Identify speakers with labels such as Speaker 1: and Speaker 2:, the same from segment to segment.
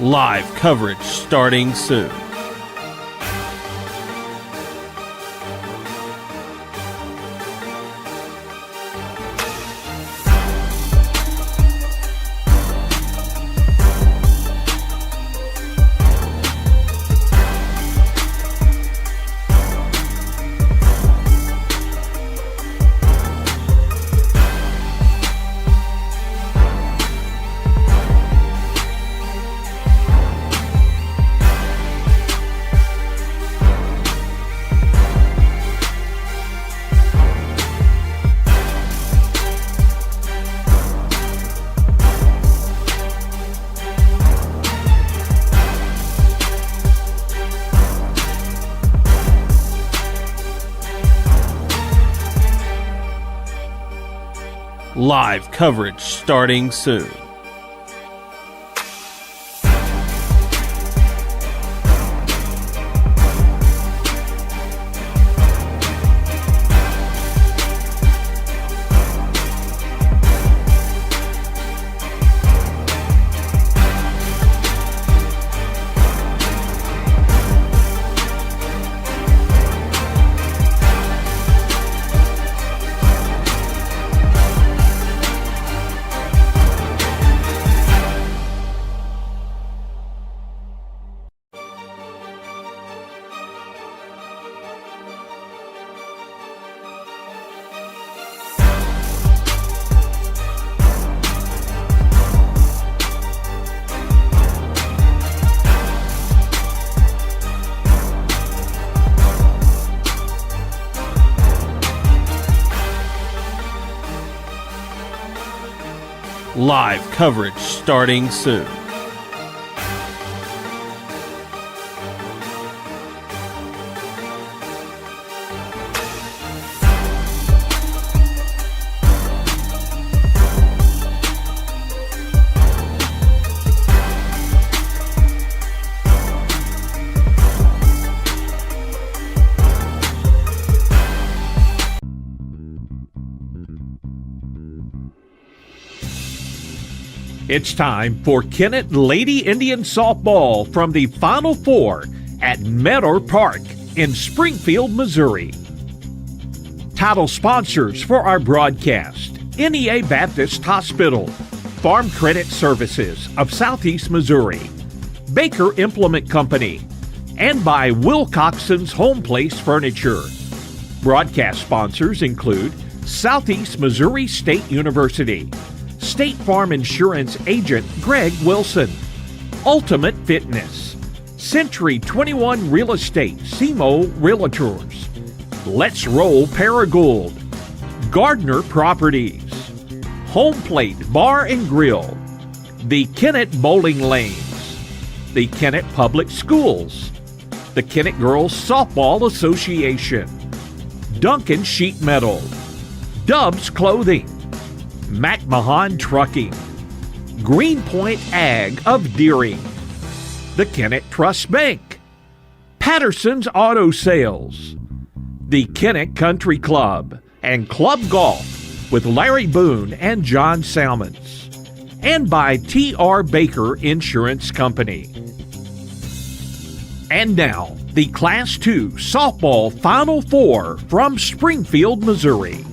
Speaker 1: Live coverage starting soon. Live coverage starting soon. Live coverage starting soon.
Speaker 2: It's time for Kennett Lady Indian Softball from the Final Four at Meador Park in Springfield, Missouri. Title sponsors for our broadcast: NEA Baptist Hospital, Farm Credit Services of Southeast Missouri, Baker Implement Company, and by Wilcoxon's Home Place Furniture. Broadcast sponsors include Southeast Missouri State University, State Farm Insurance Agent Greg Wilson, Ultimate Fitness, Century 21 Real Estate SEMO Realtors, Let's Roll Paragould, Gardner Properties, Home Plate Bar and Grill, the Kennett Bowling Lanes, the Kennett Public Schools, the Kennett Girls Softball Association, Duncan Sheet Metal, Dubs Clothing, McMahon Trucking, Greenpoint Ag of Deering, the Kennett Trust Bank, Patterson's Auto Sales, the Kennett Country Club, and Club Golf with Larry Boone and John Salmons, and by T.R. Baker Insurance Company. And now, the Class II Softball Final Four from Springfield, Missouri.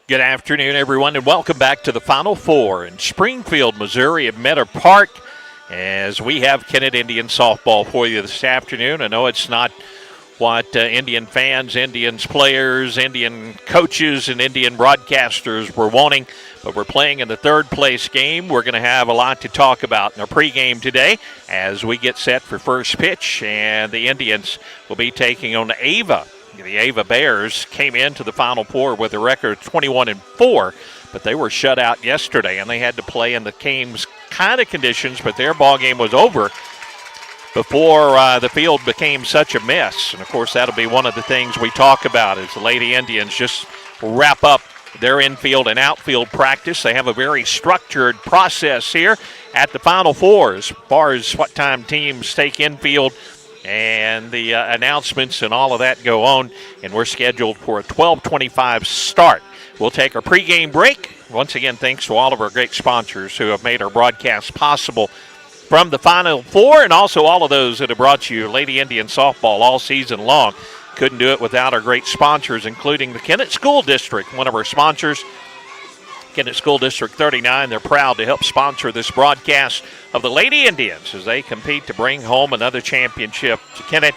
Speaker 3: Good afternoon, everyone, and welcome back to the Final Four in Springfield, Missouri at Meador Park, as we have Kennett Indian softball for you this afternoon. I know it's not what Indian fans, Indians players, Indian coaches, and Indian broadcasters were wanting, but we're playing in the third-place game. We're going to have a lot to talk about in our pregame today as we get set for first pitch, and the Indians will be taking on Ava. The Ava Bears came into the Final Four with a record of 21-4, but they were shut out yesterday, and they had to play in the game's kind of conditions, but their ball game was over before the field became such a mess. And, of course, that'll be one of the things we talk about as the Lady Indians just wrap up their infield and outfield practice. They have a very structured process here at the Final Four as far as what time teams take infield and the announcements and all of that go on, and we're scheduled for a 12:25 start. We'll take our pregame break. Once again, thanks to all of our great sponsors who have made our broadcast possible from the Final Four, and also all of those that have brought you Lady Indian softball all season long. Couldn't do it without our great sponsors, including the Kennett School District, one of our sponsors, Kennett School District 39. They're proud to help sponsor this broadcast of the Lady Indians as they compete to bring home another championship to Kennett.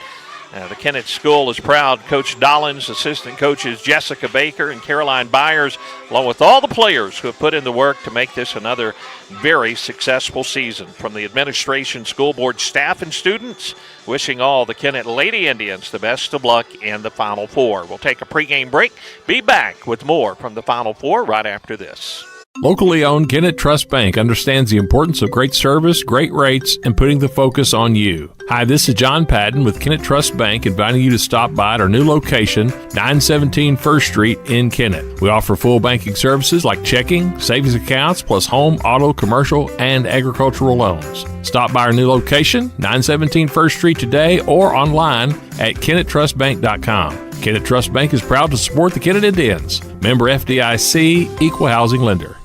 Speaker 3: The Kennett School is proud. Coach Dollins, assistant coaches Jessica Baker and Caroline Byers, along with all the players who have put in the work to make this another very successful season. From the administration, school board staff, and students, wishing all the Kennett Lady Indians the best of luck in the Final Four. We'll take a pregame break. Be back with more from the Final Four right after this.
Speaker 4: Locally owned Kennett Trust Bank understands the importance of great service, great rates, and putting the focus on you. Hi, this is John Patton with Kennett Trust Bank, inviting you to stop by at our new location, 917 First Street in Kennett. We offer full banking services like checking, savings accounts, plus home, auto, commercial, and agricultural loans. Stop by our new location, 917 First Street today, or online at KennettTrustBank.com. Kennett Trust Bank is proud to support the Kennett Indians. Member FDIC, Equal Housing Lender.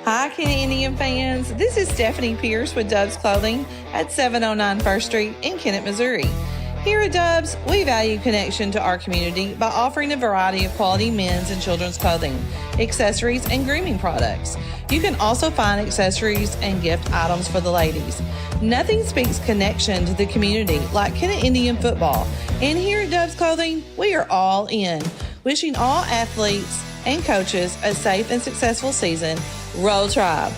Speaker 5: Hi, Kennett Indian fans. This is Stephanie Pierce with Dubs Clothing at 709 First Street in Kennett, Missouri. Here at Dubs, we value connection to our community by offering a variety of quality men's and children's clothing, accessories, and grooming products. You can also find accessories and gift items for the ladies. Nothing speaks connection to the community like Kennett Indian football. And here at Dubs Clothing, we are all in. Wishing all athletes and coaches a safe and successful season. Roll Tribe.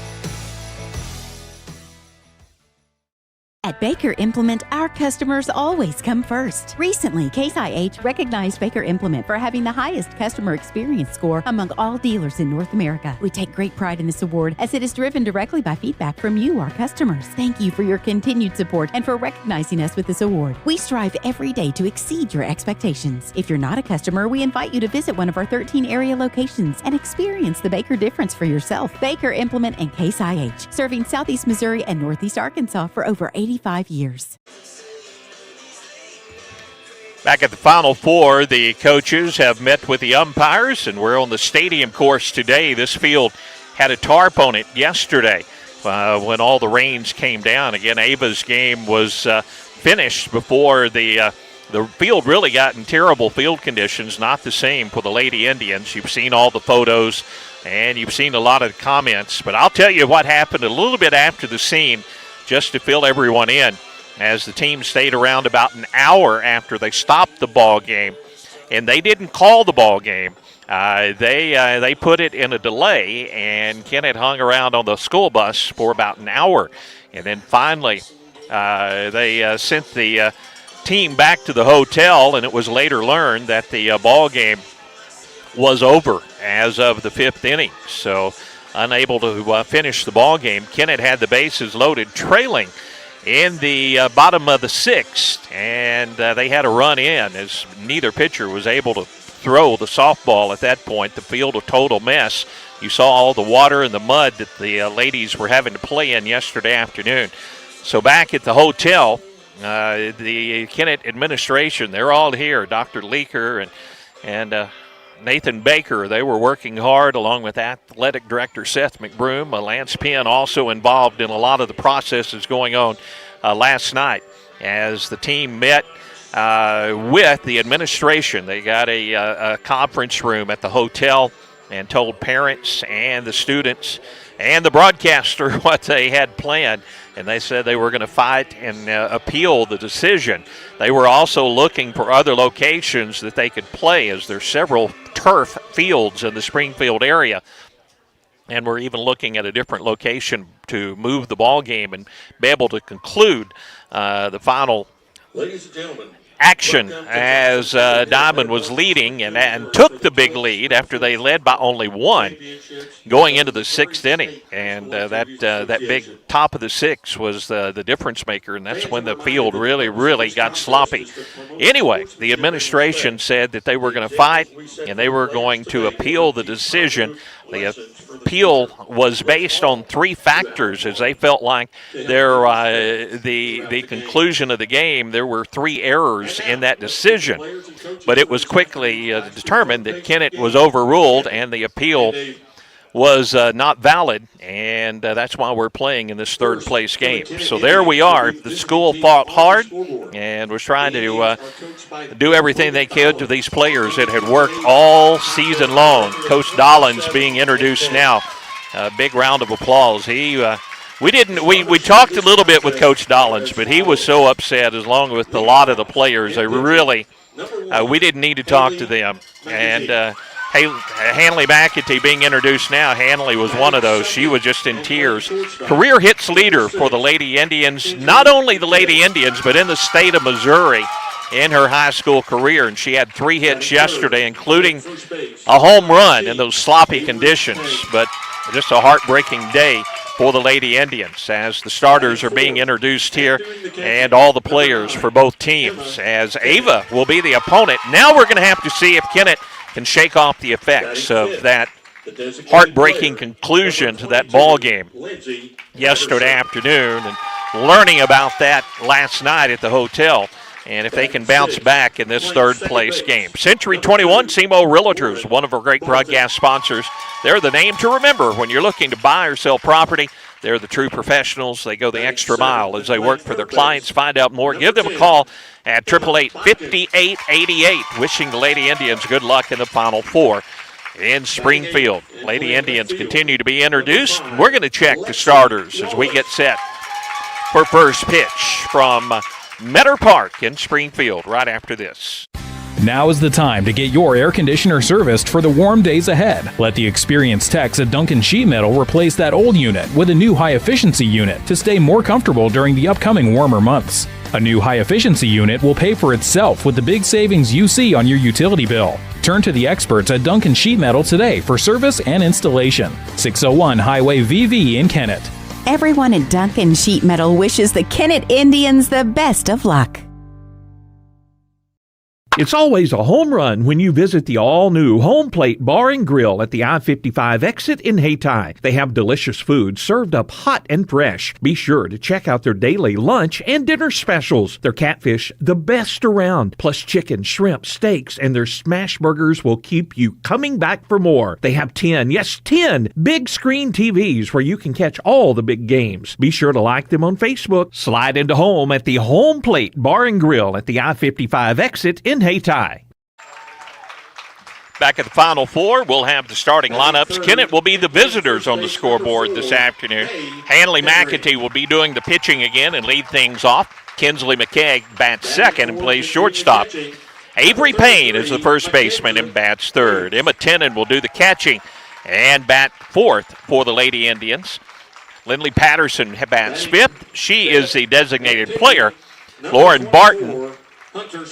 Speaker 6: At Baker Implement, our customers always come first. Recently, Case IH recognized Baker Implement for having the highest customer experience score among all dealers in North America. We take great pride in this award as it is driven directly by feedback from you, our customers. Thank you for your continued support and for recognizing us with this award. We strive every day to exceed your expectations. If you're not a customer, we invite you to visit one of our 13 area locations and experience the Baker difference for yourself. Baker Implement and Case IH, serving Southeast Missouri and Northeast Arkansas for over 85 years.
Speaker 3: Back at the Final Four, the coaches have met with the umpires, and we're on the stadium course today. This field had a tarp on it yesterday when all the rains came down. Again, Ava's game was finished before the field really got in terrible field conditions, not the same for the Lady Indians. You've seen all the photos, and you've seen a lot of the comments. But I'll tell you what happened a little bit after the scene, just to fill everyone in, as the team stayed around about an hour after they stopped the ball game, and they didn't call the ball game. They put it in a delay, and Kennett hung around on the school bus for about an hour, and then finally they sent the team back to the hotel, and it was later learned that the ball game was over as of the fifth inning. So unable to finish the ball game. Kennett had the bases loaded, trailing in the bottom of the sixth, and they had a run in as neither pitcher was able to throw the softball at that point. The field a total mess. You saw all the water and the mud that the ladies were having to play in yesterday afternoon. So back at the hotel, the Kennett administration, they're all here. Dr. Leaker and Nathan Baker, they were working hard, along with athletic director Seth McBroom. Lance Penn also involved in a lot of the processes going on last night as the team met with the administration. They got a conference room at the hotel and told parents and the students and the broadcaster what they had planned, and they said they were going to fight and appeal the decision. They were also looking for other locations that they could play, as there's several turf fields in the Springfield area, and we're even looking at a different location to move the ball game and be able to conclude the final
Speaker 7: Ladies and gentlemen,
Speaker 3: action as Diamond was leading and took the big lead after they led by only one going into the sixth inning. And that big top of the sixth was the difference maker, and that's when the field really, really got sloppy. Anyway, the administration said that they were going to fight and they were going to appeal the decision. The appeal was based on three factors, as they felt like the conclusion of the game, there were three errors in that decision. But it was quickly determined that Kennett was overruled and the appeal was not valid, and that's why we're playing in this third-place game. So there we are. The school fought hard and was trying to do everything they could to these players that had worked all season long. Coach Dollins being introduced now. A big round of applause. We talked a little bit with Coach Dollins, but he was so upset, along with a lot of the players. They really, we didn't need to talk to them. And Hanley McAtee being introduced now. Hanley was one of those. She was just in tears. Career hits leader for the Lady Indians. Not only the Lady Indians, but in the state of Missouri in her high school career. And she had 3 hits yesterday, including a home run in those sloppy conditions. But just a heartbreaking day for the Lady Indians as the starters are being introduced here and all the players for both teams, as Ava will be the opponent. Now we're going to have to see if Kennett can shake off the effects of that heartbreaking conclusion to that ball game yesterday afternoon, and learning about that last night at the hotel, and if they can bounce back in this third-place game. Century 21 SEMO Realtors, one of our great broadcast sponsors. They're the name to remember when you're looking to buy or sell property. They're the true professionals. They go the extra mile as they work for their clients. Find out more. Give them a call at 888-5888. Wishing the Lady Indians good luck in the Final Four in Springfield. Lady Indians continue to be introduced. We're going to check the starters as we get set for first pitch from Meador Park in Springfield right after this.
Speaker 7: Now is the time to get your air conditioner serviced for the warm days ahead. Let the experienced techs at Duncan Sheet Metal replace that old unit with a new high-efficiency unit to stay more comfortable during the upcoming warmer months. A new high-efficiency unit will pay for itself with the big savings you see on your utility bill. Turn to the experts at Duncan Sheet Metal today for service and installation. 601 Highway VV in Kennett.
Speaker 6: Everyone at Duncan Sheet Metal wishes the Kennett Indians the best of luck.
Speaker 2: It's always a home run when you visit the all-new Home Plate Bar and Grill at the I-55 exit in Hayti. They have delicious food served up hot and fresh. Be sure to check out their daily lunch and dinner specials. Their catfish, the best around, plus chicken, shrimp, steaks, and their smash burgers will keep you coming back for more. They have 10 big screen TVs where you can catch all the big games. Be sure to like them on Facebook. Slide into home at the Home Plate Bar and Grill at the I-55 exit in Hayti.
Speaker 3: Back at the Final Four, we'll have the starting lineups. Kennett will be the visitors on the scoreboard this afternoon. Hanley McAtee will be doing the pitching again and lead things off. Kinsley McKay bats second and plays shortstop. Avery Payne is the first baseman and bats third. Emma Tennant will do the catching and bat fourth for the Lady Indians. Lindley Patterson bats fifth. She is the designated player. Lauren Barton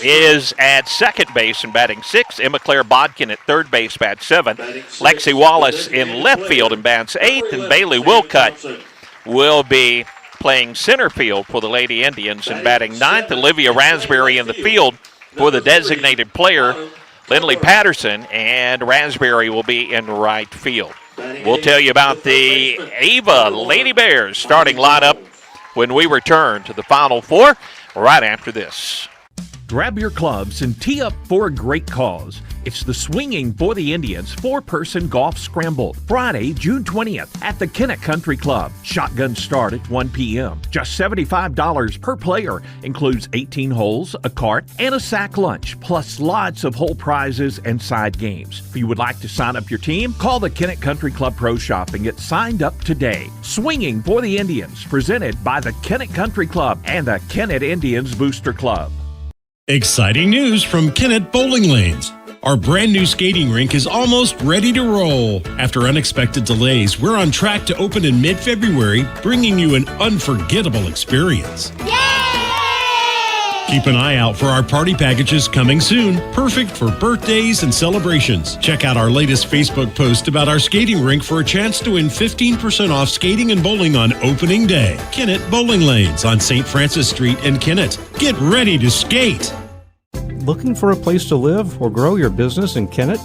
Speaker 3: is at second base and batting sixth. Emma Claire Bodkin at third base, bats seventh. Lexi Wallace in left field and bats eighth. And Bailey Wilcutt will be playing center field for the Lady Indians and batting ninth. Olivia Raspberry in the field for the designated player, Lindley Patterson, and Raspberry will be in right field. We'll tell you about the Ava Lady Bears starting lineup when we return to the Final Four right after this.
Speaker 2: Grab your clubs and tee up for a great cause. It's the Swinging for the Indians 4-person golf scramble, Friday, June 20th at the Kennett Country Club. Shotgun start at 1 p.m. Just $75 per player. Includes 18 holes, a cart, and a sack lunch, plus lots of whole prizes and side games. If you would like to sign up your team, call the Kennett Country Club Pro Shop and get signed up today. Swinging for the Indians, presented by the Kennett Country Club and the Kennett Indians Booster Club.
Speaker 8: Exciting news from Kennett Bowling Lanes. Our brand new skating rink is almost ready to roll. After unexpected delays, we're on track to open in mid-February, bringing you an unforgettable experience.
Speaker 9: Yay!
Speaker 8: Keep an eye out for our party packages coming soon, perfect for birthdays and celebrations. Check out our latest Facebook post about our skating rink for a chance to win 15% off skating and bowling on opening day. Kennett Bowling Lanes on St. Francis Street in Kennett. Get ready to skate.
Speaker 9: Looking for a place to live or grow your business in Kennett?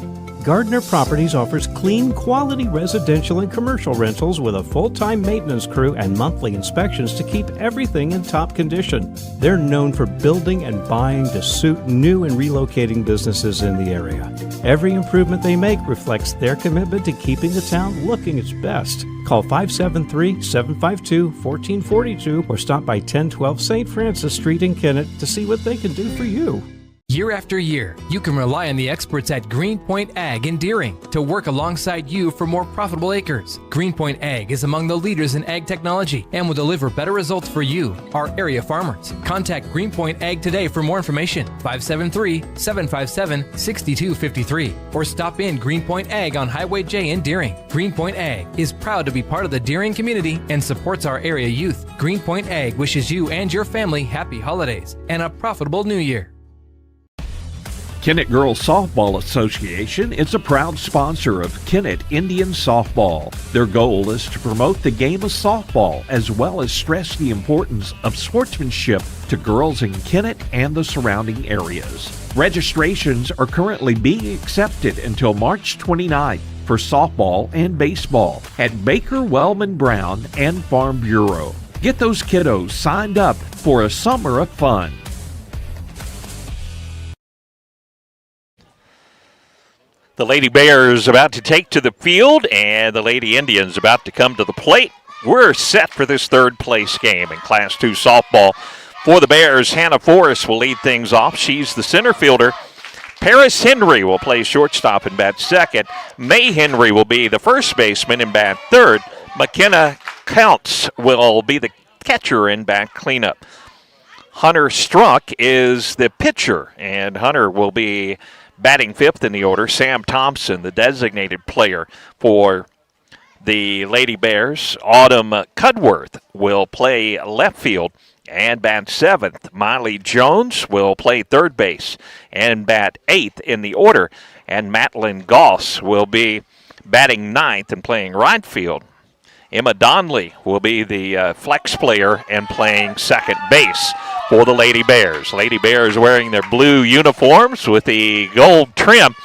Speaker 9: Gardner Properties offers clean, quality residential and commercial rentals with a full-time maintenance crew and monthly inspections to keep everything in top condition. They're known for building and buying to suit new and relocating businesses in the area. Every improvement they make reflects their commitment to keeping the town looking its best. Call 573-752-1442 or stop by 1012 St. Francis Street in Kennett to see what they can do for you.
Speaker 10: Year after year, you can rely on the experts at Greenpoint Ag in Deering to work alongside you for more profitable acres. Greenpoint Ag is among the leaders in ag technology and will deliver better results for you, our area farmers. Contact Greenpoint Ag today for more information, 573-757-6253, or stop in Greenpoint Ag on Highway J in Deering. Greenpoint Ag is proud to be part of the Deering community and supports our area youth. Greenpoint Ag wishes you and your family happy holidays and a profitable new year.
Speaker 2: Kennett Girls Softball Association is a proud sponsor of Kennett Indian Softball. Their goal is to promote the game of softball as well as stress the importance of sportsmanship to girls in Kennett and the surrounding areas. Registrations are currently being accepted until March 29th for softball and baseball at Baker, Wellman Brown, and Farm Bureau. Get those kiddos signed up for a summer of fun.
Speaker 3: The Lady Bears about to take to the field, and the Lady Indians about to come to the plate. We're set for this third place game in Class 2 softball. For the Bears, Hannah Forrest will lead things off. She's the center fielder. Paris Henry will play shortstop and bat second. May Henry will be the first baseman and bat third. McKenna Counts will be the catcher and bat cleanup. Hunter Strunk is the pitcher, and Hunter will be batting fifth in the order. Sam Thompson, the designated player for the Lady Bears. Autumn Cudworth will play left field and bat seventh. Miley Jones will play third base and bat eighth in the order. And Madeline Goss will be batting ninth and playing right field. Emma Donnelly will be the flex player and playing second base for the Lady Bears. Lady Bears wearing their blue uniforms with the gold trim.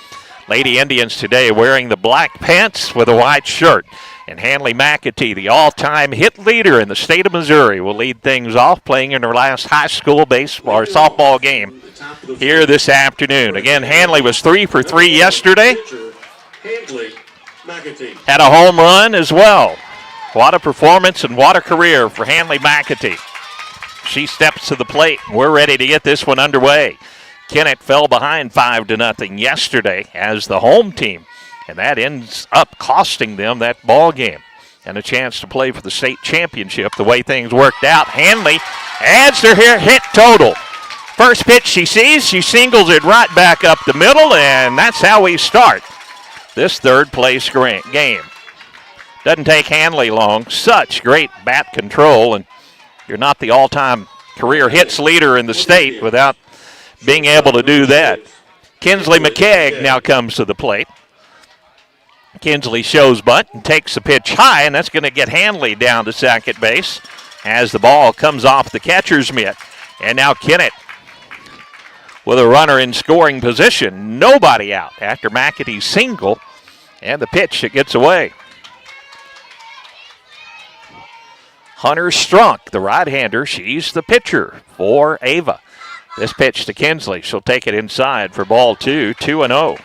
Speaker 3: Lady Indians today wearing the black pants with a white shirt. And Hanley McAtee, the all-time hit leader in the state of Missouri, will lead things off, playing in her last high school baseball or softball game here this afternoon. Again, Hanley was 3 for 3 yesterday. Had a home run as well. What a performance and what a career for Hanley McAtee. She steps to the plate. We're ready to get this one underway. Kennett fell behind 5-0 yesterday as the home team, and that ends up costing them that ball game and a chance to play for the state championship the way things worked out. Hanley adds their hit total. First pitch she sees, she singles it right back up the middle, and that's how we start this third place game. Doesn't take Hanley long. Such great bat control, and you're not the all-time career hits leader in the state without being able to do that. Kinsley McKegg now comes to the plate. Kinsley shows bunt and takes the pitch high, and that's going to get Hanley down to second base as the ball comes off the catcher's mitt. And now Kennett with a runner in scoring position. Nobody out after McAtee's single, and the pitch that gets away. Hunter Strunk, the right-hander, she's the pitcher for Ava. This pitch to Kinsley. She'll take it inside for ball 2, 2-0.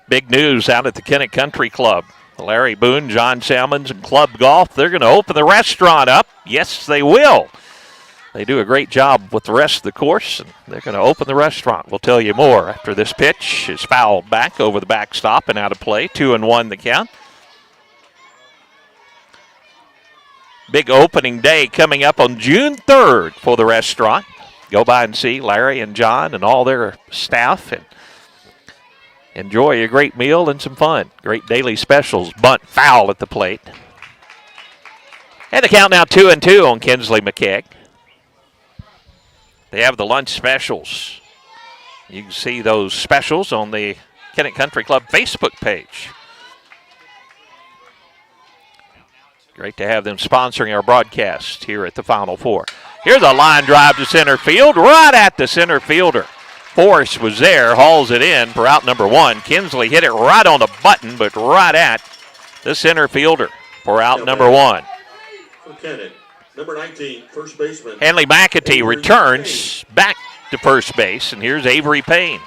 Speaker 3: Big news out at the Kennett Country Club. Larry Boone, John Salmons, and Club Golf, they're going to open the restaurant up. Yes, they will. They do a great job with the rest of the course, and they're going to open the restaurant. We'll tell you more after this pitch is fouled back over the backstop and out of play. 2-1 the count. Big opening day coming up on June 3rd for the restaurant. Go by and see Larry and John and all their staff and enjoy a great meal and some fun. Great daily specials. Bunt foul at the plate. And the count now 2-2 on Kinsley McKegg. They have the lunch specials. You can see those specials on the Kennett Country Club Facebook page. Great to have them sponsoring our broadcast here at the Final Four. Here's a line drive to center field, right at the center fielder. Force was there, hauls it in for out number 1. Kinsley hit it right on the button, but right at the center fielder for out number 1.
Speaker 11: For Kennett, number 19, first baseman.
Speaker 3: Hanley McAtee returns back to first base, and here's Avery Payne.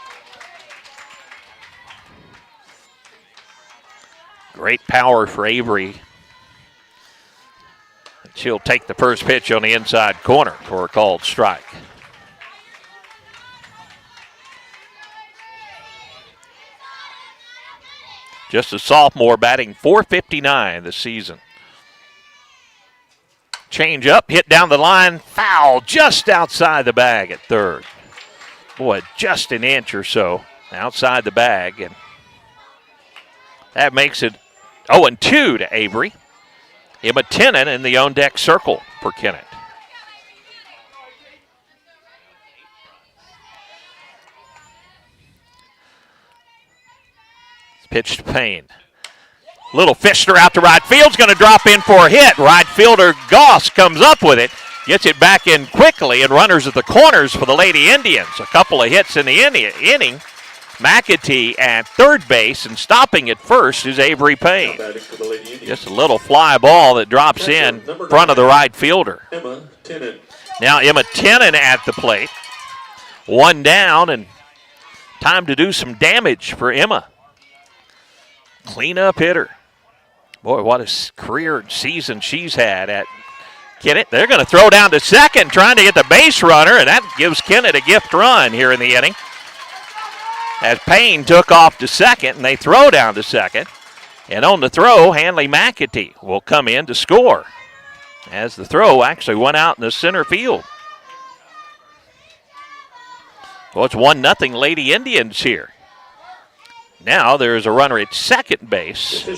Speaker 3: Great power for Avery. She'll take the first pitch on the inside corner for a called strike. Just a sophomore, batting .459 this season. Change up, hit down the line, foul just outside the bag at third. Boy, just an inch or so outside the bag, and that makes it 0-2 to Avery. Emma Tennant in the on-deck circle for Kennett. Pitch to Payne. Little Fister out to right field's going to drop in for a hit. Right fielder Goss comes up with it, gets it back in quickly, and runners at the corners for the Lady Indians. A couple of hits in the inning. McAtee at third base, and stopping at first is Avery Payne. Just a little fly ball that drops in front of the right fielder. Now Emma Tennant at the plate. One down, and time to do some damage for Emma. Cleanup hitter. Boy, what a career season she's had at Kennett. They're going to throw down to second, trying to get the base runner, and that gives Kennett a gift run here in the inning. As Payne took off to second, and they throw down to second. And on the throw, Hanley McAtee will come in to score, as the throw actually went out in the center field. Well, it's 1-0 Lady Indians here. Now there's a runner at second base.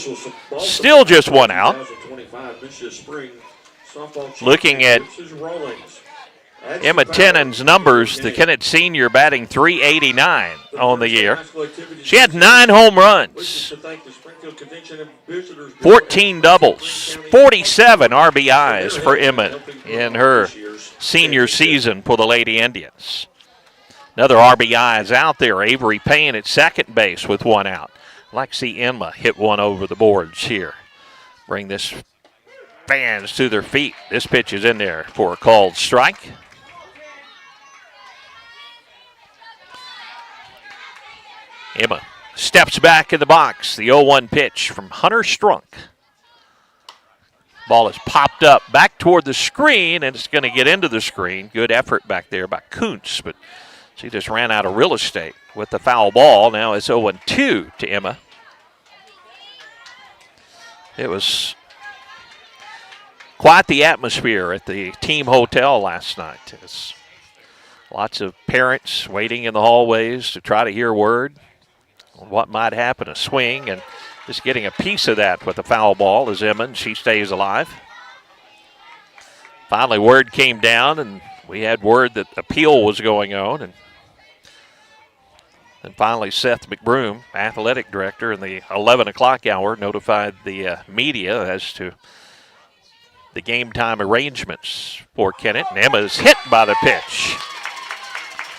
Speaker 3: Still just one out. Looking at Emma Tennant's numbers, the Kennett senior batting .389 on the year. She had 9 home runs, 14 doubles, 47 RBIs for Emma in her senior season for the Lady Indians. Another RBI is out there. Avery Payne at second base with one out. I'd like to see Emma hit one over the boards here. Bring this fans to their feet. This pitch is in there for a called strike. Emma steps back in the box. The 0-1 pitch from Hunter Strunk. Ball is popped up back toward the screen, and it's going to get into the screen. Good effort back there by Kuntz, but she just ran out of real estate with the foul ball. Now it's 0-2 to Emma. It was quite the atmosphere at the team hotel last night. It's lots of parents waiting in the hallways to try to hear word on what might happen, a swing, and just getting a piece of that with the foul ball as Emma, and she stays alive. Finally, word came down, and we had word that appeal was going on, and finally Seth McBroom, athletic director, in the 11 o'clock hour, notified the media as to the game time arrangements for Kennett, and Emma's hit by the pitch.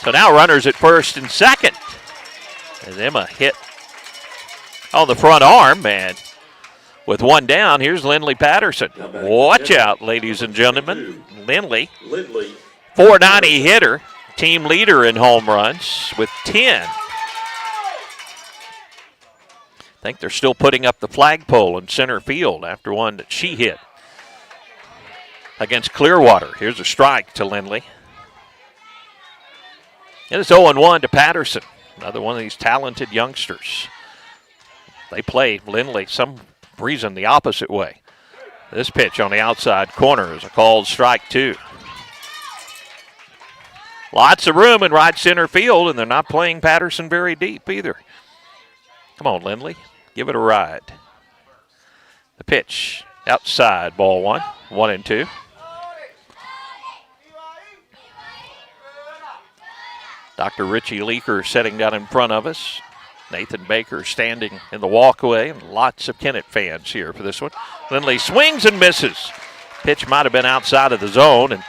Speaker 3: So now runners at first and second, as Emma hit on the front arm, and with one down, here's Lindley Patterson. Watch out, ladies and gentlemen. Lindley, 490 hitter, team leader in home runs with 10. I think they're still putting up the flagpole in center field after one that she hit against Clearwater. Here's a strike to Lindley. And it's 0-1 to Patterson, another one of these talented youngsters. They play Lindley some reason the opposite way. This pitch on the outside corner is a called strike two. Lots of room in right center field, and they're not playing Patterson very deep either. Come on, Lindley. Give it a ride. The pitch outside, ball one. 1-2. Dr. Richie Leaker sitting down in front of us. Nathan Baker standing in the walkway, and lots of Kennett fans here for this one. Lindley swings and misses. Pitch might have been outside of the zone, and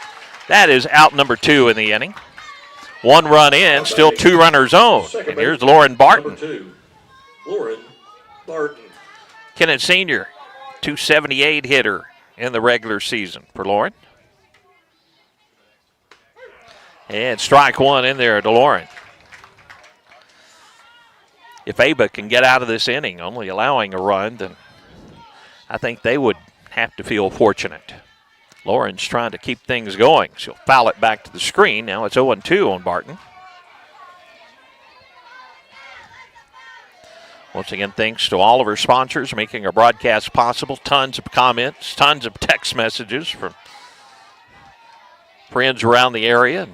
Speaker 3: that is out number 2 in the inning. 1 run in, still 2 runners on. And here's Lauren Barton.
Speaker 11: Number 2, Lauren Barton.
Speaker 3: Kennett senior, 278 hitter in the regular season for Lauren. And strike 1 in there to Lauren. If Ava can get out of this inning, only allowing a run, then I think they would have to feel fortunate. Lauren's trying to keep things going. She'll foul it back to the screen. Now it's 0-2 on Barton. Once again, thanks to all of our sponsors making our broadcast possible. Tons of comments, tons of text messages from friends around the area.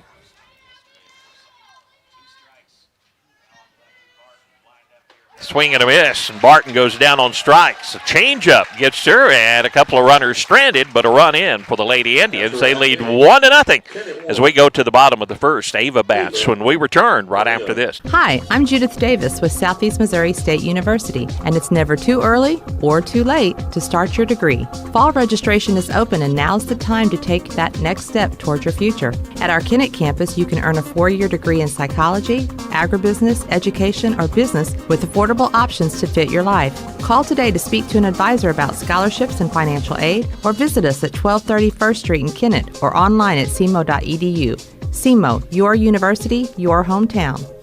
Speaker 3: Swing and a miss, and Barton goes down on strikes. A changeup gets her, and a couple of runners stranded, but a run in for the Lady Indians. They lead 1-0 as we go to the bottom of the first. Ava bats when we return right after this.
Speaker 12: Hi, I'm Judith Davis with Southeast Missouri State University, and it's never too early or too late to start your degree. Fall registration is open, and now's the time to take that next step towards your future. At our Kennett campus, you can earn a 4-year degree in psychology, agribusiness, education, or business with affordable options to fit your life. Call today to speak to an advisor about scholarships and financial aid, or visit us at 1230 First Street in Kennett or online at cmo.edu. CMO, your university, your hometown.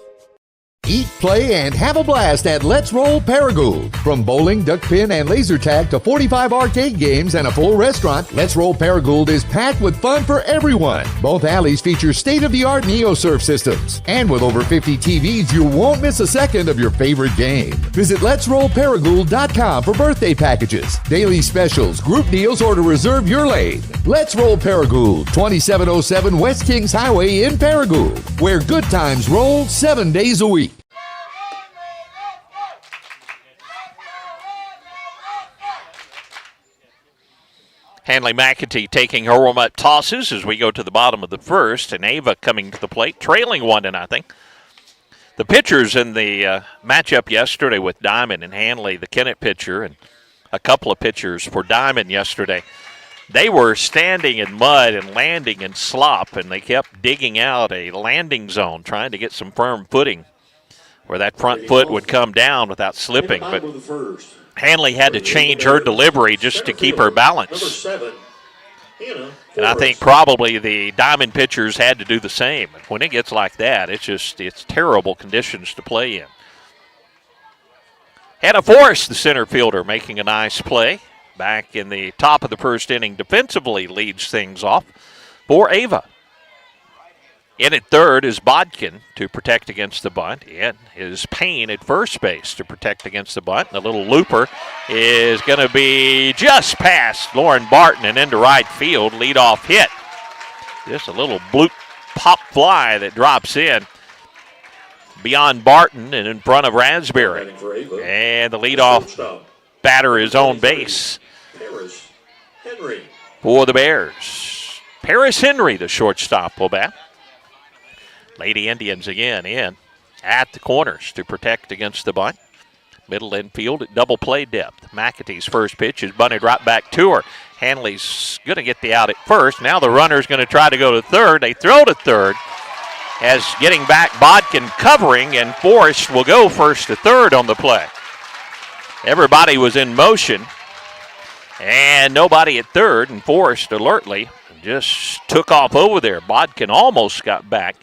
Speaker 13: Eat, play, and have a blast at Let's Roll Paragould. From bowling, duck pin, and laser tag to 45 arcade games and a full restaurant, Let's Roll Paragould is packed with fun for everyone. Both alleys feature state-of-the-art NeoSurf systems. And with over 50 TVs, you won't miss a second of your favorite game. Visit Let'sRollParagould.com for birthday packages, daily specials, group deals, or to reserve your lane. Let's Roll Paragould, 2707 West Kings Highway in Paragould, where good times roll 7 days a week.
Speaker 3: Hanley McAtee taking her warm-up tosses as we go to the bottom of the first, and Ava coming to the plate, trailing 1-0. The pitchers in the matchup yesterday with Diamond and Hanley, the Kennett pitcher, and a couple of pitchers for Diamond yesterday, they were standing in mud and landing in slop, and they kept digging out a landing zone, trying to get some firm footing where that front foot would come down without slipping. But Hanley had to change her delivery just to keep her balance. And I think probably the Diamond pitchers had to do the same. When it gets like that, it's terrible conditions to play in. Hannah Forrest, the center fielder, making a nice play. Back in the top of the first inning defensively, leads things off for Ava. In at third is Bodkin to protect against the bunt. And is Payne at first base to protect against the bunt. The little looper is going to be just past Lauren Barton and into right field. Leadoff hit. Just a little bloop pop fly that drops in beyond Barton and in front of Raspberry. And the leadoff batter is on base for the Bears. Paris Henry, the shortstop, will bat. Lady Indians again in at the corners to protect against the bunt. Middle infield at double play depth. McAtee's first pitch is bunted right back to her. Hanley's going to get the out at first. Now the runner's going to try to go to third. They throw to third. As getting back, Bodkin covering, and Forrest will go first to third on the play. Everybody was in motion, and nobody at third, and Forrest alertly just took off over there. Bodkin almost got back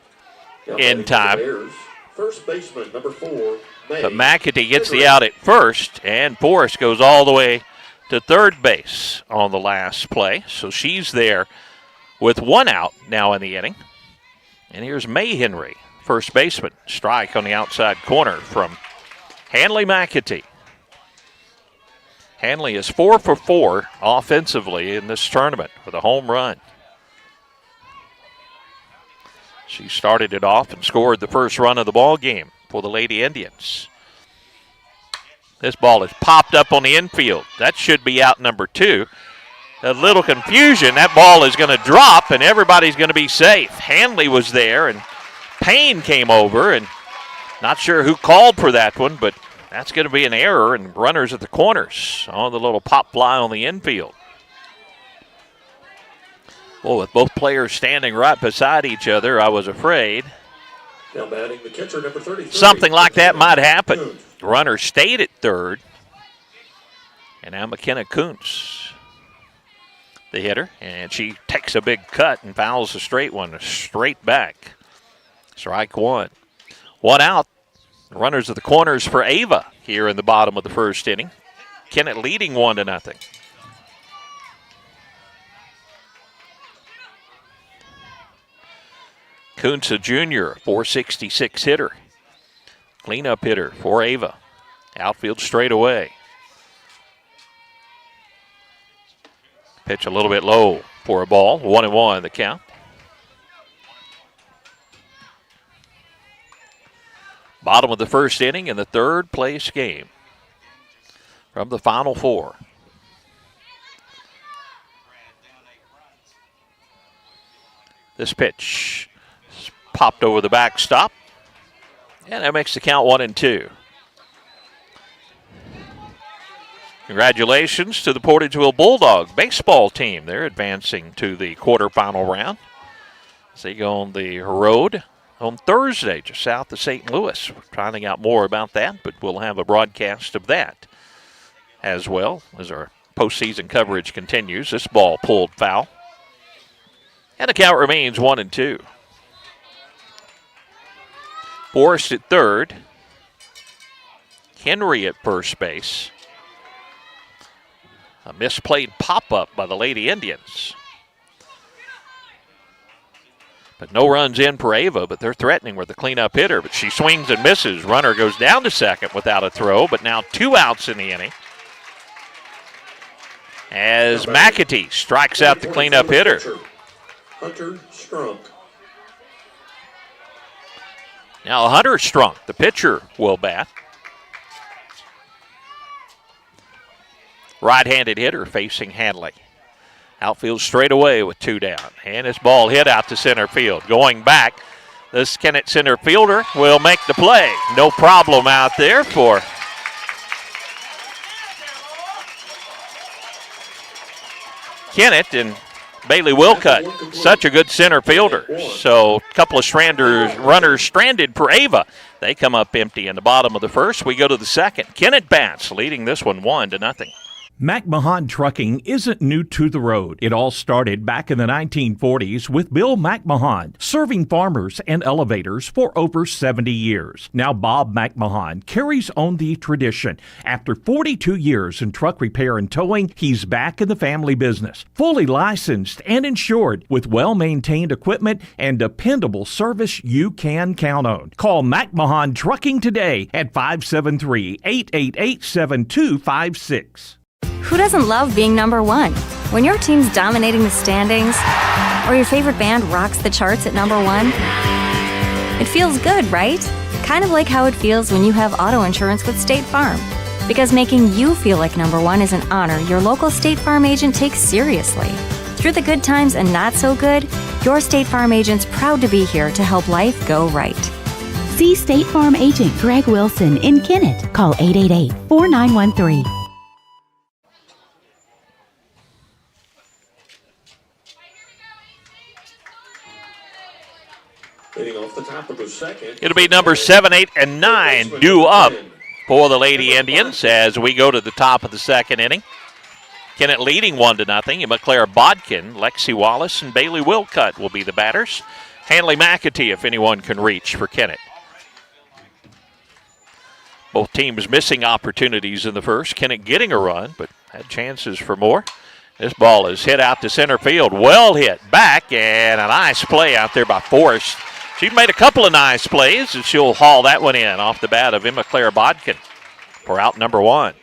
Speaker 3: in time.
Speaker 11: First baseman, number 4,
Speaker 3: But McAtee gets the out at first, and Forrest goes all the way to third base on the last play. So she's there with 1 out now in the inning. And here's May Henry, first baseman. Strike on the outside corner from Hanley McAtee. Hanley is 4 for 4 offensively in this tournament with a home run. She started it off and scored the first run of the ball game for the Lady Indians. This ball is popped up on the infield. That should be out number 2. A little confusion. That ball is going to drop, and everybody's going to be safe. Hanley was there, and Payne came over, and not sure who called for that one, but that's going to be an error, and runners at the corners on the little pop fly on the infield. Well, with both players standing right beside each other, I was afraid
Speaker 11: Now batting the catcher, number 33.
Speaker 3: something like that might happen. The runner stayed at third. And now McKenna Kuntz, the hitter, and she takes a big cut and fouls a straight one, straight back. Strike one. One out. Runners at the corners for Ava here in the bottom of the first inning. Kennett leading 1-0. Kuntz, a junior, 466 hitter. Cleanup hitter for Ava. Outfield straight away. Pitch a little bit low for a ball. 1-1 the count. Bottom of the first inning in the third place game from the Final Four. This pitch popped over the backstop, and that makes the count 1-2. Congratulations to the Portageville Bulldog baseball team. They're advancing to the quarterfinal round. So they go on the road on Thursday, just south of St. Louis. We're finding out more about that, but we'll have a broadcast of that as well as our postseason coverage continues. This ball pulled foul. And the count remains 1-2. Forrest at third. Henry at first base. A misplayed pop-up by the Lady Indians. But no runs in for Ava, but they're threatening with the cleanup hitter. But she swings and misses. Runner goes down to second without a throw, but now 2 outs in the inning. As McAtee strikes out the cleanup hitter.
Speaker 11: Hunter Strunk.
Speaker 3: Now Hunter Strunk, the pitcher, will bat. Right-handed hitter facing Hanley. Outfield straight away with 2 down. And this ball hit out to center field. Going back, this Kennett center fielder will make the play. No problem out there for Kennett, and Bailey Wilcutt, such a good center fielder. So a couple of runners stranded for Ava. They come up empty in the bottom of the first. We go to the second. Kennett bats, leading this one 1-0.
Speaker 2: McMahon Trucking isn't new to the road. It all started back in the 1940s with Bill McMahon, serving farmers and elevators for over 70 years. Now Bob McMahon carries on the tradition. After 42 years in truck repair and towing, he's back in the family business, fully licensed and insured with well-maintained equipment and dependable service you can count on. Call McMahon Trucking today at 573-888-7256.
Speaker 14: Who doesn't love being number one? When your team's dominating the standings, or your favorite band rocks the charts at number one, it feels good, right? Kind of like how it feels when you have auto insurance with State Farm. Because making you feel like number one is an honor your local State Farm agent takes seriously. Through the good times and not so good, your State Farm agent's proud to be here to help life go right.
Speaker 6: See State Farm agent Greg Wilson in Kennett. Call 888-4913.
Speaker 11: Hitting off the top of the second.
Speaker 3: It'll be number 7, 8, and 9 due up for the Lady Indians as we go to the top of the second inning. Kennett leading 1-0. Emma Claire Bodkin, Lexi Wallace, and Bailey Wilcutt will be the batters. Hanley McAtee, if anyone can reach for Kennett. Both teams missing opportunities in the first. Kennett getting a run, but had chances for more. This ball is hit out to center field. Well hit back, and a nice play out there by Forrest. She's made a couple of nice plays, and she'll haul that one in off the bat of Emma Claire Bodkin for out number 1.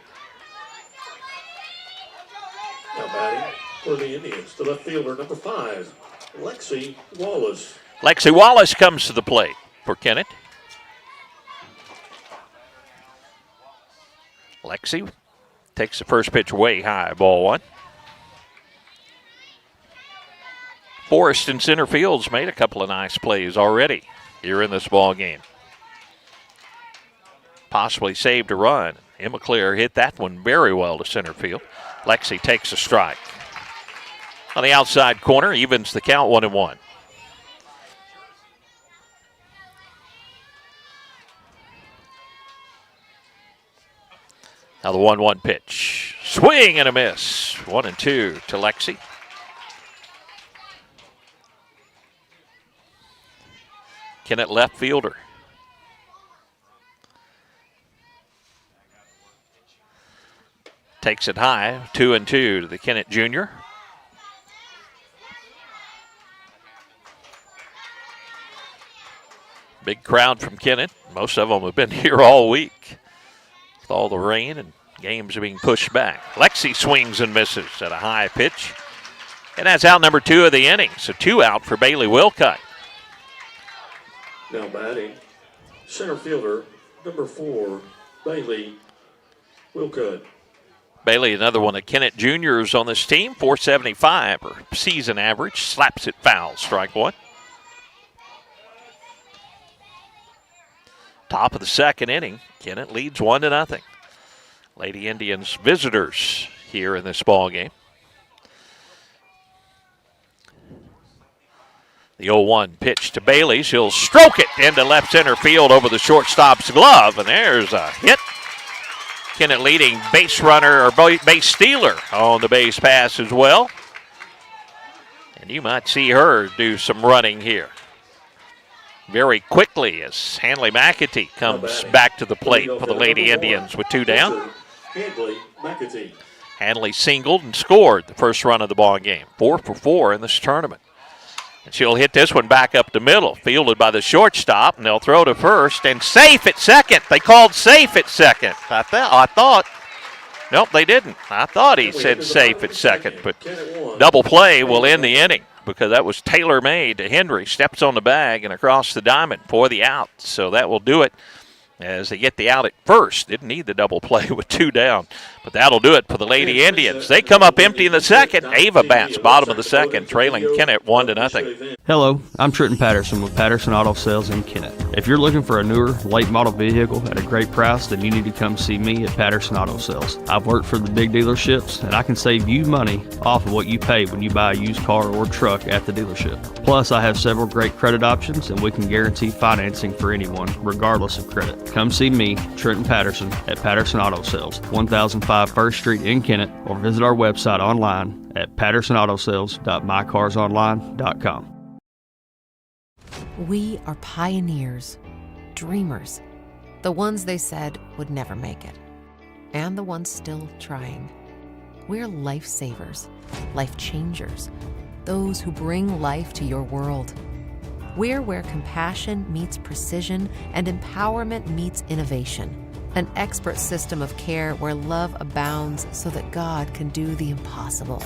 Speaker 11: Now batting for the Indians, the left fielder, number 5, Lexi Wallace.
Speaker 3: Lexi Wallace comes to the plate for Kennett. Lexi takes the first pitch way high, ball 1. Forrest in center field's made a couple of nice plays already. here in this ball game. Possibly saved a run. Emma Clear hit that one very well to center field. Lexi takes a strike. On the outside corner, evens the count 1-1. Now the 1-1 pitch. Swing and a miss. 1-2 to Lexi. Kennett left fielder. Takes it high. 2-2 to the Kennett junior. Big crowd from Kennett. Most of them have been here all week. With all the rain and games are being pushed back. Lexi swings and misses at a high pitch. And that's out number 2 of the inning. So 2 out for Bailey Wilcutt.
Speaker 11: Now batting, center fielder, number 4, Bailey Wilcutt.
Speaker 3: Bailey, another one of Kennett Juniors on this team, 475 or season average. Slaps it foul, strike 1. Top of the second inning, Kennett leads 1-0. Lady Indians visitors here in this ball game. The 0-1 pitch to Bailey. She'll stroke it into left center field over the shortstop's glove, and there's a hit. Kennett leading base runner or base stealer on the base pass as well. And you might see her do some running here very quickly as Hanley McAtee comes back to the plate for the Lady Indians with 2 down. Hanley singled and scored the first run of the ball game. 4 for 4 in this tournament. And she'll hit this one back up the middle, fielded by the shortstop, and they'll throw to first and safe at second. They called safe at second. I thought. Nope, they didn't. I thought he said safe at second, but double play will end the inning because that was tailor-made to Henry. Steps on the bag and across the diamond for the out. So that will do it as they get the out at first. Didn't need the double play with 2 down, but that'll do it for the Lady Indians. They come up empty in the second. Ava bats bottom of the second, trailing Kennett 1-0.
Speaker 15: Hello, I'm Trenton Patterson with Patterson Auto Sales in Kennett. If you're looking for a newer, late model vehicle at a great price, then you need to come see me at Patterson Auto Sales. I've worked for the big dealerships, and I can save you money off of what you pay when you buy a used car or truck at the dealership. Plus, I have several great credit options, and we can guarantee financing for anyone, regardless of credit. Come see me, Trenton Patterson, at Patterson Auto Sales, 1005 First Street in Kennett, or visit our website online at pattersonautosales.mycarsonline.com.
Speaker 16: We are pioneers, dreamers, the ones they said would never make it, and the ones still trying. We're lifesavers, life changers, those who bring life to your world. We're where compassion meets precision and empowerment meets innovation. An expert system of care where love abounds so that God can do the impossible.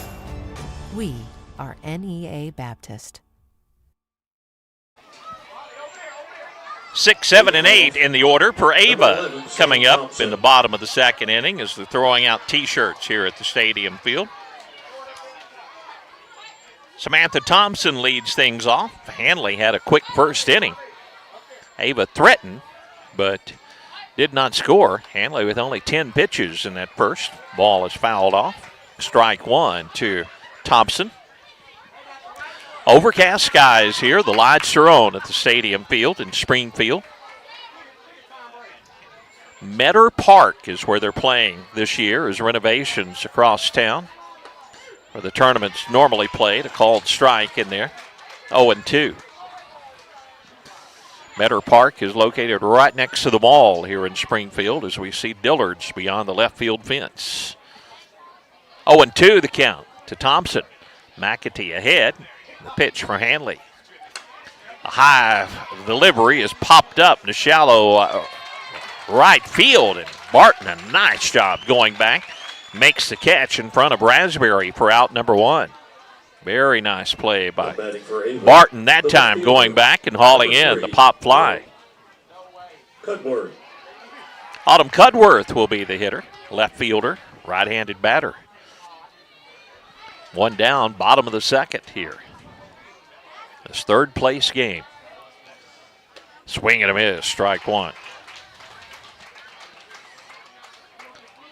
Speaker 16: We are NEA Baptist.
Speaker 3: 6, 7, and 8 in the order for Ava coming up in the bottom of the second inning as they're throwing out T-shirts here at the stadium field. Samantha Thompson leads things off. Hanley had a quick first inning. Ava threatened, but did not score. Hanley with only 10 pitches in that first. Ball is fouled off. Strike 1 to Thompson. Overcast skies here. The lights are on at the stadium field in Springfield. Meador Park is where they're playing this year as renovations across town. Where the tournament's normally played, a called strike in there. 0-2. Meador Park is located right next to the mall here in Springfield as we see Dillard's beyond the left field fence. 0-2 the count to Thompson. McAtee ahead. The pitch for Hanley. A high delivery is popped up to shallow right field, and Barton, a nice job going back, makes the catch in front of Raspberry for out number 1. Very nice play by Barton that time, going back and hauling in the pop fly. Autumn Cudworth will be the hitter, left fielder, right-handed batter. 1 down, bottom of the second here. This third place game. Swing and a miss, strike one.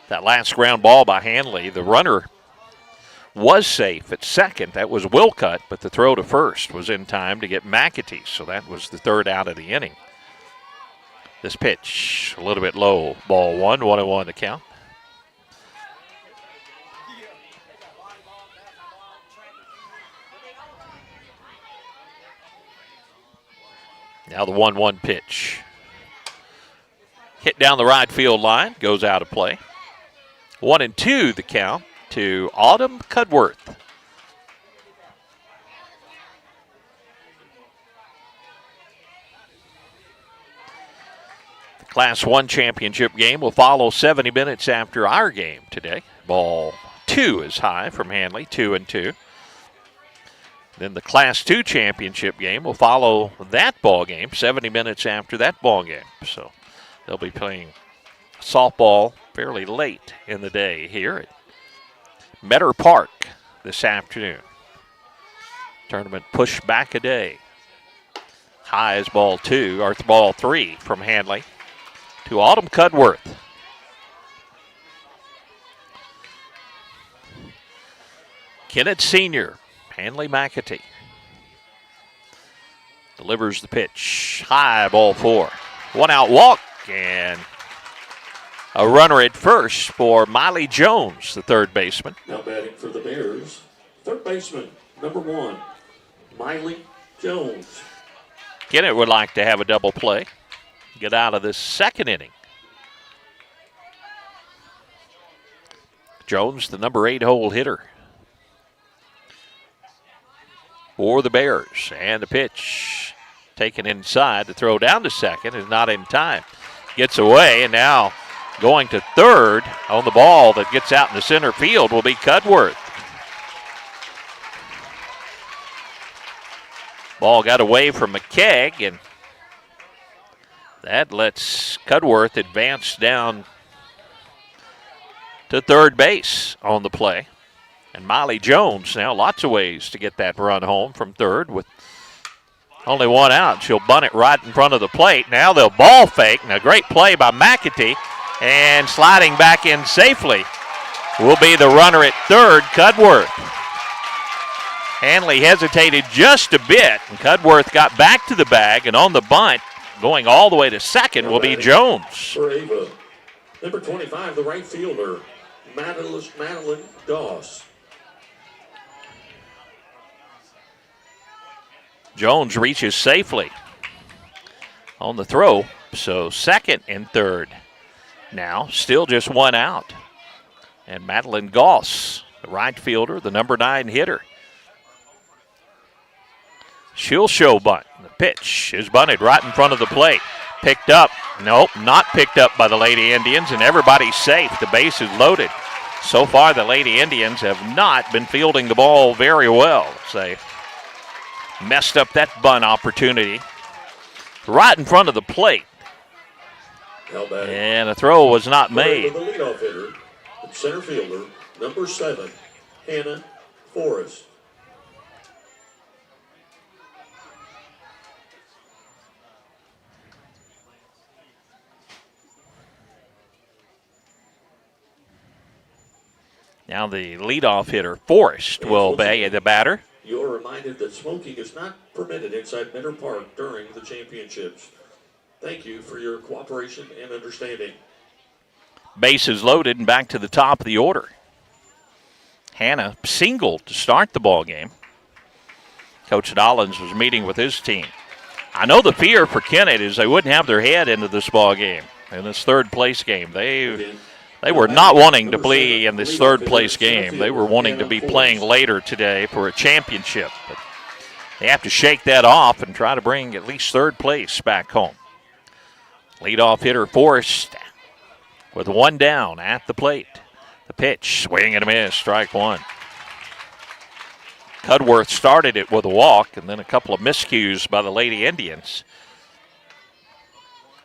Speaker 3: That last ground ball by Hanley, the runner was safe at second. That was Wilcutt, but the throw to first was in time to get McAtee, so that was the third out of the inning. This pitch, a little bit low. Ball one, 1-1 to count. Now the 1-1 pitch. Hit down the right field line, goes out of play. 1-2 the count to Autumn Cudworth. The Class 1 championship game will follow 70 minutes after our game today. Ball 2 is high from Hanley, 2-2. Then the Class 2 championship game will follow that ball game 70 minutes after that ball game. So they'll be playing softball fairly late in the day here at Meador Park this afternoon. Tournament pushed back a day. High is ball 2, or ball 3 from Hanley to Autumn Cudworth. Kennett Sr., Hanley McAtee. Delivers the pitch. High, ball 4. 1 out walk, and a runner at first for Miley Jones, the third baseman.
Speaker 11: Now batting for the Bears, third baseman, number 1, Miley Jones.
Speaker 3: Kennett would like to have a double play. Get out of this second inning. Jones, the number 8 hole hitter for the Bears. And the pitch taken inside. The throw down to second is not in time. Gets away, and now going to third on the ball that gets out in the center field will be Cudworth. Ball got away from McKegg, and that lets Cudworth advance down to third base on the play. And Miley Jones now lots of ways to get that run home from third with only 1 out. She'll bunt it right in front of the plate. Now they'll ball fake. Now great play by McAtee. And sliding back in safely will be the runner at third, Cudworth. Hanley hesitated just a bit, and Cudworth got back to the bag, and on the bunt, going all the way to second, will be Jones.
Speaker 11: For Ava, number 25, the right fielder, Madeline Goss.
Speaker 3: Jones reaches safely on the throw, so second and third. Now, still just 1 out. And Madeline Goss, the right fielder, the number 9 hitter. She'll show bunt. The pitch is bunted right in front of the plate. Picked up. Nope, not picked up by the Lady Indians, and everybody's safe. The base is loaded. So far, the Lady Indians have not been fielding the ball very well. They messed up that bunt opportunity right in front of the plate. And a throw was not made.
Speaker 11: The leadoff hitter, the center fielder, number 7, Hannah Forrest.
Speaker 3: Now the leadoff hitter, Forrest, will be the batter.
Speaker 11: You're reminded that smoking is not permitted inside Meador Park during the championships. Thank you for your cooperation and understanding.
Speaker 3: Bases loaded and back to the top of the order. Hannah singled to start the ball game. Coach Dollins was meeting with his team. I know the fear for Kennett is they wouldn't have their head into this ball game, in this third place game. They were not wanting to play in this third place game. They were wanting to be playing later today for a championship. But they have to shake that off and try to bring at least third place back home. Leadoff hitter Forrest with 1 down at the plate. The pitch, swing and a miss, strike 1. Cudworth started it with a walk and then a couple of miscues by the Lady Indians.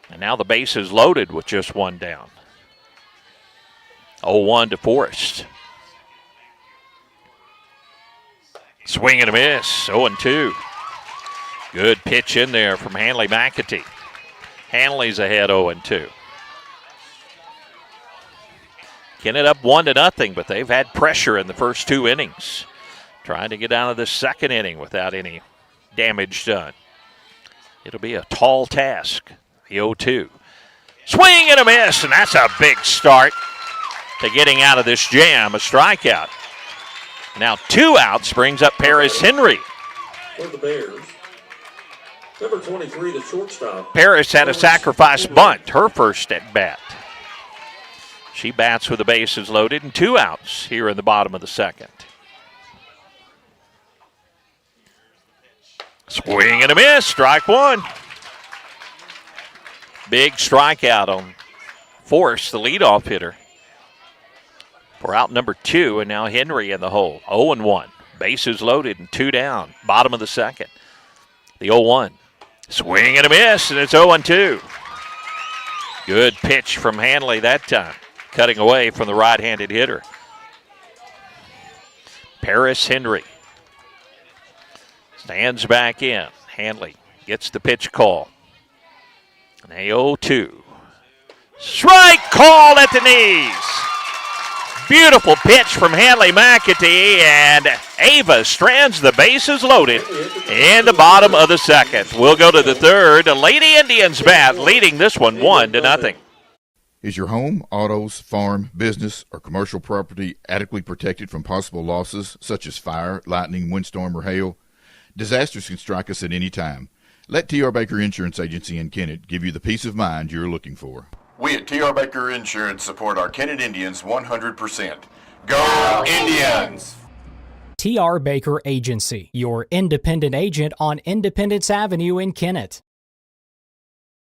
Speaker 3: And now the base is loaded with just 1 down. 0-1 to Forrest. Swing and a miss, 0-2. Good pitch in there from Hanley McAtee. Hanley's ahead 0-2. Kennett up 1-0, but they've had pressure in the first 2 innings. Trying to get out of the second inning without any damage done. It'll be a tall task. The 0-2. Swing and a miss, and that's a big start to getting out of this jam. A strikeout. Now 2 outs brings up Paris Henry.
Speaker 11: For the Bears. Number 23, the shortstop.
Speaker 3: Paris had a sacrifice bunt, her first at bat. She bats with the bases loaded and 2 outs here in the bottom of the second. Swing and a miss, strike 1. Big strikeout on Force, the leadoff hitter, for out number 2, and now Henry in the hole. 0-1. Bases loaded and 2 down. Bottom of the second. The 0-1. Swing and a miss, and it's 0-2. Good pitch from Hanley that time, cutting away from the right-handed hitter. Paris Henry stands back in. Hanley gets the pitch call. An 0-2. Strike call at the knees. Beautiful pitch from Hanley McAtee, and Ava strands the bases loaded in the bottom of the second. We'll go to the third. Lady Indians bat, leading this one 1-0.
Speaker 17: Is your home, autos, farm, business, or commercial property adequately protected from possible losses such as fire, lightning, windstorm, or hail? Disasters can strike us at any time. Let T.R. Baker Insurance Agency in Kennett give you the peace of mind you're looking for.
Speaker 18: We at T.R. Baker Insurance support our Kennett Indians 100%. Go Indians!
Speaker 19: T.R. Baker Agency, your independent agent on Independence Avenue in Kennett.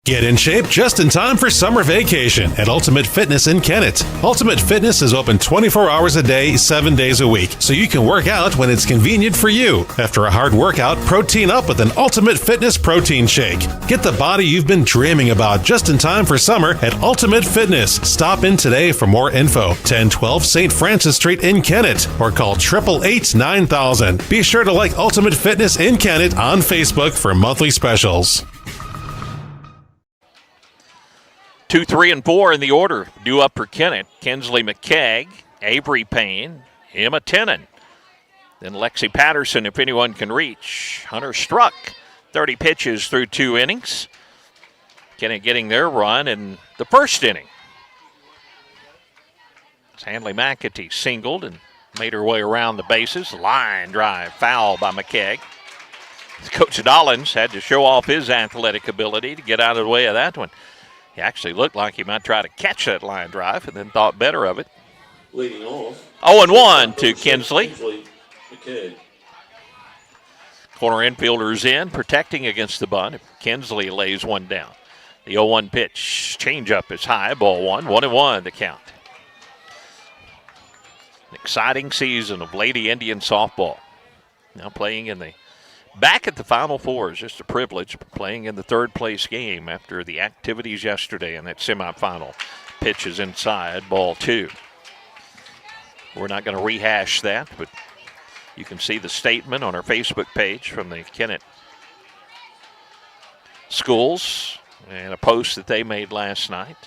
Speaker 20: Get in shape just in time for summer vacation at Ultimate Fitness in Kennett. Ultimate Fitness is open 24 hours a day, 7 days a week, so you can work out when it's convenient for you. After a hard workout, protein up with an Ultimate Fitness protein shake. Get the body you've been dreaming about just in time for summer at Ultimate Fitness. Stop in today for more info. 1012 St. Francis Street in Kennett, or call 888-9000. Be sure to like Ultimate Fitness in Kennett on Facebook for monthly specials.
Speaker 3: 2, 3, and 4 in the order. Due up for Kennett. Kinsley McKeag, Avery Payne, Emma Tennant. Then Lexi Patterson, if anyone can reach. Hunter Struck, 30 pitches through 2 innings. Kennett getting their run in the first inning. Hanley McAtee singled and made her way around the bases. Line drive, foul by McKeag. Coach Dollins had to show off his athletic ability to get out of the way of that one. He actually looked like he might try to catch that line drive and then thought better of it.
Speaker 11: Leading off.
Speaker 3: 0-1 to Kinsley.
Speaker 11: McKay.
Speaker 3: Corner infielders in, protecting against the bunt. Kinsley lays one down. The 0-1 pitch. Changeup is high. Ball 1-1 the count. An exciting season of Lady Indian softball. Now playing in the back at the Final Four is just a privilege, playing in the third place game after the activities yesterday in that semifinal. Pitch is inside, ball 2. We're not going to rehash that, but you can see the statement on our Facebook page from the Kennett schools and a post that they made last night.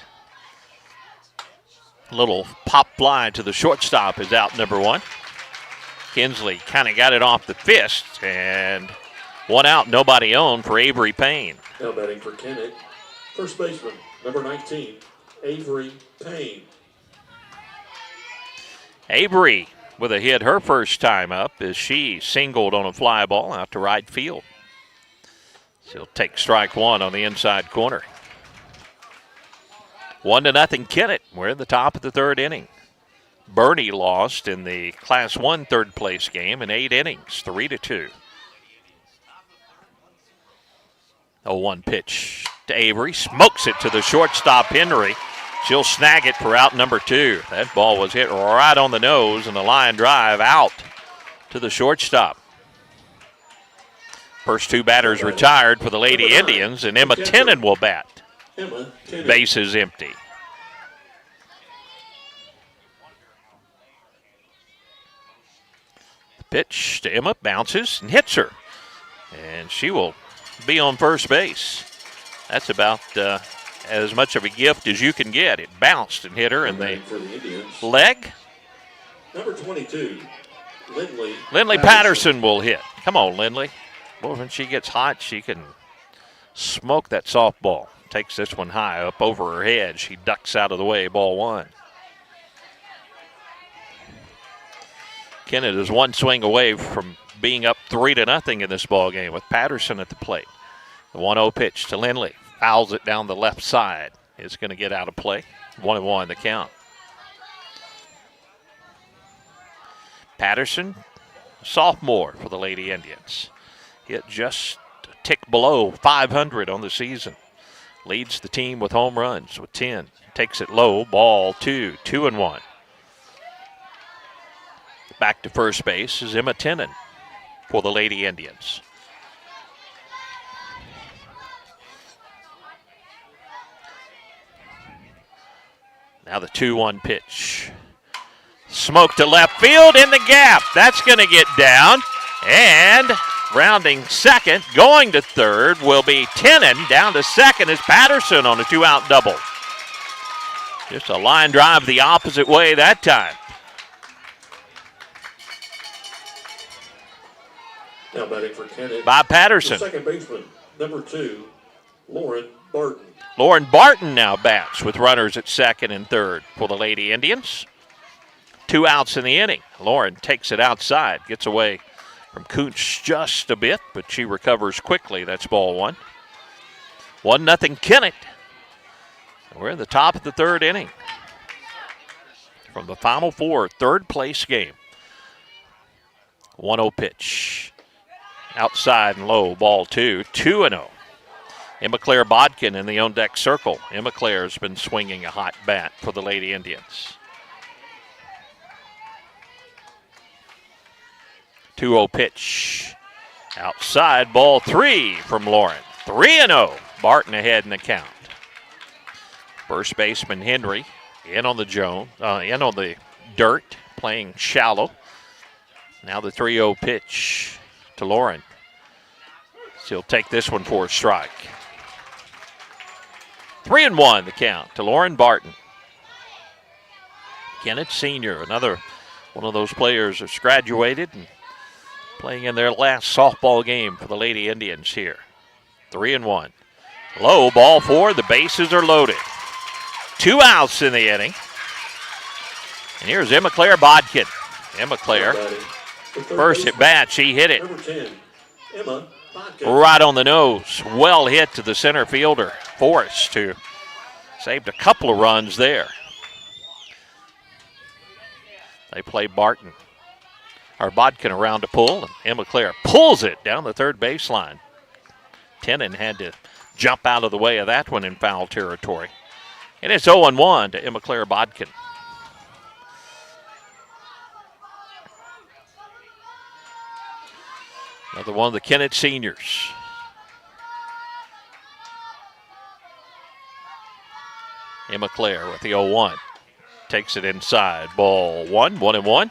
Speaker 3: A little pop fly to the shortstop is out, number 1. Kinsley kind of got it off the fist, and 1 out, nobody on for Avery Payne.
Speaker 11: Now batting for Kennett, first baseman, number 19, Avery Payne.
Speaker 3: Avery with a hit her first time up as she singled on a fly ball out to right field. She'll take strike 1 on the inside corner. 1-0 Kennett. We're in the top of the third inning. Bernie lost in the Class 1 third place game in 8 innings, 3-2. 0-1 pitch to Avery. Smokes it to the shortstop, Henry. She'll snag it for out number 2. That ball was hit right on the nose, and the line drive out to the shortstop. First 2 batters retired for the Lady Indians, and Emma Tennant will bat. Bases empty. Pitch to Emma, bounces and hits her. And she will be on first base. That's about as much of a gift as you can get. It bounced and hit her in the leg.
Speaker 11: Number 22,
Speaker 3: Lindley Patterson will hit. Come on, Lindley. Boy, when she gets hot, she can smoke that softball. Takes this one high up over her head. She ducks out of the way, ball one. Kennett is one swing away from being up 3-0 in this ball game with Patterson at the plate. The 1-0 pitch to Lindley. Fouls it down the left side. It's going to get out of play. 1-1 the count. Patterson, sophomore for the Lady Indians. Hit just a tick below 500 on the season. Leads the team with home runs with 10. Takes it low, ball 2, 2-1. Back to first base is Emma Tennant for the Lady Indians. Now the 2-1 pitch. Smoke to left field in the gap. That's going to get down. And rounding second, going to third will be Tennant. Down to second is Patterson on a 2-out double. Just a line drive the opposite way that time.
Speaker 11: Now batting for Kennett.
Speaker 3: By Patterson.
Speaker 11: The second baseman, number 2, Lauren Barton.
Speaker 3: Lauren Barton now bats with runners at second and third for the Lady Indians. 2 outs in the inning. Lauren takes it outside, gets away from Kuntz just a bit, but she recovers quickly. That's ball one. 1-0 Kennett. We're in the top of the third inning. From the Final Four, third place game. 1-0 pitch. Outside and low, ball 2, 2-0. Emma Claire Bodkin in the on-deck circle. Emma Claire's been swinging a hot bat for the Lady Indians. 2-0 pitch. Outside, ball 3 from Lauren. 3-0. Barton ahead in the count. First baseman Henry in on the dirt, playing shallow. Now the 3-0 pitch to Lauren. She'll take this one for a strike. 3-1 the count to Lauren Barton. Kennett Sr., another one of those players that's graduated and playing in their last softball game for the Lady Indians here. 3-1. Low, ball 4. The bases are loaded. 2 outs in the inning. And here's Emma Claire Bodkin. Emma Claire, first at bat, she hit it right on the nose. Well hit to the center fielder, Forrest, who saved a couple of runs there. They play Bodkin around to pull, and Emma Claire pulls it down the third baseline. Tennant had to jump out of the way of that one in foul territory. And it's 0-1 to Emma Claire Bodkin. Another one of the Kennett seniors. Emma Claire with the 0-1. Takes it inside. Ball 1, 1-1.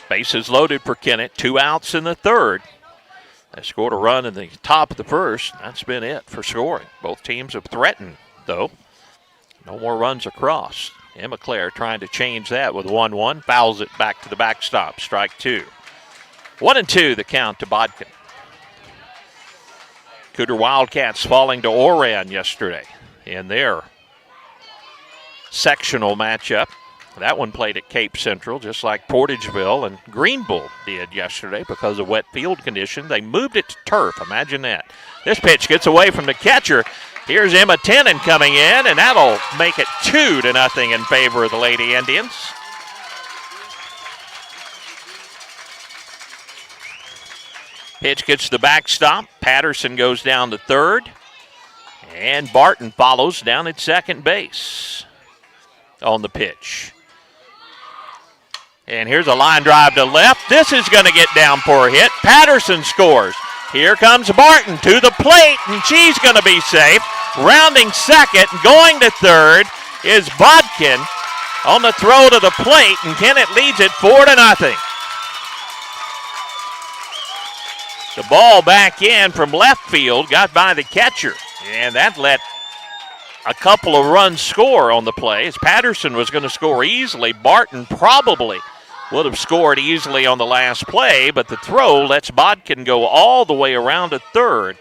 Speaker 3: Bases loaded for Kennett. 2 outs in the third. They scored a run in the top of the first. That's been it for scoring. Both teams have threatened, though. No more runs across. Emma Claire trying to change that with 1-1. Fouls it back to the backstop. Strike 2. 1-2 the count to Bodkin. Cougar Wildcats falling to Oran yesterday in their sectional matchup. That one played at Cape Central, just like Portageville and Greenville did yesterday because of wet field conditions. They moved it to turf. Imagine that. This pitch gets away from the catcher. Here's Emma Tennant coming in, and that'll make it 2-0 in favor of the Lady Indians. Pitch gets to the backstop. Patterson goes down to third. And Barton follows down at second base on the pitch. And here's a line drive to left. This is going to get down for a hit. Patterson scores. Here comes Barton to the plate, and she's going to be safe. Rounding second, going to third is Bodkin on the throw to the plate, and Kennett leads it 4-0. The ball back in from left field, got by the catcher. And that let a couple of runs score on the play. As Patterson was going to score easily, Barton probably would have scored easily on the last play, but the throw lets Bodkin go all the way around to third.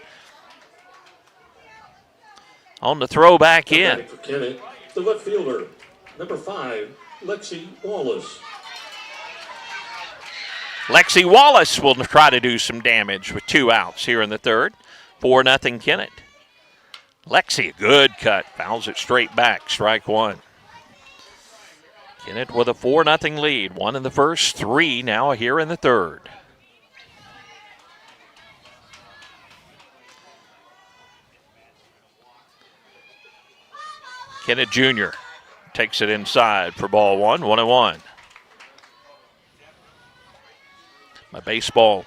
Speaker 3: On the throw back in.
Speaker 11: For Kennett, the left fielder, number 5, Lexi Wallace.
Speaker 3: Lexi Wallace will try to do some damage with 2 outs here in the third. 4-0 Kennett. Lexi, good cut, fouls it straight back, strike 1. Kennett with a 4-0 lead. 1 in the first, 3 now here in the third. Kennett Jr. takes it inside for ball 1, 1-1. My baseball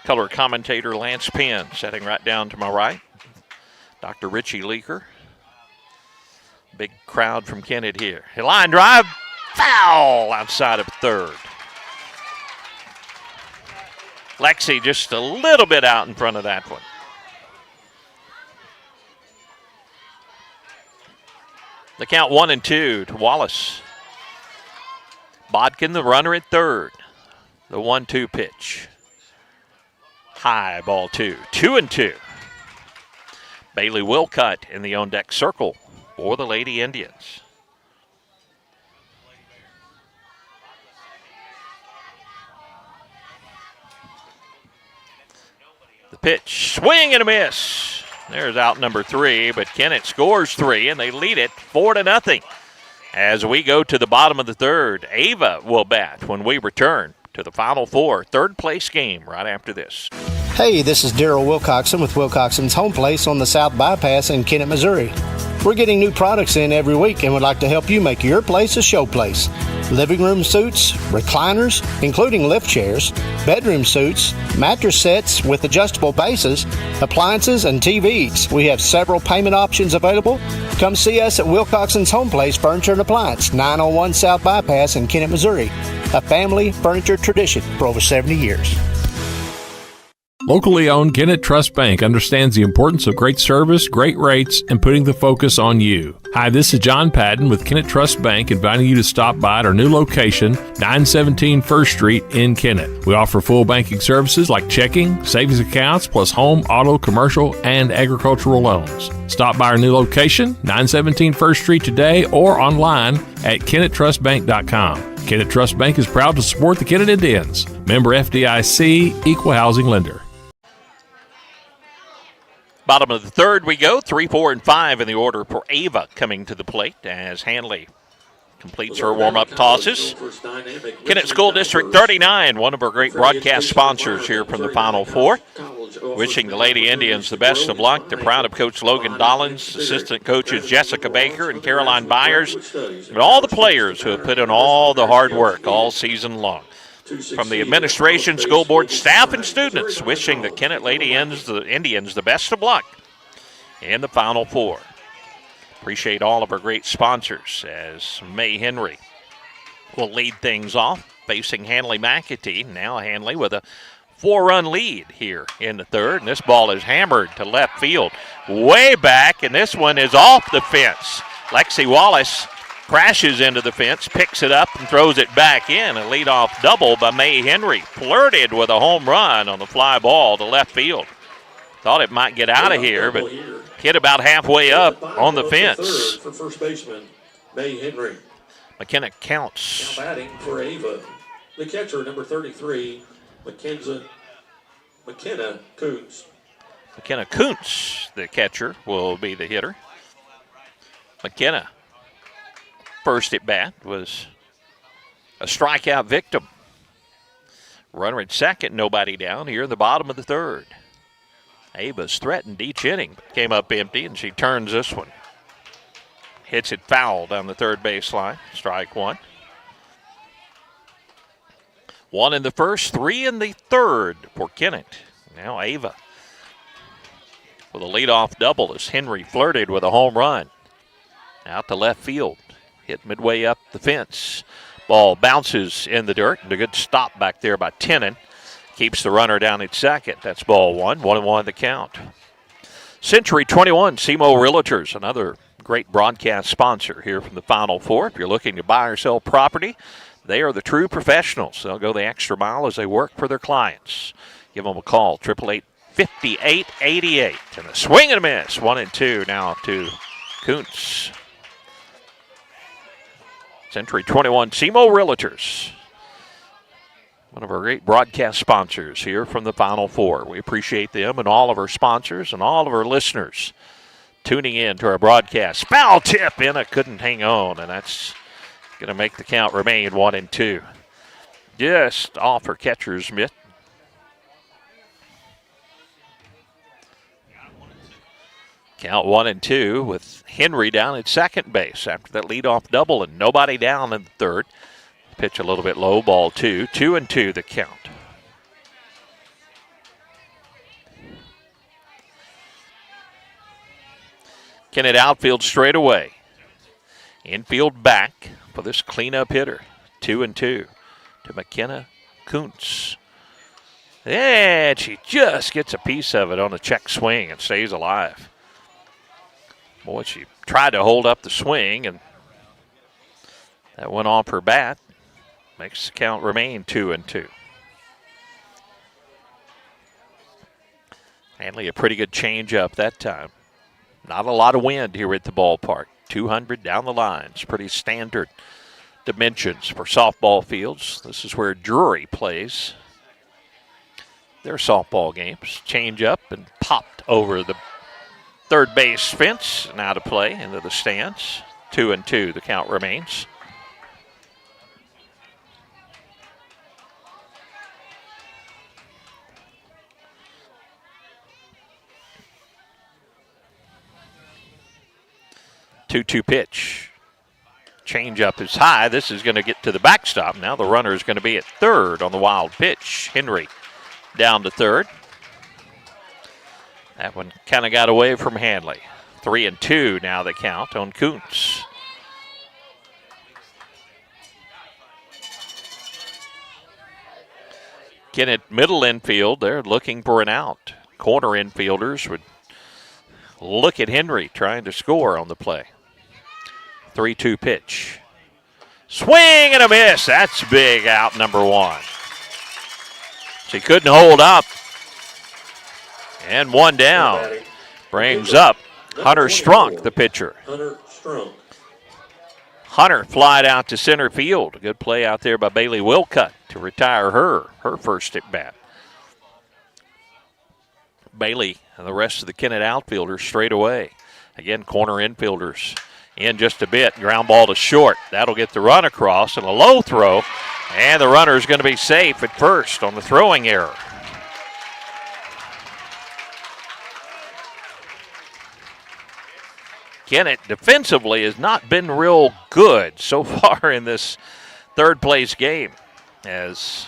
Speaker 3: color commentator Lance Penn sitting right down to my right. Dr. Richie Leaker. Big crowd from Kennett here. A line drive, foul outside of third. Lexi just a little bit out in front of that one. The count 1-2 to Wallace. Bodkin, the runner at third. The 1-2 pitch. High, ball 2. 2-2. Bailey Wilcutt in the on-deck circle for the Lady Indians. The pitch, swing and a miss. There's out number 3, but Kennett scores 3, and they lead it 4-0. As we go to the bottom of the third, Ava will bat when we return to the Final Four, third place game right after this.
Speaker 21: Hey, this is Daryl Wilcoxon with Wilcoxon's Home Place on the South Bypass in Kennett, Missouri. We're getting new products in every week and would like to help you make your place a show place. Living room suites, recliners, including lift chairs, bedroom suites, mattress sets with adjustable bases, appliances, and TVs. We have several payment options available. Come see us at Wilcoxon's Home Place Furniture and Appliance, 901 South Bypass in Kennett, Missouri. A family furniture tradition for over 70 years.
Speaker 4: Locally owned Kennett Trust Bank understands the importance of great service, great rates, and putting the focus on you. Hi, this is John Padden with Kennett Trust Bank, inviting you to stop by at our new location, 917 First Street in Kennett. We offer full banking services like checking, savings accounts, plus home, auto, commercial, and agricultural loans. Stop by our new location, 917 First Street today, or online at KennettTrustBank.com. Kennett Trust Bank is proud to support the Kennett Indians. Member FDIC, Equal Housing Lender.
Speaker 3: Bottom of the third we go, 3, 4, and 5 in the order for Ava coming to the plate as Hanley completes her warm-up tosses. Kennett School District 39, one of our great broadcast sponsors here from the Final Four. Wishing the Lady Indians the best of luck. They're proud of Coach Logan Dollins, assistant coaches Jessica Baker and Caroline Byers, and all the players who have put in all the hard work all season long. From the administration, school board, staff, and students, wishing the Kennett Lady Indians the best of luck in the Final Four. Appreciate all of our great sponsors as May Henry will lead things off, facing Hanley McAtee. Now Hanley with a 4-run lead here in the third, and this ball is hammered to left field, way back, and this one is off the fence. Lexi Wallace crashes into the fence, picks it up, and throws it back in. A leadoff double by May Henry. Flirted with a home run on the fly ball to left field. Thought it might get out of here, but hit about halfway up on the fence.
Speaker 11: For first baseman, May Henry.
Speaker 3: McKenna counts.
Speaker 11: Now batting for Ava. The catcher, number 33, McKenna Kuntz.
Speaker 3: McKenna Kuntz, the catcher, will be the hitter. McKenna, first at bat, was a strikeout victim. Runner at second, nobody down here in the bottom of the third. Ava's threatened each inning, but came up empty, and she turns this one. Hits it foul down the third baseline. Strike 1. 1 in the first, 3 in the third for Kennett. Now Ava with a leadoff double as Henry flirted with a home run. Out to left field. Hit midway up the fence. Ball bounces in the dirt, and a good stop back there by Tennant. Keeps the runner down at second. That's ball 1. 1-1 the count. Century 21, SEMO Realtors, another great broadcast sponsor here from the Final Four. If you're looking to buy or sell property, they are the true professionals. They'll go the extra mile as they work for their clients. Give them a call, 888-5888. And a swing and a miss, 1-2 now to Kuntz. Century 21, SEMO Realtors. One of our great broadcast sponsors here from the Final Four. We appreciate them and all of our sponsors and all of our listeners tuning in to our broadcast. Foul tip in, it couldn't hang on, and that's going to make the count remain 1-2. Just off her catcher's mitt. Count 1-2 with Henry down at second base after that leadoff double and nobody down in the third. Pitch a little bit low, ball 2. 2-2 the count. Kennett outfield straight away. Infield back for this cleanup hitter. 2-2 to McKenna Kuntz. And she just gets a piece of it on a check swing and stays alive. Boy, she tried to hold up the swing, and that went off her bat. Makes the count remain 2-2. Hanley, a pretty good changeup that time. Not a lot of wind here at the ballpark. 200 down the lines. Pretty standard dimensions for softball fields. This is where Drury plays their softball games. Changeup and popped over the third base fence and out of play into the stands. 2-2 the count remains. Two-two pitch. Change-up is high. This is going to get to the backstop. Now the runner is going to be at third on the wild pitch. Henry down to third. That one kind of got away from Hanley. 3-2 now the count on Kuntz. Kennett middle infield. They're looking for an out. Corner infielders would look at Henry trying to score on the play. 3-2 pitch. Swing and a miss. That's big, out number 1. She couldn't hold up. And one down. Brings up Hunter Strunk, the pitcher.
Speaker 11: Hunter Strunk.
Speaker 3: Hunter flied out to center field. A good play out there by Bailey Wilcutt to retire her first at bat. Bailey and the rest of the Kennett outfielders straight away. Again, corner infielders in just a bit. Ground ball to short. That'll get the run across and a low throw. And the runner is going to be safe at first on the throwing error. Kennett defensively has not been real good so far in this third place game, as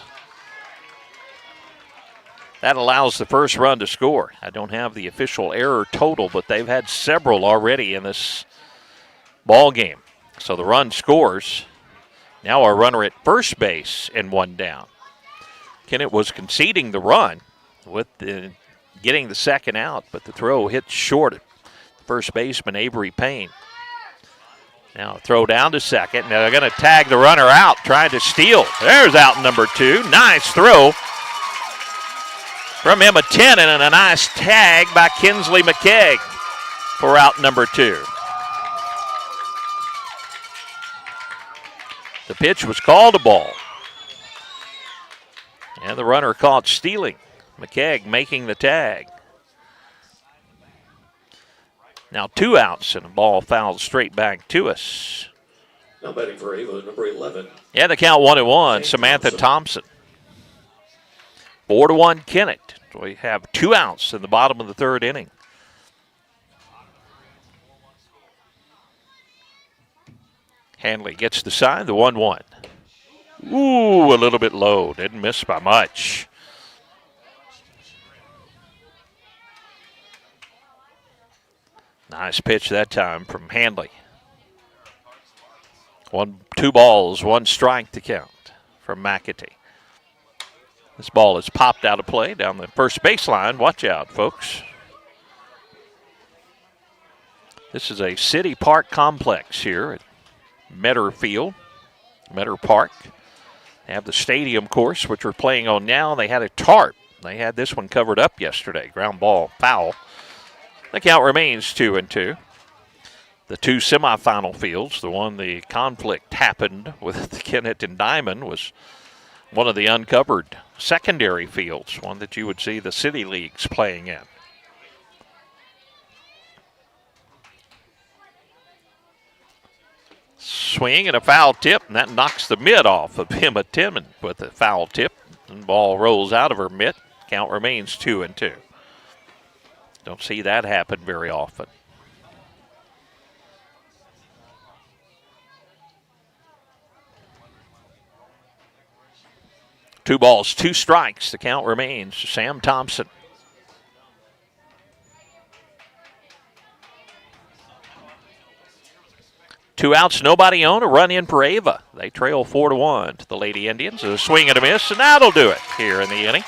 Speaker 3: that allows the first run to score. I don't have the official error total, but they've had several already in this ball game. So the run scores. Now a runner at first base and one down. Kennett was conceding the run with getting the second out, but the throw hit short at first baseman Avery Payne. Now a throw down to second. Now they're going to tag the runner out, trying to steal. There's out number 2. Nice throw from Emma Tennant, and a nice tag by Kinsley McKegg for out number 2. The pitch was called a ball. And the runner caught stealing. McKegg making the tag. Now 2 outs and a ball fouled straight back to us.
Speaker 11: Now batting for Ava, number 11.
Speaker 3: Yeah, the count 1-1, Samantha Thompson. 4-1 Kennett. We have 2 outs in the bottom of the third inning. Hanley gets the sign, the 1-1. Ooh, a little bit low. Didn't miss by much. Nice pitch that time from Hanley. 2 balls, 1 strike to count from McAtee. This ball is popped out of play down the first baseline. Watch out, folks. This is a city park complex here at Meador Park. They have the stadium course, which we're playing on now. They had a tarp. They had this one covered up yesterday. Ground ball foul. The count remains 2-2. The two semifinal fields, the one the conflict happened with Kennett and Diamond, was one of the uncovered secondary fields, one that you would see the city leagues playing in. Swing and a foul tip, and that knocks the mitt off of Emma Timmon with a foul tip. And ball rolls out of her mitt. Count remains 2-2. Don't see that happen very often. Two balls, two strikes. The count remains Sam Thompson. Two outs, nobody on. A run in for Ava. They trail 4-1 to the Lady Indians. A swing and a miss, and that'll do it here in the inning.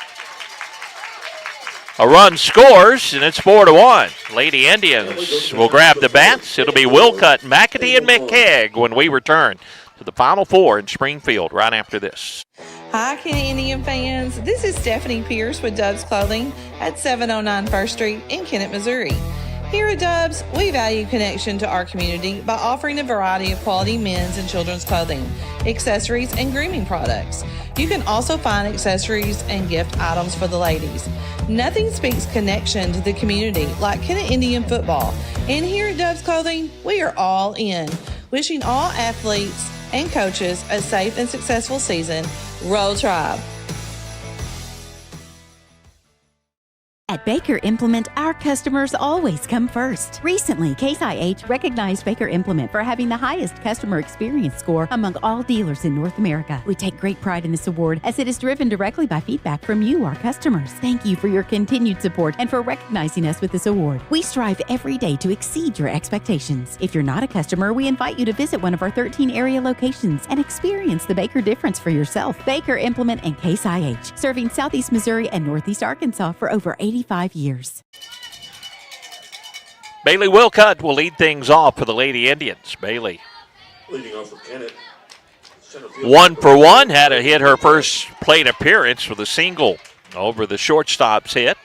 Speaker 3: A run scores, and it's 4-1. Lady Indians will grab the bats. It'll be Wilcutt, McAtee, and McKegg when we return to the Final Four in Springfield right after this.
Speaker 5: Hi, Kennett Indian fans. This is Stephanie Pierce with Dove's Clothing at 709 First Street in Kennett, Missouri. Here at Dove's, we value connection to our community by offering a variety of quality men's and children's clothing, accessories, and grooming products. You can also find accessories and gift items for the ladies. Nothing speaks connection to the community like Kennett Indian football. And here at Dove's Clothing, we are all in. Wishing all athletes and coaches a safe and successful season. Roll Tribe.
Speaker 6: At Baker Implement, our customers always come first. Recently, Case IH recognized Baker Implement for having the highest customer experience score among all dealers in North America. We take great pride in this award as it is driven directly by feedback from you, our customers. Thank you for your continued support and for recognizing us with this award. We strive every day to exceed your expectations. If you're not a customer, we invite you to visit one of our 13 area locations and experience the Baker difference for yourself. Baker Implement and Case IH, serving Southeast Missouri and Northeast Arkansas for over 85 years.
Speaker 3: Bailey Wilcutt will lead things off for the Lady Indians. Bailey,
Speaker 11: leading off for Kennett.
Speaker 3: 1 for 1, had to hit her first plate appearance with a single over the shortstop's hit.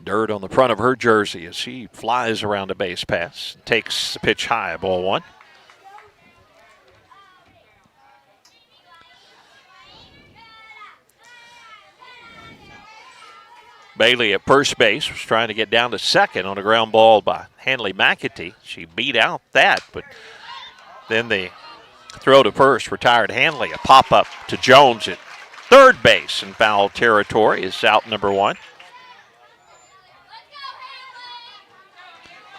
Speaker 3: Dirt on the front of her jersey as she flies around a base pass. Takes the pitch high, ball one. Bailey at first base was trying to get down to second on a ground ball by Hanley McAtee. She beat out that, but then the throw to first retired Hanley. A pop-up to Jones at third base in foul territory is out number one.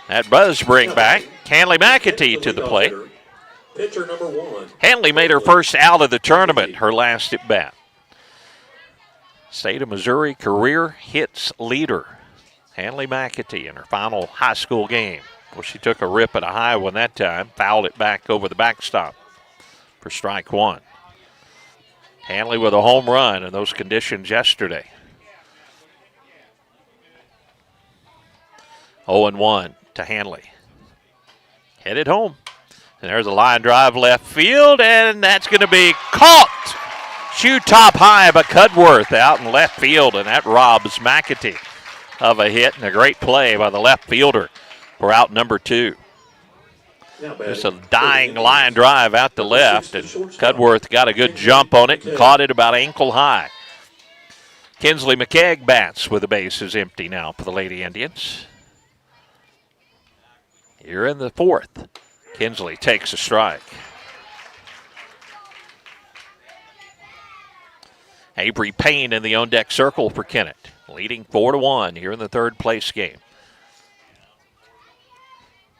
Speaker 3: That buzz bring back Hanley McAtee to the plate.
Speaker 11: Pitcher number one.
Speaker 3: Hanley made her first out of the tournament, her last at bat. State of Missouri career hits leader, Hanley McAtee, in her final high school game. Well, she took a rip at a high one that time, fouled it back over the backstop for strike one. Hanley with a home run in those conditions yesterday. 0-1 to Hanley. Headed home. And there's a line drive left field, and that's going to be caught. Shoe top high by Cudworth out in left field, and that robs McAtee of a hit and a great play by the left fielder for out number two. Just a dying line drive out to left, and Cudworth got a good jump on it and caught it about ankle high. Kinsley McKegg bats with the bases empty now for the Lady Indians. Here in the fourth, Kinsley takes a strike. Avery Payne in the on-deck circle for Kennett, leading 4-1 here in the third place game.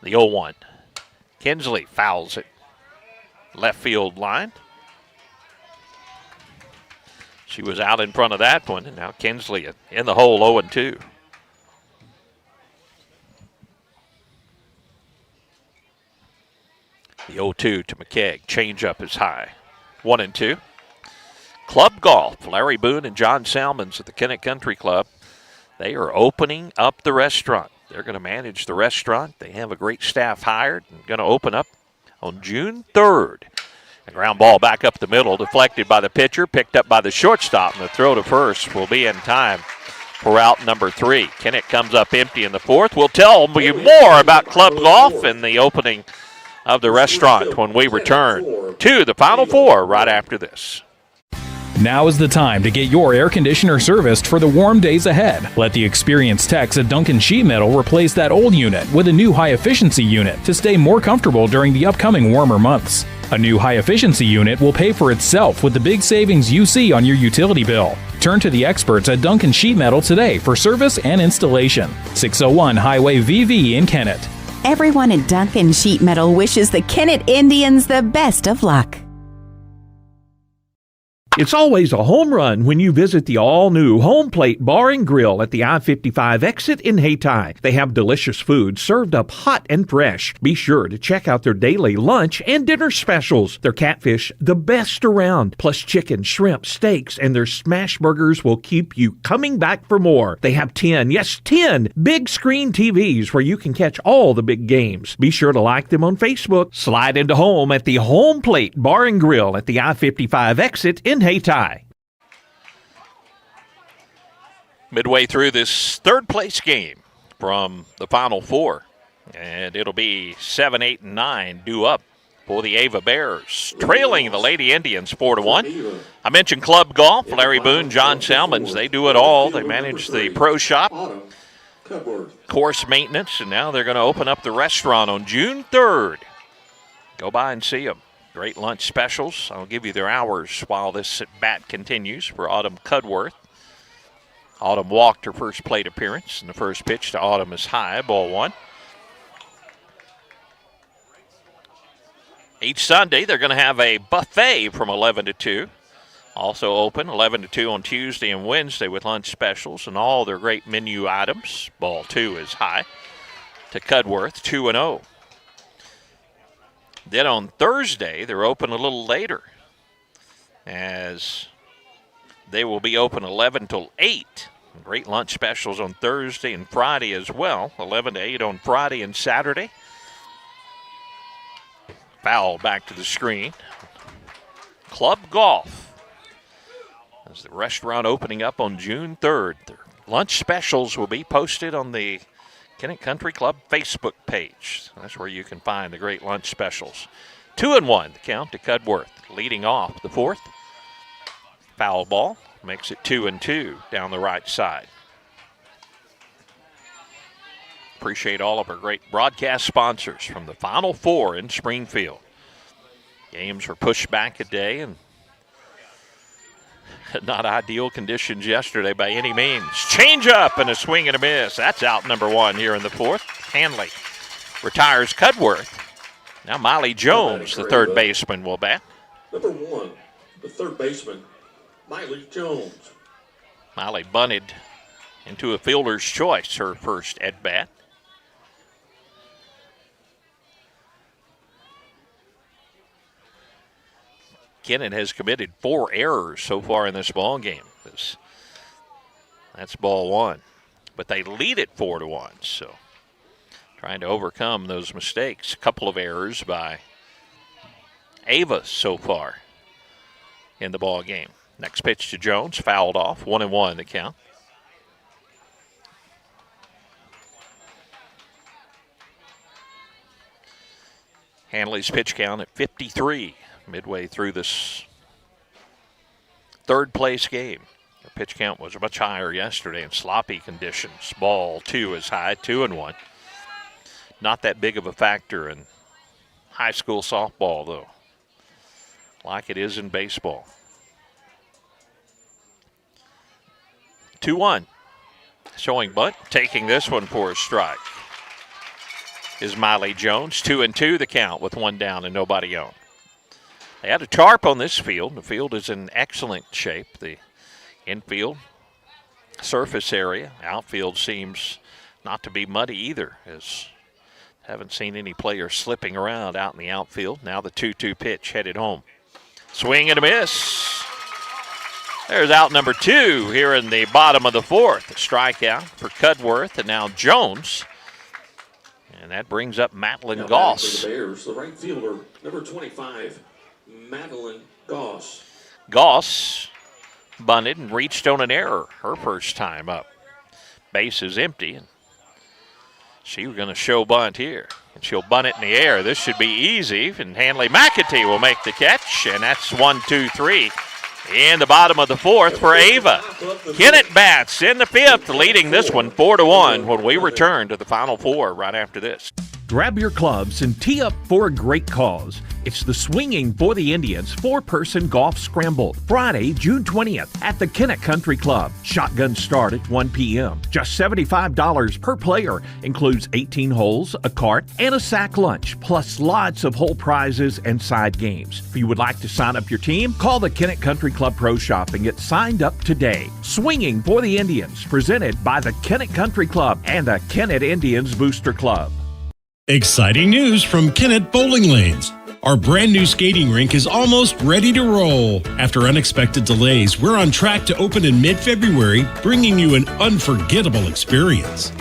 Speaker 3: The 0-1. Kinsley fouls it. Left field line. She was out in front of that one, and now Kinsley in the hole 0-2. The 0-2 to McKegg. Changeup is high. 1-2. Club Golf, Larry Boone and John Salmons at the Kennett Country Club. They are opening up the restaurant. They're going to manage the restaurant. They have a great staff hired and going to open up on June 3rd. A ground ball back up the middle, deflected by the pitcher, picked up by the shortstop, and the throw to first will be in time for out number 3. Kennett comes up empty in the 4th. We'll tell you more about club golf and the opening of the restaurant when we return to the Final Four right after this.
Speaker 7: Now is the time to get your air conditioner serviced for the warm days ahead. Let the experienced techs at Duncan Sheet Metal replace that old unit with a new high-efficiency unit to stay more comfortable during the upcoming warmer months. A new high-efficiency unit will pay for itself with the big savings you see on your utility bill. Turn to the experts at Duncan Sheet Metal today for service and installation. 601 Highway VV in Kennett.
Speaker 6: Everyone at Duncan Sheet Metal wishes the Kennett Indians the best of luck.
Speaker 2: It's always a home run when you visit the all-new Home Plate Bar and Grill at the I-55 exit in Hayti. They have delicious food served up hot and fresh. Be sure to check out their daily lunch and dinner specials. Their catfish, the best around, plus chicken, shrimp, steaks, and their smash burgers will keep you coming back for more. They have 10 big screen TVs where you can catch all the big games. Be sure to like them on Facebook. Slide into home at the Home Plate Bar and Grill at the I-55 exit in Hayti.
Speaker 3: Midway through this third place game from the Final Four, and it'll be 7, 8, and 9 due up for the Ava Bears, trailing the Lady Indians 4-1. I mentioned club golf. Larry Boone, John Salmons, they do it all. They manage the pro shop, course maintenance, and now they're going to open up the restaurant on June 3rd. Go by and see them. Great lunch specials. I'll give you their hours while this at-bat continues for Autumn Cudworth. Autumn walked her first plate appearance, and the first pitch to Autumn is high, ball 1. Each Sunday, they're going to have a buffet from 11 to 2. Also open 11 to 2 on Tuesday and Wednesday with lunch specials and all their great menu items. Ball 2 is high to Cudworth, 2-0. Then on Thursday, they're open a little later, as they will be open 11 till 8. Great lunch specials on Thursday and Friday as well, 11 to 8 on Friday and Saturday. Foul back to the screen. Club golf, as the restaurant opening up on June 3rd. Their lunch specials will be posted on the Kennett Country Club Facebook page. That's where you can find the great lunch specials. 2-1 the count to Cudworth, leading off the 4th. Foul ball makes it 2-2 down the right side. Appreciate all of our great broadcast sponsors from the Final Four in Springfield. Games were pushed back a day and not ideal conditions yesterday by any means. Change up and a swing and a miss. That's out number 1 here in the 4th. Hanley retires Cudworth. Now Miley Jones, the third baseman, will bat.
Speaker 11: Number 1, the third baseman, Miley Jones.
Speaker 3: Miley bunted into a fielder's choice, her first at bat. Kennett has committed 4 errors so far in this ball game. That's ball 1. But they lead it 4-1, so trying to overcome those mistakes. A couple of errors by Ava so far in the ball game. Next pitch to Jones, fouled off, 1-1 the count. Hanley's pitch count at 53. Midway through this third place game. The pitch count was much higher yesterday in sloppy conditions. Ball 2 is high, 2-1. Not that big of a factor in high school softball, though, like it is in baseball. 2-1. Showing bunt, taking this one for a strike is Miley Jones. 2-2 the count with 1 down and nobody on. They had a tarp on this field. The field is in excellent shape. The infield, surface area, outfield seems not to be muddy either, as haven't seen any players slipping around out in the outfield. Now the 2-2 pitch headed home. Swing and a miss. There's out number 2 here in the bottom of the 4th. A strikeout for Cudworth, and now Jones And that brings up Madeline
Speaker 11: Now
Speaker 3: Goss.
Speaker 11: for the Bears, the right fielder, number 25, Madeline Goss.
Speaker 3: Goss bunted and reached on an error her first time up. Base is empty, and she was going to show bunt here. And she'll bunt it in the air. This should be easy, and Hanley McAtee will make the catch, and that's 1-2-3 in the bottom of the fourth for Ava. Kennett bats in the fifth, leading this one 4-1 when we return to the Final Four right after this.
Speaker 2: Grab your clubs and tee up for a great cause. It's the Swinging for the Indians 4-person golf scramble, Friday, June 20th at the Kennett Country Club. Shotgun start at 1 p.m. Just $75 per player. Includes 18 holes, a cart, and a sack lunch, plus lots of whole prizes and side games. If you would like to sign up your team, call the Kennett Country Club Pro Shop and get signed up today. Swinging for the Indians, presented by the Kennett Country Club and the Kennett Indians Booster Club.
Speaker 8: Exciting news from Kennett Bowling Lanes. Our brand new skating rink is almost ready to roll. After unexpected delays, we're on track to open in mid-February, bringing you an unforgettable experience.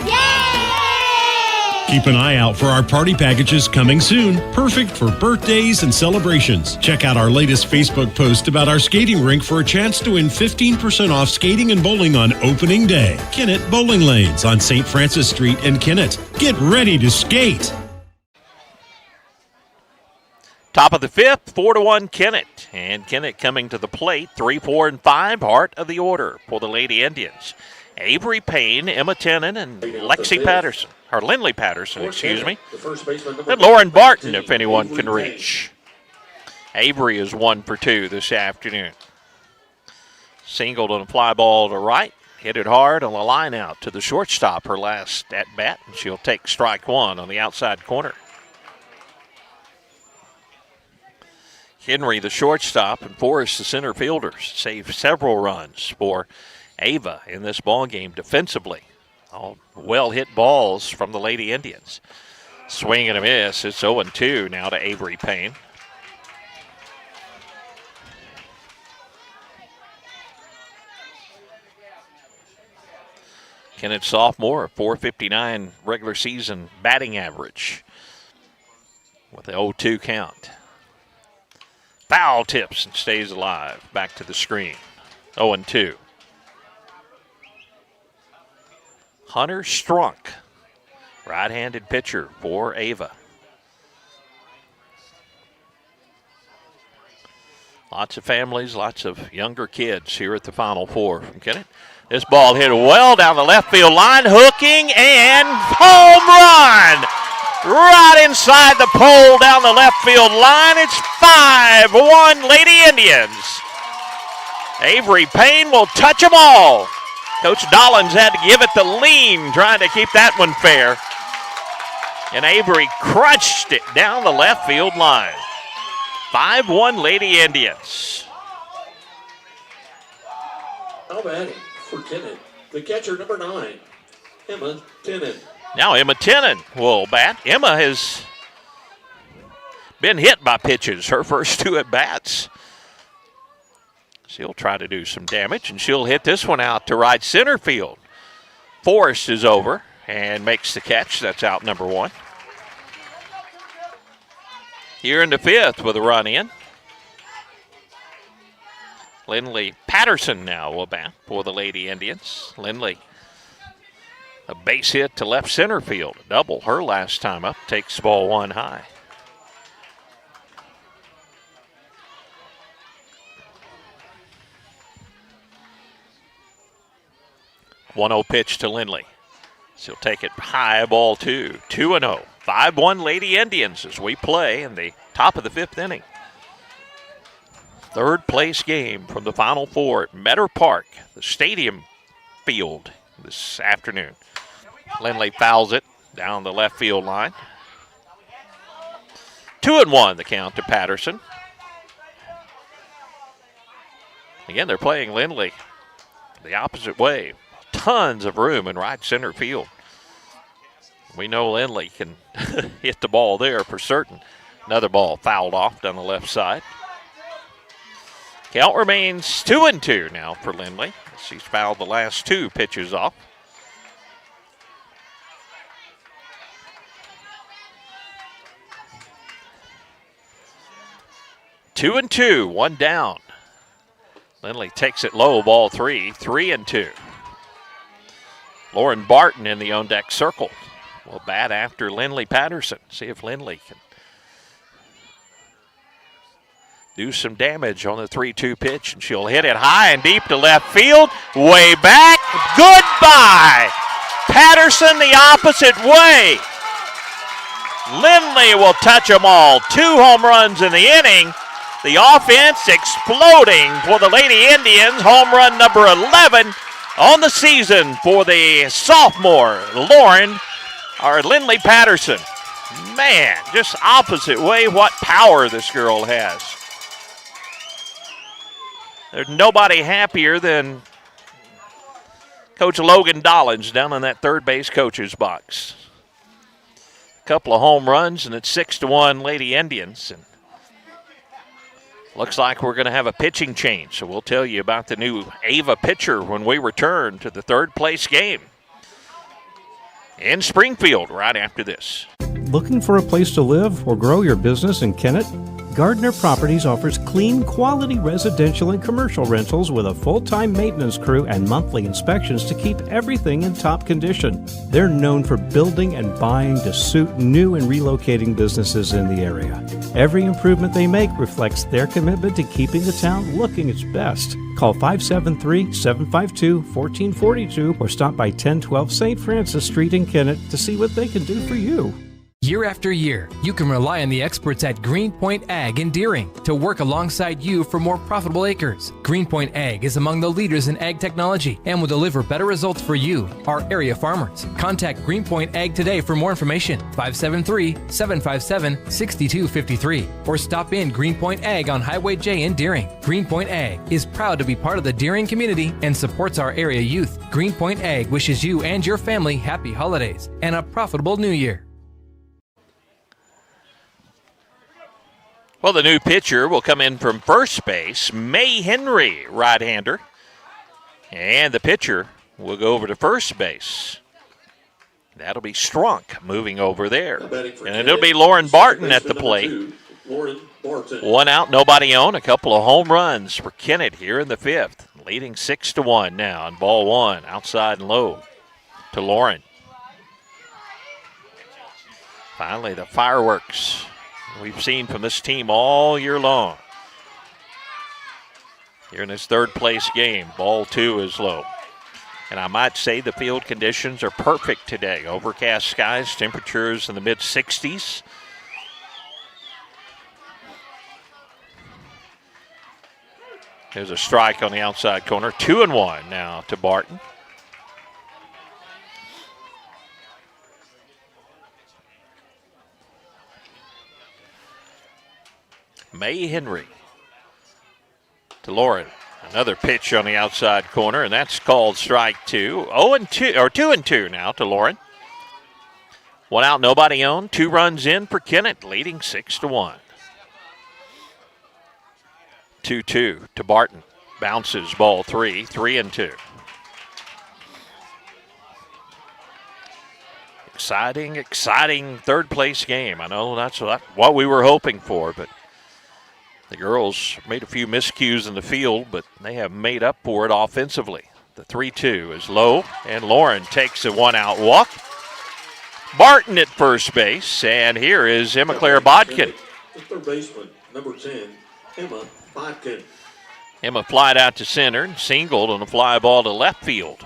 Speaker 8: Keep an eye out for our party packages coming soon, perfect for birthdays and celebrations. Check out our latest Facebook post about our skating rink for a chance to win 15% off skating and bowling on opening day. Kennett Bowling Lanes on St. Francis Street in Kennett. Get ready to skate.
Speaker 3: Top of the fifth, 4-1 Kennett. And Kennett coming to the plate, 3, 4, and 5, heart of the order for the Lady Indians. Avery Payne, Emma Tennant, and Lexi Patterson. Or Lindley Patterson, excuse me. And Lauren Barton, if anyone can reach. Avery is 1 for 2 this afternoon. Singled on a fly ball to right. Hit it hard on the line out to the shortstop, her last at bat. And she'll take strike one on the outside corner. Henry, the shortstop, and Forrest, the center fielders, saved several runs for Ava in this ball game defensively. All well-hit balls from the Lady Indians. Swing and a miss. It's 0-2 now to Avery Payne. Kennett sophomore, .459 regular season batting average with the 0-2 count. Foul tips and stays alive. Back to the screen. 0-2. Hunter Strunk, right-handed pitcher for Ava. Lots of families, lots of younger kids here at the Final Four from Kennett. This ball hit well down the left field line, hooking and home run! Right inside the pole down the left field line. It's 5-1 Lady Indians. Avery Payne will touch them all. Coach Dollins had to give it the lean, trying to keep that one fair. And Avery crunched it down the left field line. 5-1 Lady Indians.
Speaker 11: Now batting for Kennett, the catcher number 9, Emma Tennant.
Speaker 3: Now Emma Tennant will bat. Emma has been hit by pitches her first 2 at bats. She'll try to do some damage, and she'll hit this one out to right center field. Forrest is over and makes the catch. That's out number 1. Here in the fifth with a run in. Lindley Patterson now will bat for the Lady Indians. Lindley, a base hit to left center field. A double her last time up. Takes ball 1 high. .1-0 pitch to Lindley. She'll take it high, ball 2. 2-0. 5-1 Lady Indians as we play in the top of the 5th inning. Third place game from the Final Four at Meador Park, the stadium field this afternoon. Lindley fouls it down the left field line. 2-1 the count to Patterson. Again, they're playing Lindley the opposite way. Tons of room in right center field. We know Lindley can hit the ball there for certain. Another ball fouled off down the left side. Count remains 2-2 now for Lindley. She's fouled the last 2 pitches off. 2-2, one down. Lindley takes it low, ball 3, 3-2. Lauren Barton in the on-deck circle will bat after Lindley Patterson. See if Lindley can do some damage on the 3-2 pitch, and she'll hit it high and deep to left field. Way back. Goodbye. Patterson the opposite way. Lindley will touch them all. 2 home runs in the inning. The offense exploding for the Lady Indians. Home run number 11 on the season for the sophomore, Lindley Patterson. Man, just opposite way. What power this girl has. There's nobody happier than Coach Logan Dollins down in that third base coach's box. A couple of home runs, and it's 6-1 Lady Indians. And looks like we're going to have a pitching change, so we'll tell you about the new Ava pitcher when we return to the third place game in Springfield right after this.
Speaker 9: Looking for a place to live or grow your business in Kennett? Gardner Properties offers clean, quality residential and commercial rentals with a full-time maintenance crew and monthly inspections to keep everything in top condition. They're known for building and buying to suit new and relocating businesses in the area. Every improvement they make reflects their commitment to keeping the town looking its best. Call 573-752-1442 or stop by 1012 St. Francis Street in Kennett to see what they can do for you.
Speaker 10: Year after year, you can rely on the experts at Greenpoint Ag in Deering to work alongside you for more profitable acres. Greenpoint Ag is among the leaders in ag technology and will deliver better results for you, our area farmers. Contact Greenpoint Ag today for more information, 573-757-6253, or stop in Greenpoint Ag on Highway J in Deering. Greenpoint Ag is proud to be part of the Deering community and supports our area youth. Greenpoint Ag wishes you and your family happy holidays and a profitable new year.
Speaker 3: Well, the new pitcher will come in from first base, May Henry, right-hander. And the pitcher will go over to first base. That'll be Strunk moving over there. And it'll be Lauren Barton at the plate. One out, nobody on. A couple of home runs for Kennett here in the fifth. Leading 6-1 now. And ball 1, outside and low to Lauren. Finally, the fireworks we've seen from this team all year long. Here in this third place game, ball 2 is low. And I might say the field conditions are perfect today. Overcast skies, temperatures in the mid-60s. There's a strike on the outside corner. 2-1 now to Barton. May Henry to Lauren. Another pitch on the outside corner, and that's called strike 2. 2-2 now to Lauren. One out, nobody on. 2 runs in for Kennett, leading 6-1. 2-2 to Barton. Bounces ball 3, 3-2. Exciting third place game. I know that's what we were hoping for, but the girls made a few miscues in the field, but they have made up for it offensively. The 3-2 is low, and Lauren takes a 1-out walk. Barton at first base, and here is Emma Claire Bodkin.
Speaker 11: The third baseman, number 10, Emma Bodkin.
Speaker 3: Emma flied out to center and singled on a fly ball to left field.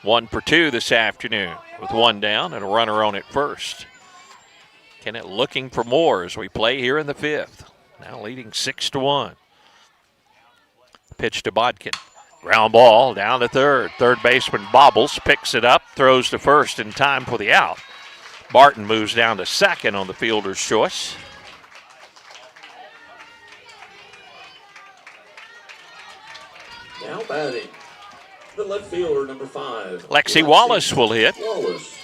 Speaker 3: 1 for 2 this afternoon with 1 down and a runner on at first. Kennett looking for more as we play here in the fifth. Now leading 6-1. Pitch to Bodkin. Ground ball down to third. Third baseman bobbles, picks it up, throws to first in time for the out. Barton moves down to second on the fielder's choice.
Speaker 11: Now batting, the left fielder, number 5.
Speaker 3: Lexi Wallace will hit.
Speaker 11: Wallace.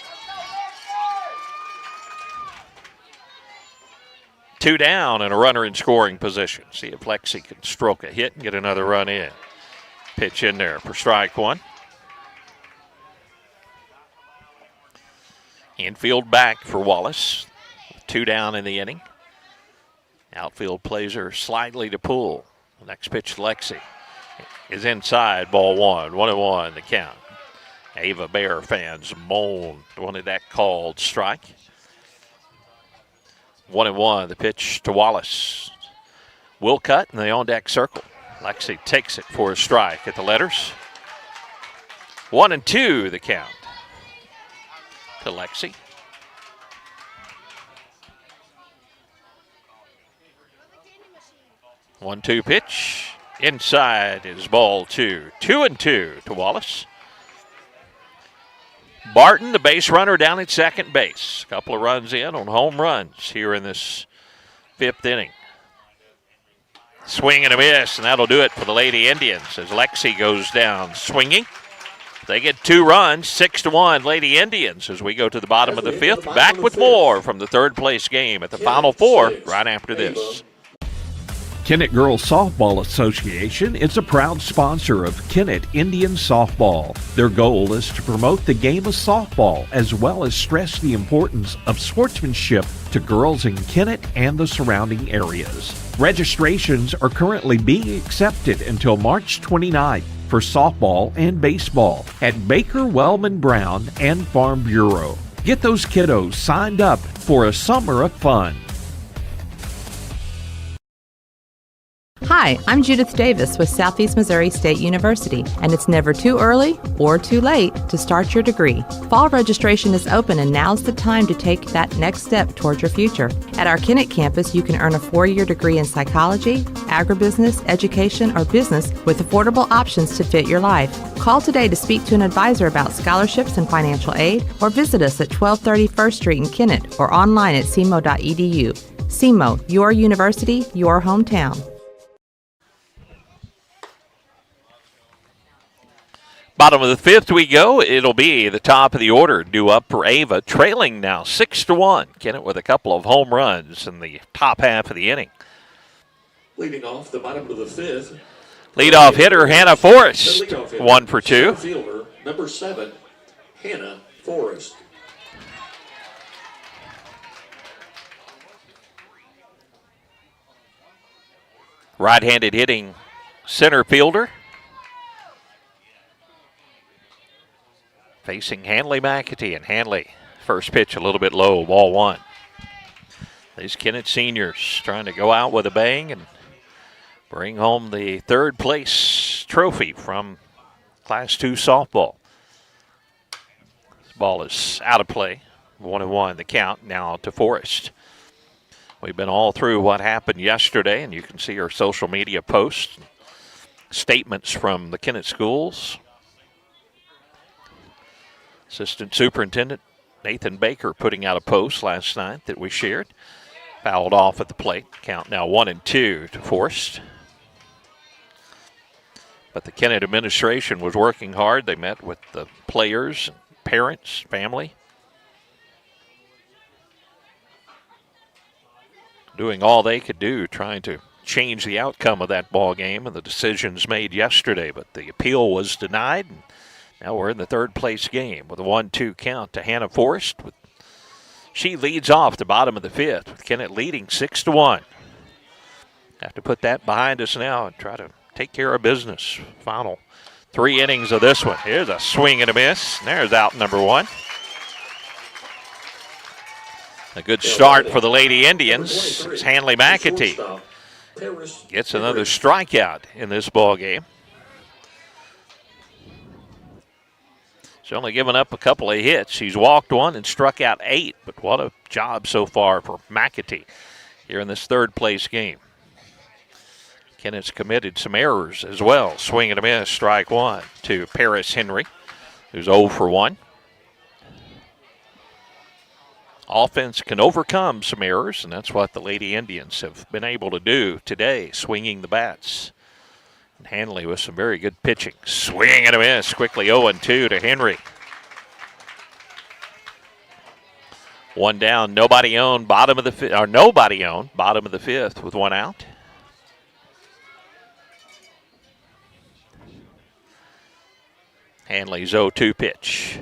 Speaker 3: 2 down and a runner in scoring position. See if Lexi can stroke a hit and get another run in. Pitch in there for strike 1. Infield back for Wallace. 2 down in the inning. Outfield plays her slightly to pull. The next pitch to Lexi is inside, ball one. 1-1 the count. Ava Bear fans wanted that called strike. 1-1 the pitch to Wallace. Will cut in the on-deck circle. Lexi takes it for a strike at the letters. 1-2 the count to Lexi. 1-2 pitch. Inside is ball two. 2-2 to Wallace. Barton, the base runner, down at second base. A couple of runs in on home runs here in this fifth inning. Swing and a miss, and that'll do it for the Lady Indians as Lexi goes down swinging. They get 2 runs, 6-1 Lady Indians as we go to the bottom of the fifth. Back with more from the third place game at the Final Four right after this.
Speaker 2: Kennett Girls Softball Association is a proud sponsor of Kennett Indian Softball. Their goal is to promote the game of softball as well as stress the importance of sportsmanship to girls in Kennett and the surrounding areas. Registrations are currently being accepted until March 29th for softball and baseball at Baker, Wellman Brown, and Farm Bureau. Get those kiddos signed up for a summer of fun.
Speaker 12: Hi, I'm Judith Davis with Southeast Missouri State University, and it's never too early or too late to start your degree. Fall registration is open, and now's the time to take that next step toward your future. At our Kennett campus, you can earn a 4-year degree in psychology, agribusiness, education, or business with affordable options to fit your life. Call today to speak to an advisor about scholarships and financial aid, or visit us at 1230 First Street in Kennett or online at cmo.edu. CMO, your university, your hometown.
Speaker 3: Bottom of the fifth we go. It'll be the top of the order due up for Ava, trailing now 6-1. Kennett with a couple of home runs in the top half of the inning.
Speaker 11: Leading off the bottom of the fifth.
Speaker 3: Leadoff hitter Hannah Forrest, 1 for 2.
Speaker 11: Fielder, number 7, Hannah Forrest.
Speaker 3: Right-handed hitting center fielder. Facing Hanley McAtee, and Hanley, first pitch a little bit low, ball 1. These Kennett seniors trying to go out with a bang and bring home the third place trophy from Class 2 softball. This ball is out of play, 1-1 the count now to Forrest. We've been all through what happened yesterday, and you can see our social media posts, statements from the Kennett schools. Assistant Superintendent Nathan Baker putting out a post last night that we shared. Fouled off at the plate. Count now 1-2 to Forrest. But the Kennett administration was working hard. They met with the players, parents, family. Doing all they could do, trying to change the outcome of that ball game and the decisions made yesterday. But the appeal was denied. And now we're in the third place game with a 1-2 count to Hannah Forrest. She leads off the bottom of the fifth with Kennett leading 6-1. Have to put that behind us now and try to take care of business. Final 3 innings of this one. Here's a swing and a miss. And there's out number 1. A good start for the Lady Indians as Hanley McAtee gets another strikeout in this ball game. He's only given up a couple of hits. He's walked 1 and struck out 8, but what a job so far for McAtee here in this third place game. Kennett's committed some errors as well. Swing and a miss, strike 1 to Paris Henry, who's 0 for 1. Offense can overcome some errors, and that's what the Lady Indians have been able to do today, swinging the bats. And Hanley with some very good pitching. Swing and a miss, quickly 0-2 to Henry. 1 down, nobody on, bottom of the fifth, or nobody on, bottom of the fifth with 1 out. Hanley's 0-2 pitch.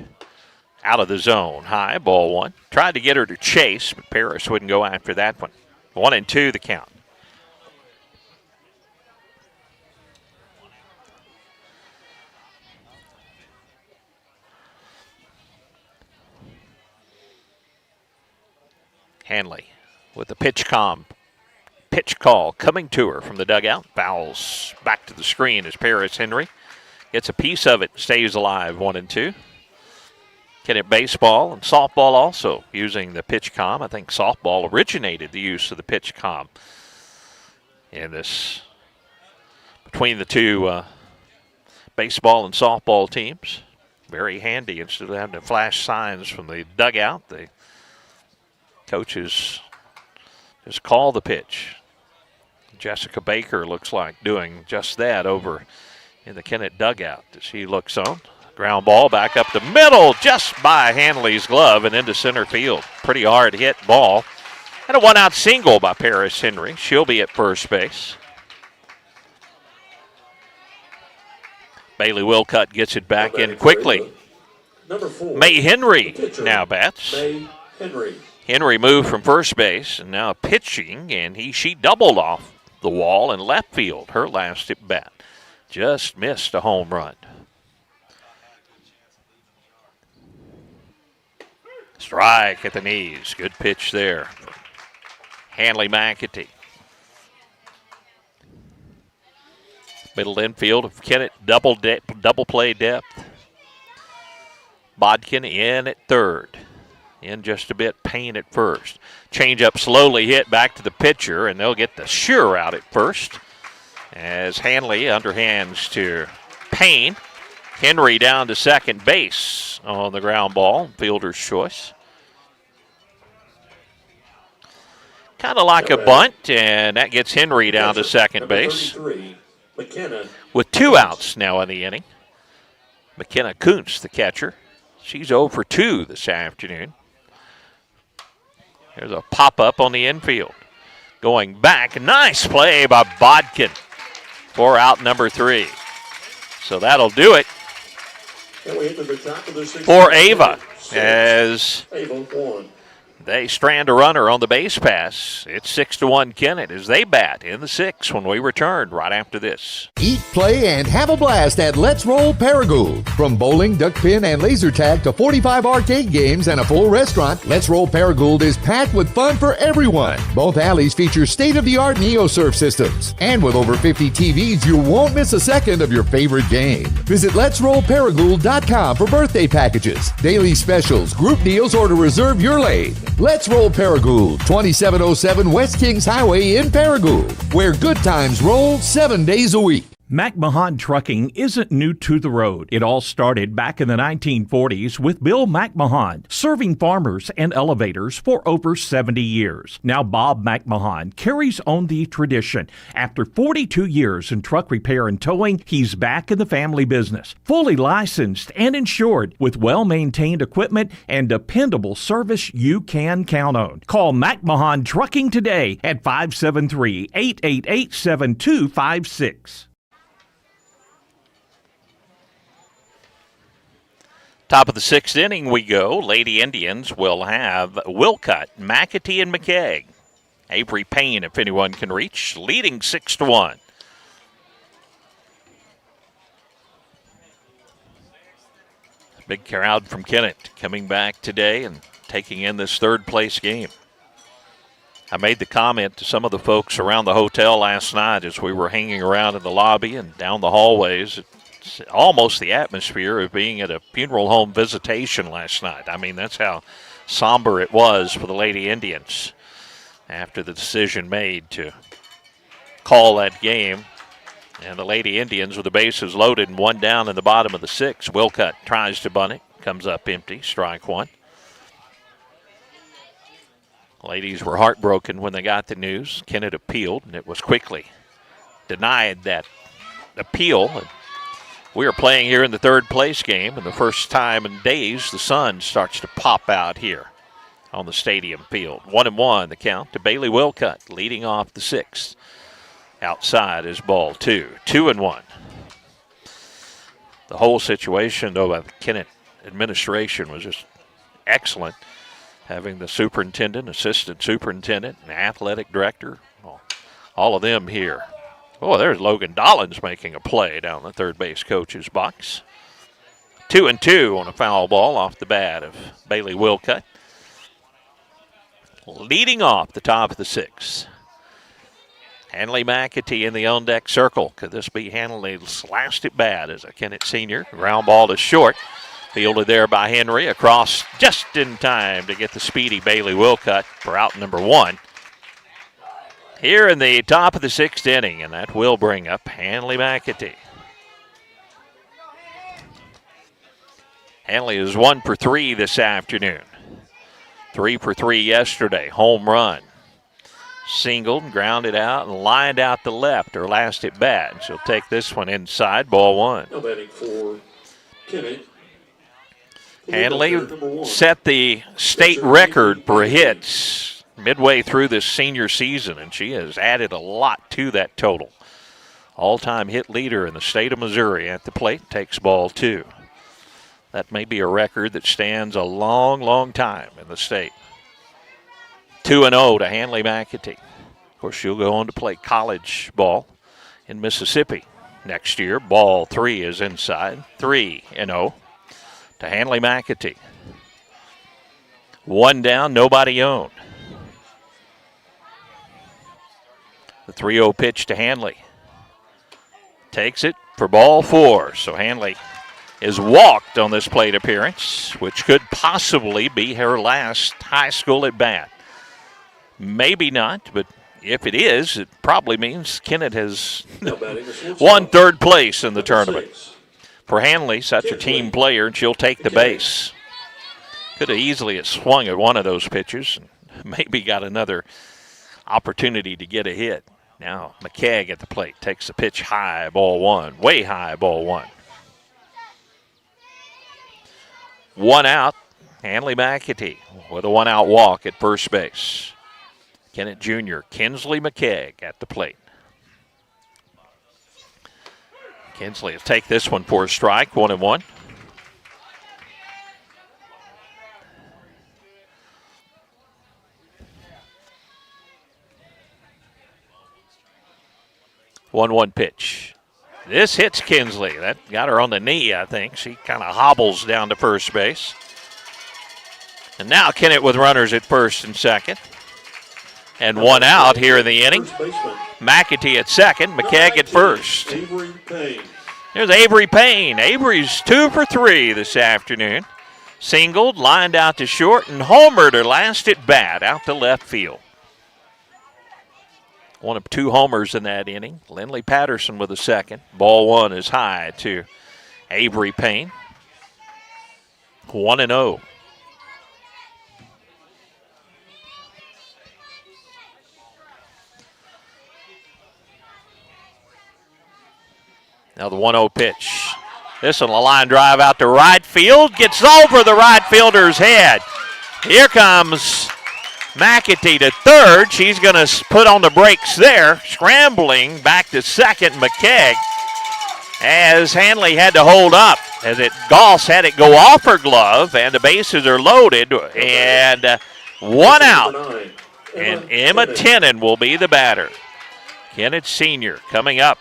Speaker 3: Out of the zone, high, ball 1. Tried to get her to chase, but Paris wouldn't go after that one. 1-2 the count. Hanley with the pitch call coming to her from the dugout. Fouls back to the screen as Paris Henry gets a piece of it, stays alive 1-2. Kennett baseball and softball also using the pitch comm. I think softball originated the use of the pitch comm in this between the two baseball and softball teams. Very handy. Instead of having to flash signs from the dugout, the coaches just call the pitch. Jessica Baker looks like doing just that over in the Kennett dugout as she looks on. Ground ball back up the middle just by Hanley's glove and into center field. Pretty hard hit ball. And a one-out single by Paris Henry. She'll be at first base. Bailey Wilcutt gets it back in quickly.
Speaker 11: Number 4.
Speaker 3: May Henry now bats.
Speaker 11: May Henry.
Speaker 3: Henry moved from first base and now pitching, and she doubled off the wall in left field. Her last at bat. Just missed a home run. Strike at the knees. Good pitch there from Hanley McAtee. Middle infield of Kennett, double play depth. Bodkin in at third. In just a bit, Payne at first. Change up slowly hit back to the pitcher, and they'll get the sure out at first. As Hanley underhands to Payne. Henry down to second base on the ground ball, fielder's choice. Kind of like a bunt, and that gets Henry down to second base. With 2 outs now in the inning. McKenna Kuntz, the catcher. She's 0 for 2 this afternoon. There's a pop-up on the infield. Going back, nice play by Bodkin for out number 3. So that'll do it for Ava as they strand a runner on the base pass. It's 6-1 Kennett as they bat in the 6th when we return right after this.
Speaker 13: Eat, play, and have a blast at Let's Roll Paragould. From bowling, duck pin, and laser tag to 45 arcade games and a full restaurant, Let's Roll Paragould is packed with fun for everyone. Both alleys feature state-of-the-art NeoSurf systems. And with over 50 TVs, you won't miss a second of your favorite game. Visit Let'sRollParagould.com for birthday packages, daily specials, group deals, or to reserve your lane. Let's Roll Paragould, 2707 West Kings Highway in Paragould, where good times roll 7 days a week.
Speaker 2: McMahon Trucking isn't new to the road. It all started back in the 1940s with Bill McMahon, serving farmers and elevators for over 70 years. Now Bob McMahon carries on the tradition. After 42 years in truck repair and towing, he's back in the family business, fully licensed and insured with well-maintained equipment and dependable service you can count on. Call McMahon Trucking today at 573-888-7256.
Speaker 3: Top of the 6th inning we go. Lady Indians will have Wilcutt, McAtee, and McKeag. Avery Payne, if anyone can reach, leading 6-1. Big crowd from Kennett coming back today and taking in this third-place game. I made the comment to some of the folks around the hotel last night as we were hanging around in the lobby and down the hallways. It's almost the atmosphere of being at a funeral home visitation last night. I mean, that's how somber it was for the Lady Indians after the decision made to call that game. And the Lady Indians with the bases loaded and 1 down in the bottom of the 6th. Wilcutt tries to bunt it, comes up empty, strike 1. Ladies were heartbroken when they got the news. Kennett appealed, and it was quickly denied that appeal. And we are playing here in the third-place game, and the first time in days the sun starts to pop out here on the stadium field. 1-1 the count to Bailey Wilcutt, leading off the 6th. Outside is ball 2. 2-1. The whole situation, though, by the Kennett administration was just excellent. Having the superintendent, assistant superintendent, and athletic director, all of them here. Oh, there's Logan Dollins making a play down the third base coach's box. 2-2 on a foul ball off the bat of Bailey Wilcutt. leading off the top of the 6th. Hanley McAtee in the on-deck circle. Could this be Hanley's last at bat as a Kennett senior? Ground ball to short. Fielded there by Henry. Across just in time to get the speedy Bailey Wilcutt for out number 1. Here in the top of the 6th inning, and that will bring up Hanley McAtee. Hanley is 1 for 3 this afternoon. 3 for 3 yesterday. Home run. Singled, grounded out, and lined out to left, her last at bat. She'll take this one inside, ball 1.
Speaker 11: Now batting for Kennett.
Speaker 3: Hanley set the state record for hits midway through this senior season, and she has added a lot to that total. All-time hit leader in the state of Missouri at the plate, takes ball 2. That may be a record that stands a long, long time in the state. 2-0 to Hanley McAtee. Of course, she'll go on to play college ball in Mississippi next year. Ball 3 is inside. 3-0 to Hanley McAtee. 1 down, nobody on. The 3-0 pitch to Hanley. Takes it for ball 4. So Hanley is walked on this plate appearance, which could possibly be her last high school at bat. Maybe not, but if it is, it probably means Kennett has won 3rd place in the tournament. For Hanley, such a team player, and she'll take the base. Could have easily swung at one of those pitches and maybe got another opportunity to get a hit. Now McKegg at the plate takes the pitch high, ball 1. Way high, ball 1. 1 out, Hanley McAtee with a 1-out walk at first base. Kennett Jr., Kinsley McKegg at the plate. Kinsley will take this one for a strike, 1-1. One pitch. This hits Kinsley. That got her on the knee, I think. She kind of hobbles down to first base. And now Kennett with runners at first and second. And 1 out here in the inning. McAtee at second, McKegg at first. There's Avery Payne. Avery's 2 for 3 this afternoon. Singled, lined out to short, and homered her last at bat out to left field. 1 of 2 homers in that inning. Lindley Patterson with a second. Ball 1 is high to Avery Payne. 1-0. Now the 1-0 pitch. This one, a line drive out to right field. Gets over the right fielder's head. Here comes McAtee to third. She's going to put on the brakes there. Scrambling back to second, McKegg. As Hanley had to hold up. As Goss had it go off her glove. And the bases are loaded. And 1 out. And Emma Tennant will be the batter. Kennett Sr. coming up.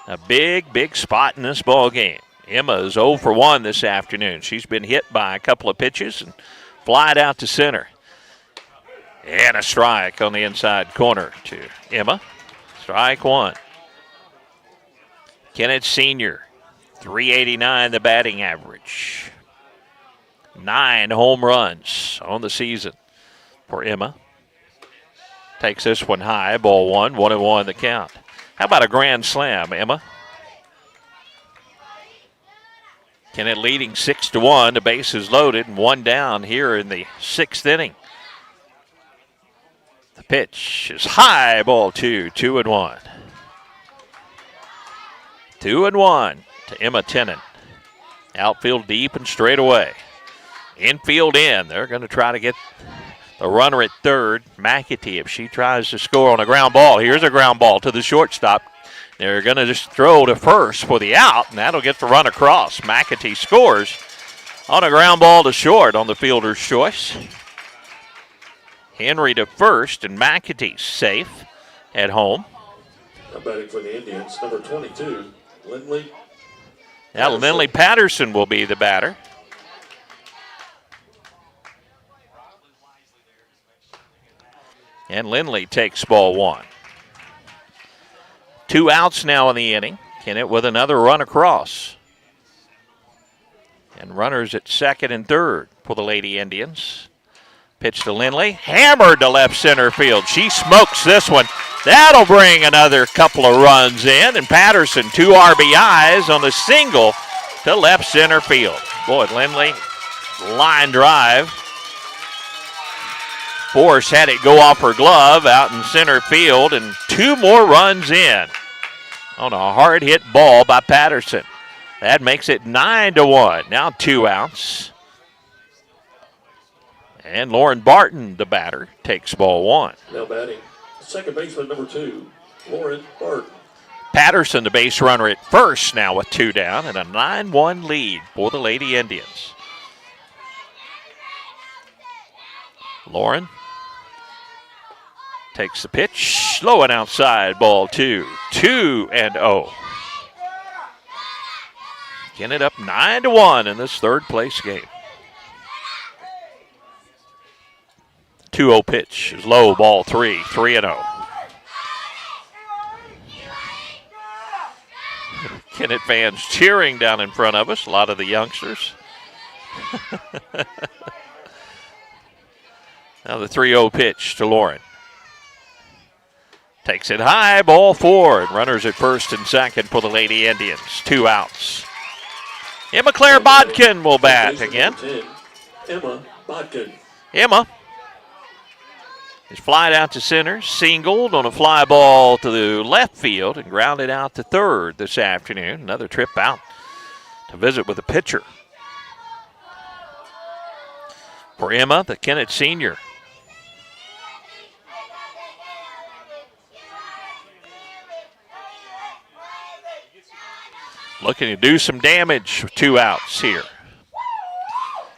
Speaker 3: A big, big spot in this ball game. Emma is 0 for 1 this afternoon. She's been hit by a couple of pitches and flied out to center. And a strike on the inside corner to Emma. Strike 1. Kennett Sr., 389 the batting average. 9 home runs on the season for Emma. Takes this one high, ball 1, 1-1 the count. How about a grand slam, Emma? Kennett leading 6-1. The base is loaded and 1 down here in the 6th inning. The pitch is high, ball 2, 2-1. 2-1 to Emma Tennant. Outfield deep and straight away. Infield in. They're going to try to get the runner at third, McAtee, if she tries to score on a ground ball. Here's a ground ball to the shortstop. They're going to just throw to first for the out, and that'll get the run across. McAtee scores on a ground ball to short on the fielder's choice. Henry to first, and McAtee safe at home.
Speaker 11: Now batting for the Indians, number 22, Lindley.
Speaker 3: Now Lindley Patterson will be the batter. And Lindley takes ball 1. 2 outs now in the inning. Kennett with another run across. And runners at second and third for the Lady Indians. Pitch to Lindley. Hammered to left center field. She smokes this one. That'll bring another couple of runs in. And Patterson, 2 RBIs on the single to left center field. Boy, Lindley, line drive. Force had it go off her glove out in center field, and 2 more runs in on a hard hit ball by Patterson. That makes it 9-1. Now 2 outs. And Lauren Barton, the batter, takes ball 1.
Speaker 11: Now batting, second baseman number 2, Lauren Barton.
Speaker 3: Patterson, the base runner at first, now with 2 down, and a 9-1 lead for the Lady Indians. Lauren takes the pitch, low and outside, ball 2. 2-0. Kennett up 9-1 in this third place game. 2-0 pitch is low, ball 3. 3-0. Kennett fans cheering down in front of us, a lot of the youngsters. Now the 3-0 pitch to Lauren. Takes it high, ball 4, and runners at first and second for the Lady Indians. 2 outs. Emma Claire Bodkin will bat again.
Speaker 11: Emma Bodkin.
Speaker 3: Emma is flied out to center, singled on a fly ball to the left field, and grounded out to third this afternoon. Another trip out to visit with the pitcher. For Emma, the Kennett senior. Looking to do some damage with 2 outs here.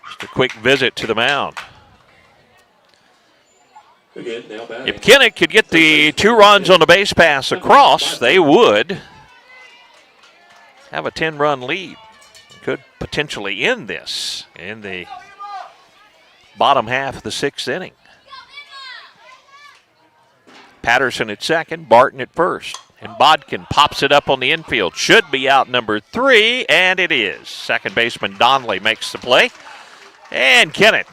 Speaker 3: Just a quick visit to the mound.
Speaker 11: Again, now batting.
Speaker 3: If Kennett could get the 2 runs on the base pass across, they would have a 10-run lead. Could potentially end this in the bottom half of the 6th inning. Patterson at second, Barton at first. And Bodkin pops it up on the infield. Should be out number 3, and it is. Second baseman Donnelly makes the play. And Kennett.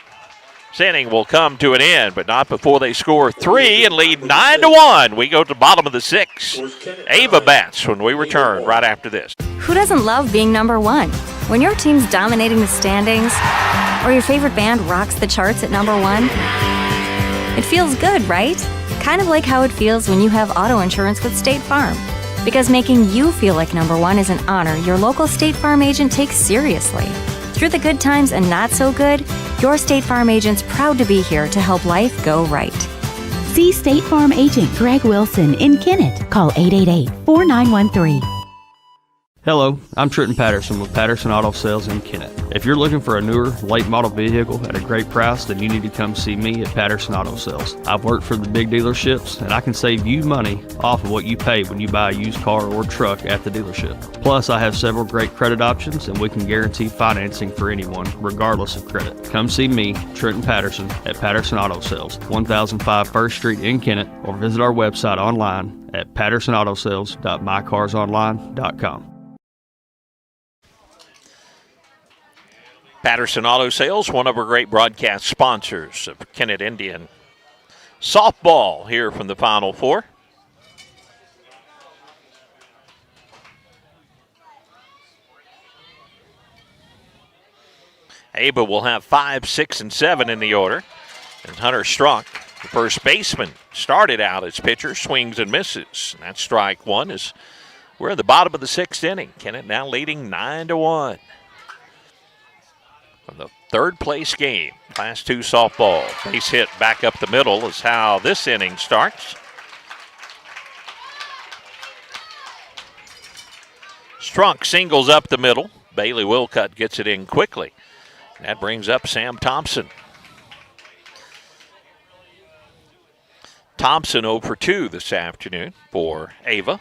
Speaker 3: This inning will come to an end, but not before they score 3 and lead 9-1. We go to the bottom of the 6th. Ava bats when we return right after this.
Speaker 14: Who doesn't love being number 1? When your team's dominating the standings, or your favorite band rocks the charts at number 1, it feels good, right? Kind of like how it feels when you have auto insurance with State Farm. Because making you feel like number 1 is an honor your local State Farm agent takes seriously. Through the good times and not so good, your State Farm agent's proud to be here to help life go right.
Speaker 6: See State Farm agent Greg Wilson in Kennett. Call 888-4913.
Speaker 15: Hello, I'm Trenton Patterson with Patterson Auto Sales in Kennett. If you're looking for a newer, late model vehicle at a great price, then you need to come see me at Patterson Auto Sales. I've worked for the big dealerships, and I can save you money off of what you pay when you buy a used car or truck at the dealership. Plus, I have several great credit options, and we can guarantee financing for anyone, regardless of credit. Come see me, Trenton Patterson, at Patterson Auto Sales, 1005 First Street in Kennett, or visit our website online at pattersonautosales.mycarsonline.com.
Speaker 3: Patterson Auto Sales, one of our great broadcast sponsors of Kennett Indian softball here from the Final Four. Ava will have 5, 6, and 7 in the order. And Hunter Strunk, the first baseman, started out as pitcher, swings and misses. And that strike 1 is we're at the bottom of the 6th inning. Kennett now leading 9-1. From the third place game, Class 2 softball. Base hit back up the middle is how this inning starts. Strunk singles up the middle. Bailey Wilcutt gets it in quickly. That brings up Sam Thompson. Thompson 0 for 2 this afternoon for Ava.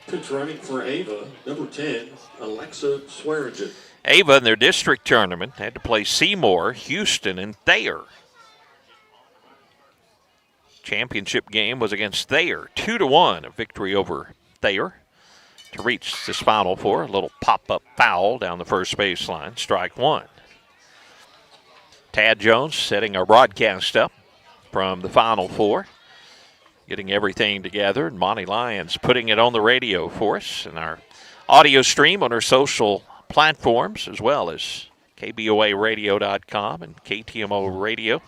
Speaker 11: Pitch running for Ava, number 10, Alexa Swearingen.
Speaker 3: Ava in their district tournament had to play Seymour, Houston, and Thayer. Championship game was against Thayer. 2-1, a victory over Thayer to reach this Final Four. A little pop-up foul down the first baseline. Strike one. Tad Jones setting our broadcast up from the Final Four, getting everything together, and Monty Lyons putting it on the radio for us and our audio stream on our social platforms, as well as KBOAradio.com and KTMO Radio.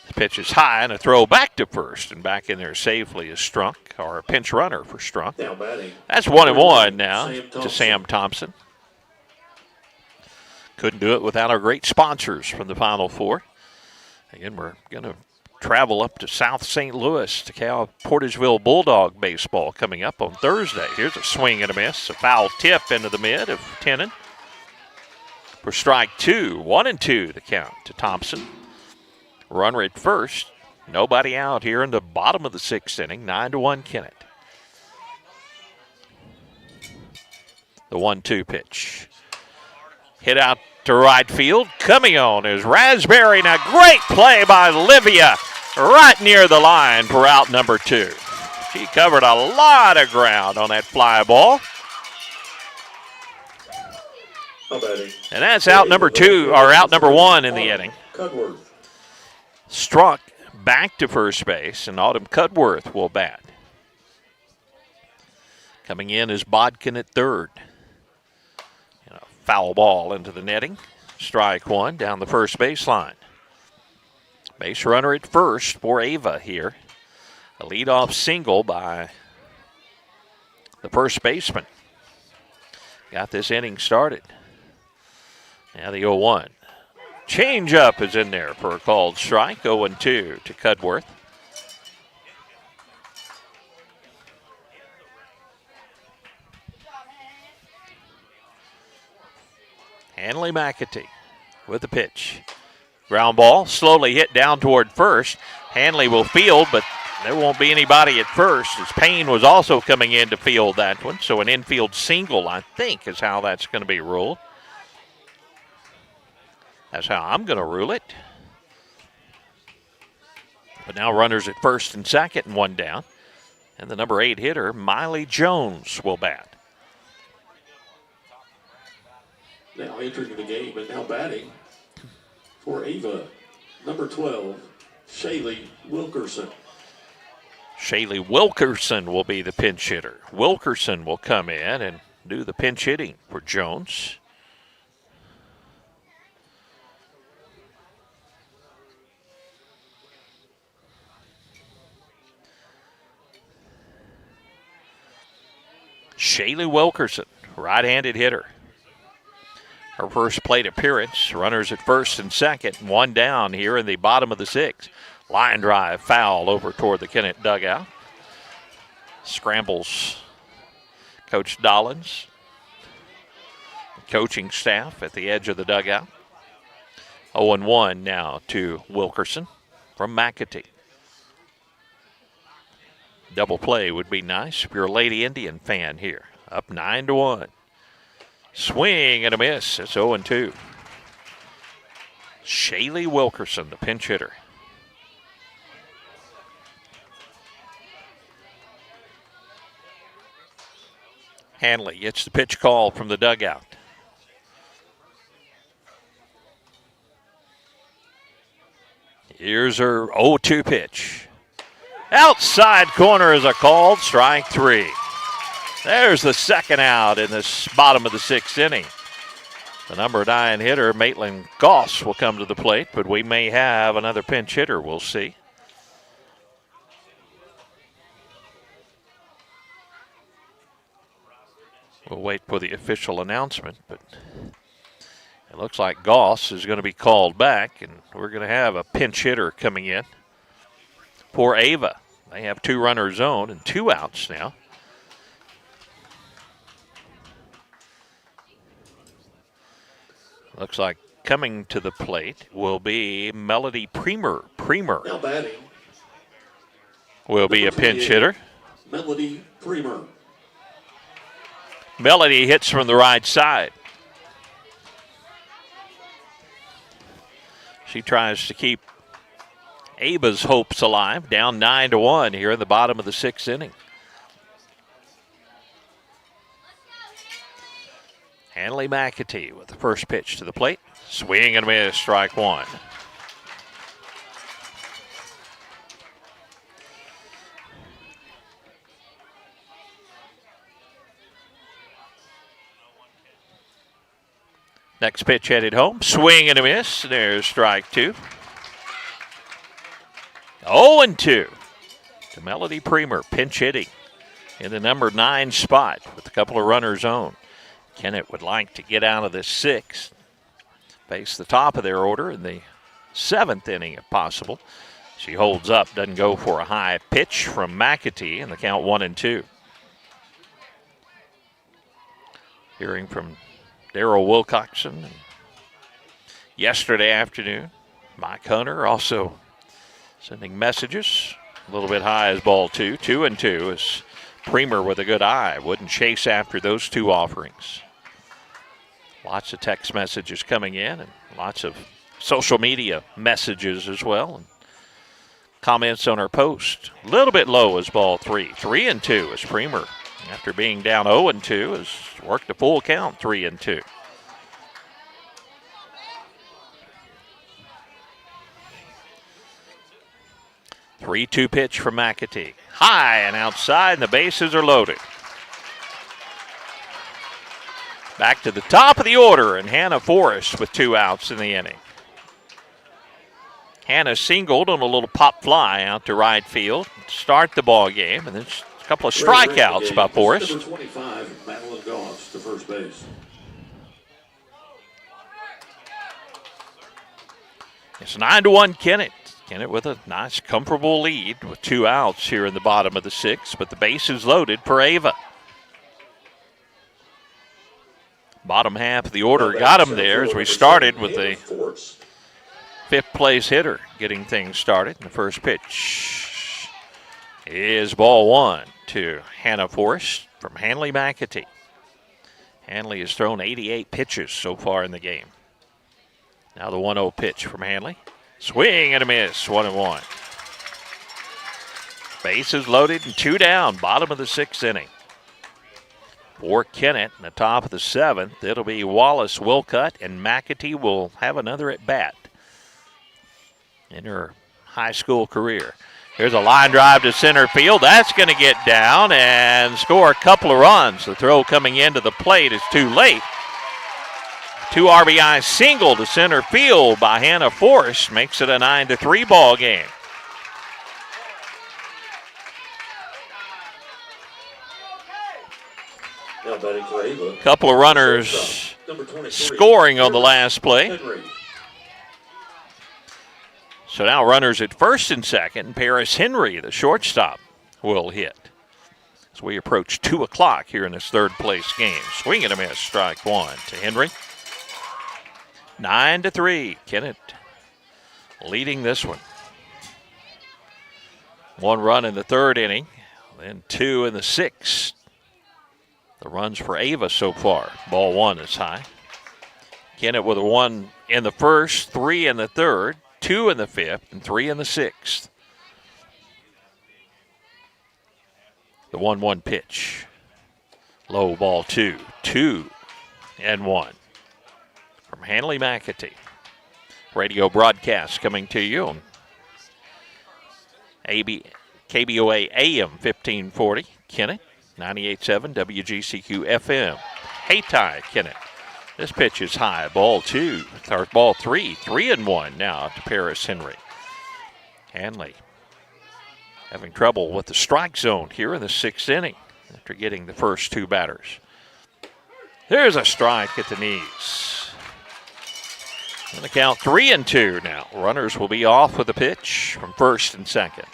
Speaker 3: The pitch is high and a throw back to first, and back in there safely is Strunk, or a pinch runner for Strunk. That's 1-1 now to Sam Thompson. Couldn't do it without our great sponsors from the Final Four. Again, we're going to travel up to South St. Louis to Cal Portageville Bulldog baseball coming up on Thursday. Here's a swing and a miss, a foul tip into the mid of Tennant for strike two. 1-2 the count to Thompson. Runner at first. Nobody out here in the bottom of the sixth inning. 9-1 Kennett. The 1-2 pitch. Hit out to right field. Coming on is Raspberry, and a great play by Livia right near the line for out number two. She covered a lot of ground on that fly ball. And that's out number two, or out number one in the inning. Strunk back to first base, and Autumn Cudworth will bat. Coming in is Bodkin at third. And a foul ball into the netting. Strike one down the first baseline. Base runner at first for Ava here. A leadoff single by the first baseman. Got this inning started. Now the 0-1. Change-up is in there for a called strike. 0-2 to Cudworth. Hanley McAtee with the pitch. Ground ball, slowly hit down toward first. Hanley will field, but there won't be anybody at first, as Payne was also coming in to field that one. So an infield single, I think, is how that's going to be ruled. That's how I'm going to rule it. But now runners at first and second and one down. And the number 8 hitter, Miley Jones, will bat.
Speaker 11: Now entering the game and now batting for Ava, number 12, Shaylee Wilkerson.
Speaker 3: Shaylee Wilkerson will be the pinch hitter. Wilkerson will come in and do the pinch hitting for Jones. Shaylee Wilkerson, right-handed hitter. Her first plate appearance. Runners at first and second, and one down here in the bottom of the sixth. Line drive foul over toward the Kennett dugout. Scrambles Coach Dollins, coaching staff at the edge of the dugout. 0-1 now to Wilkerson from McAtee. Double play would be nice if you're a Lady Indian fan here. Up 9-1. Swing and a miss. It's 0-2. Shaylee Wilkerson, the pinch hitter. Hanley gets the pitch call from the dugout. Here's her 0-2 pitch. Outside corner is a called strike three. There's the second out in this bottom of the sixth inning. The number 9 hitter, Maitland Goss, will come to the plate, but we may have another pinch hitter. We'll see. We'll wait for the official announcement, but it looks like Goss is going to be called back, and we're going to have a pinch hitter coming in for Ava. They have 2 runners on and 2 outs now. Looks like coming to the plate will be Melody Premer.
Speaker 11: Now batting
Speaker 3: Will be a pinch hitter.
Speaker 11: Melody Premer.
Speaker 3: Melody hits from the right side. She tries to keep Ava's hopes alive, down 9-1 here in the bottom of the 6th inning. Hanley McAtee with the first pitch to the plate. Swing and a miss, strike one. Next pitch headed home. Swing and a miss. There's strike two. 0-2 to Melody Premer, pinch hitting in the number 9 spot with a couple of runners on. Kennett would like to get out of this 6th, face the top of their order in the 7th inning if possible. She holds up, doesn't go for a high pitch from McAtee, and the count 1-2. Hearing from Daryl Wilcoxon yesterday afternoon. Mike Hunter also sending messages. A little bit high as ball 2. 2-2 is Premer with a good eye. Wouldn't chase after those two offerings. Lots of text messages coming in and lots of social media messages as well. And comments on our post. A little bit low as ball 3. 3-2 is Premer. After being down 0-2, has worked a full count, 3-2. Three-two pitch from McAtee. High and outside, and the bases are loaded. Back to the top of the order, and Hannah Forrest with 2 outs in the inning. Hannah singled on a little pop fly out to right field to start the ball game, and then a couple of strikeouts by Forrest.
Speaker 11: Number 25, Madeline Goss to first base.
Speaker 3: It's 9-1 Kennett. Kennett with a nice, comfortable lead with 2 outs here in the bottom of the 6th, but the base is loaded for Ava. Bottom half of the order got him there as we started with the 5th place hitter getting things started. And the first pitch is ball 1 to Hannah Forrest from Hanley McAtee. Hanley has thrown 88 pitches so far in the game. Now the 1-0 pitch from Hanley. Swing and a miss, 1-1. Bases loaded and 2 down, bottom of the 6th inning. For Kennett in the top of the 7th, it'll be Wallace Wilcutt, and McAtee will have another at bat in her high school career. Here's a line drive to center field. That's going to get down and score a couple of runs. The throw coming into the plate is too late. 2 RBI single to center field by Hannah Forrest makes it a 9-3 ball game.
Speaker 11: Now batting for Ava.
Speaker 3: Couple of runners scoring on the last play. So now runners at first and second. Paris Henry, the shortstop, will hit. As we approach 2 o'clock here in this 3rd place game. Swing and a miss, strike 1 to Henry. 9-3, Kennett leading this one. 1 run in the 3rd inning, then 2 in the 6th. The runs for Ava so far. Ball 1 is high. Kennett with a 1 in the 1st, 3 in the 3rd, 2 in the 5th, and 3 in the 6th. The 1-1 pitch. Low ball 2. 2-1. From Hanley McAtee. Radio broadcast coming to you on KBOA AM 1540, Kennett, 98.7 WGCQ FM. Hayti, Kennett. This pitch is high. Ball 2, or ball 3, 3-1 now to Paris Henry. Hanley having trouble with the strike zone here in the 6th inning after getting the first 2 batters. There's a strike at the knees. And the count 3-2 now. Runners will be off with the pitch from 1st and 2nd.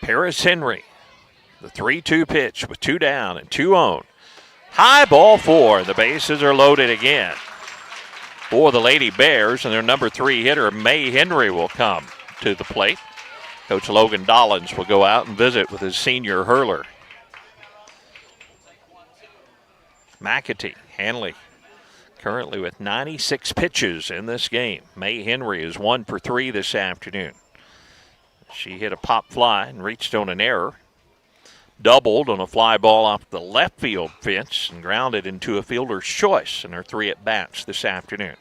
Speaker 3: Paris Henry, the 3-2 pitch with 2 down and 2 on. High ball 4. The bases are loaded again for the Lady Bears, and their number 3 hitter, May Henry, will come to the plate. Coach Logan Dollins will go out and visit with his senior hurler. McAtee. Hanley currently with 96 pitches in this game. May Henry is 1 for 3 this afternoon. She hit a pop fly and reached on an error. Doubled on a fly ball off the left field fence and grounded into a fielder's choice in her 3 at-bats this afternoon.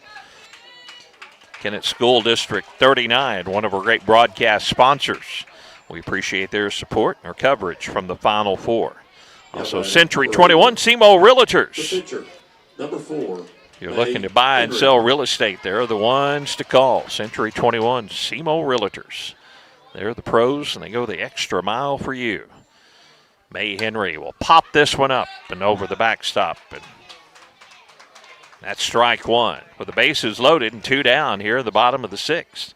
Speaker 3: Kennett School District 39, one of our great broadcast sponsors. We appreciate their support and our coverage from the Final Four. Also, Century 21, SEMO Realtors.
Speaker 11: Number 4.
Speaker 3: You're looking to buy and sell real estate. They're the ones to call. Century 21, SEMO Realtors. They're the pros, and they go the extra mile for you. May Henry will pop this one up and over the backstop. And that's strike 1. With the bases loaded and 2 down here in the bottom of the 6th.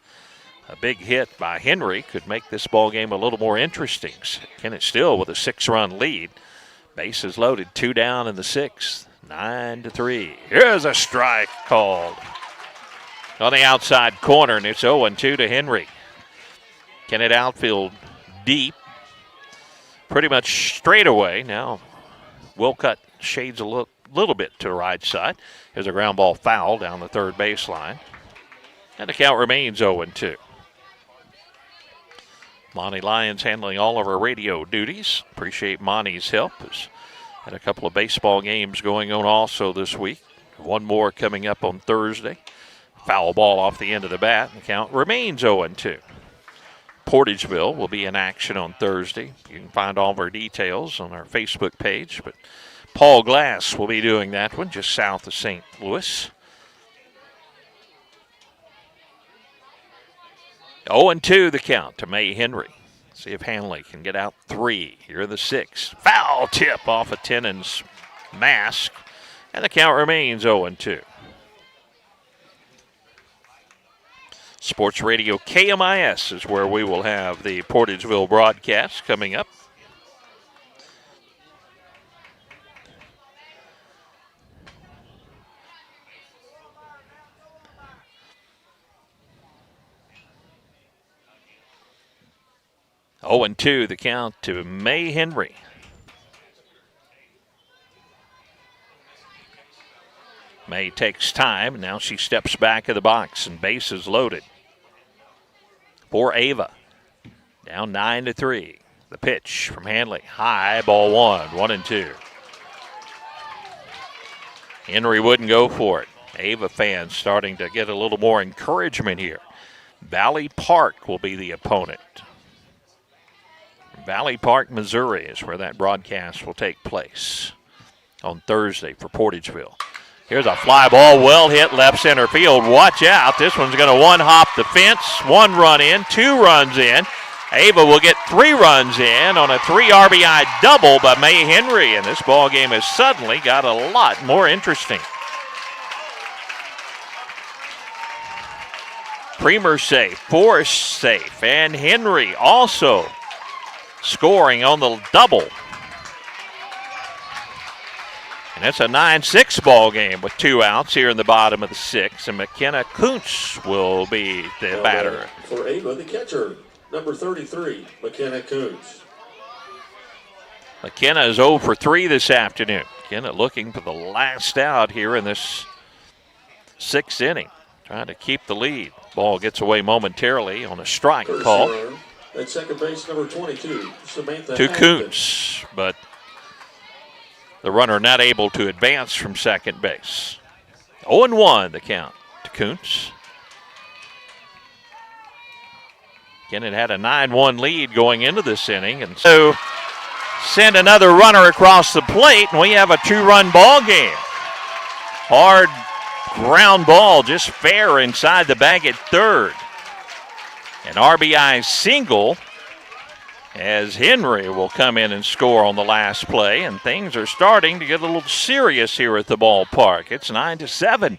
Speaker 3: A big hit by Henry could make this ball game a little more interesting. Kennett still with a 6-run lead. Bases loaded, 2 down in the 6th. 9-3. Here's a strike called on the outside corner, and it's 0-2 to Henry. Kennett outfield deep, pretty much straight away. Now Wilcott shades a little bit to the right side. There's a ground ball foul down the third baseline, and the count remains 0-2. Monty Lyons handling all of our radio duties. Appreciate Monty's help. Had a couple of baseball games going on also this week. One more coming up on Thursday. Foul ball off the end of the bat, and the count remains 0-2. Portageville will be in action on Thursday. You can find all of our details on our Facebook page, but Paul Glass will be doing that one just south of St. Louis. 0-2 the count to May Henry. See if Hanley can get out 3 here in the 6th. Foul tip off of Tennant's mask, and the count remains 0-2. Sports Radio KMIS is where we will have the Portageville broadcast coming up. Oh, and 2 the count to May Henry. May takes time. Now she steps back of the box and bases loaded. For Ava. Down 9-3. The pitch from Hanley. High, ball 1. 1-2. Henry wouldn't go for it. Ava fans starting to get a little more encouragement here. Valley Park will be the opponent. Valley Park, Missouri is where that broadcast will take place on Thursday for Portageville. Here's a fly ball, well hit left center field. Watch out. This one's going to one-hop the fence. 1 run in, 2 runs in. Ava will get 3 runs in on a 3 RBI double by May Henry, and this ball game has suddenly got a lot more interesting. Premer safe, Forrest safe, and Henry also scoring on the double. And it's a 9-6 ball game with 2 outs here in the bottom of the 6th, and McKenna Kuntz will be the batter.
Speaker 11: For Ava, the catcher, number 33, McKenna Kuntz.
Speaker 3: McKenna is 0 for 3 this afternoon. McKenna looking for the last out here in this 6th inning, trying to keep the lead. Ball gets away momentarily on a strike call.
Speaker 11: At second base, number 22, Samantha
Speaker 3: to Kuntz, but the runner not able to advance from second base. 0-1 the count to Kuntz. Kennett had a 9-1 lead going into this inning, and so send another runner across the plate, and we have a 2-run ball game. Hard ground ball, just fair inside the bag at third. An RBI single as Henry will come in and score on the last play, and things are starting to get a little serious here at the ballpark. It's 9-7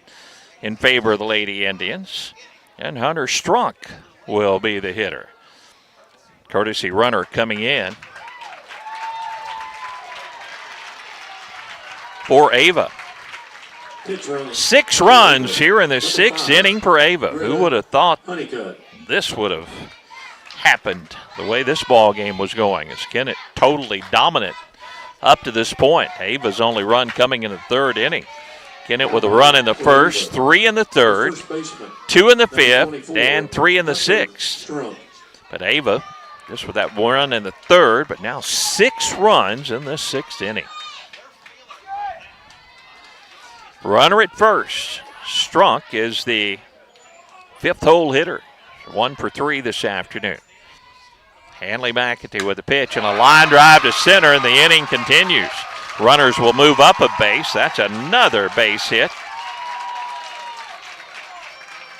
Speaker 3: in favor of the Lady Indians, and Hunter Strunk will be the hitter. Courtesy runner coming in for Ava. 6 runs here in the 6th inning for Ava. Who would have thought this would have happened the way this ball game was going? As Kennett totally dominant up to this point. Ava's only run coming in the third inning. Kennett with a run in the first, 3 in the third, 2 in the fifth, and 3 in the sixth. But Ava, just with that run in the third, but now 6 runs in the sixth inning. Runner at first. Strunk is the 5th hole hitter. 1 for 3 this afternoon. Hanley McAtee with the pitch and a line drive to center, and the inning continues. Runners will move up a base. That's another base hit.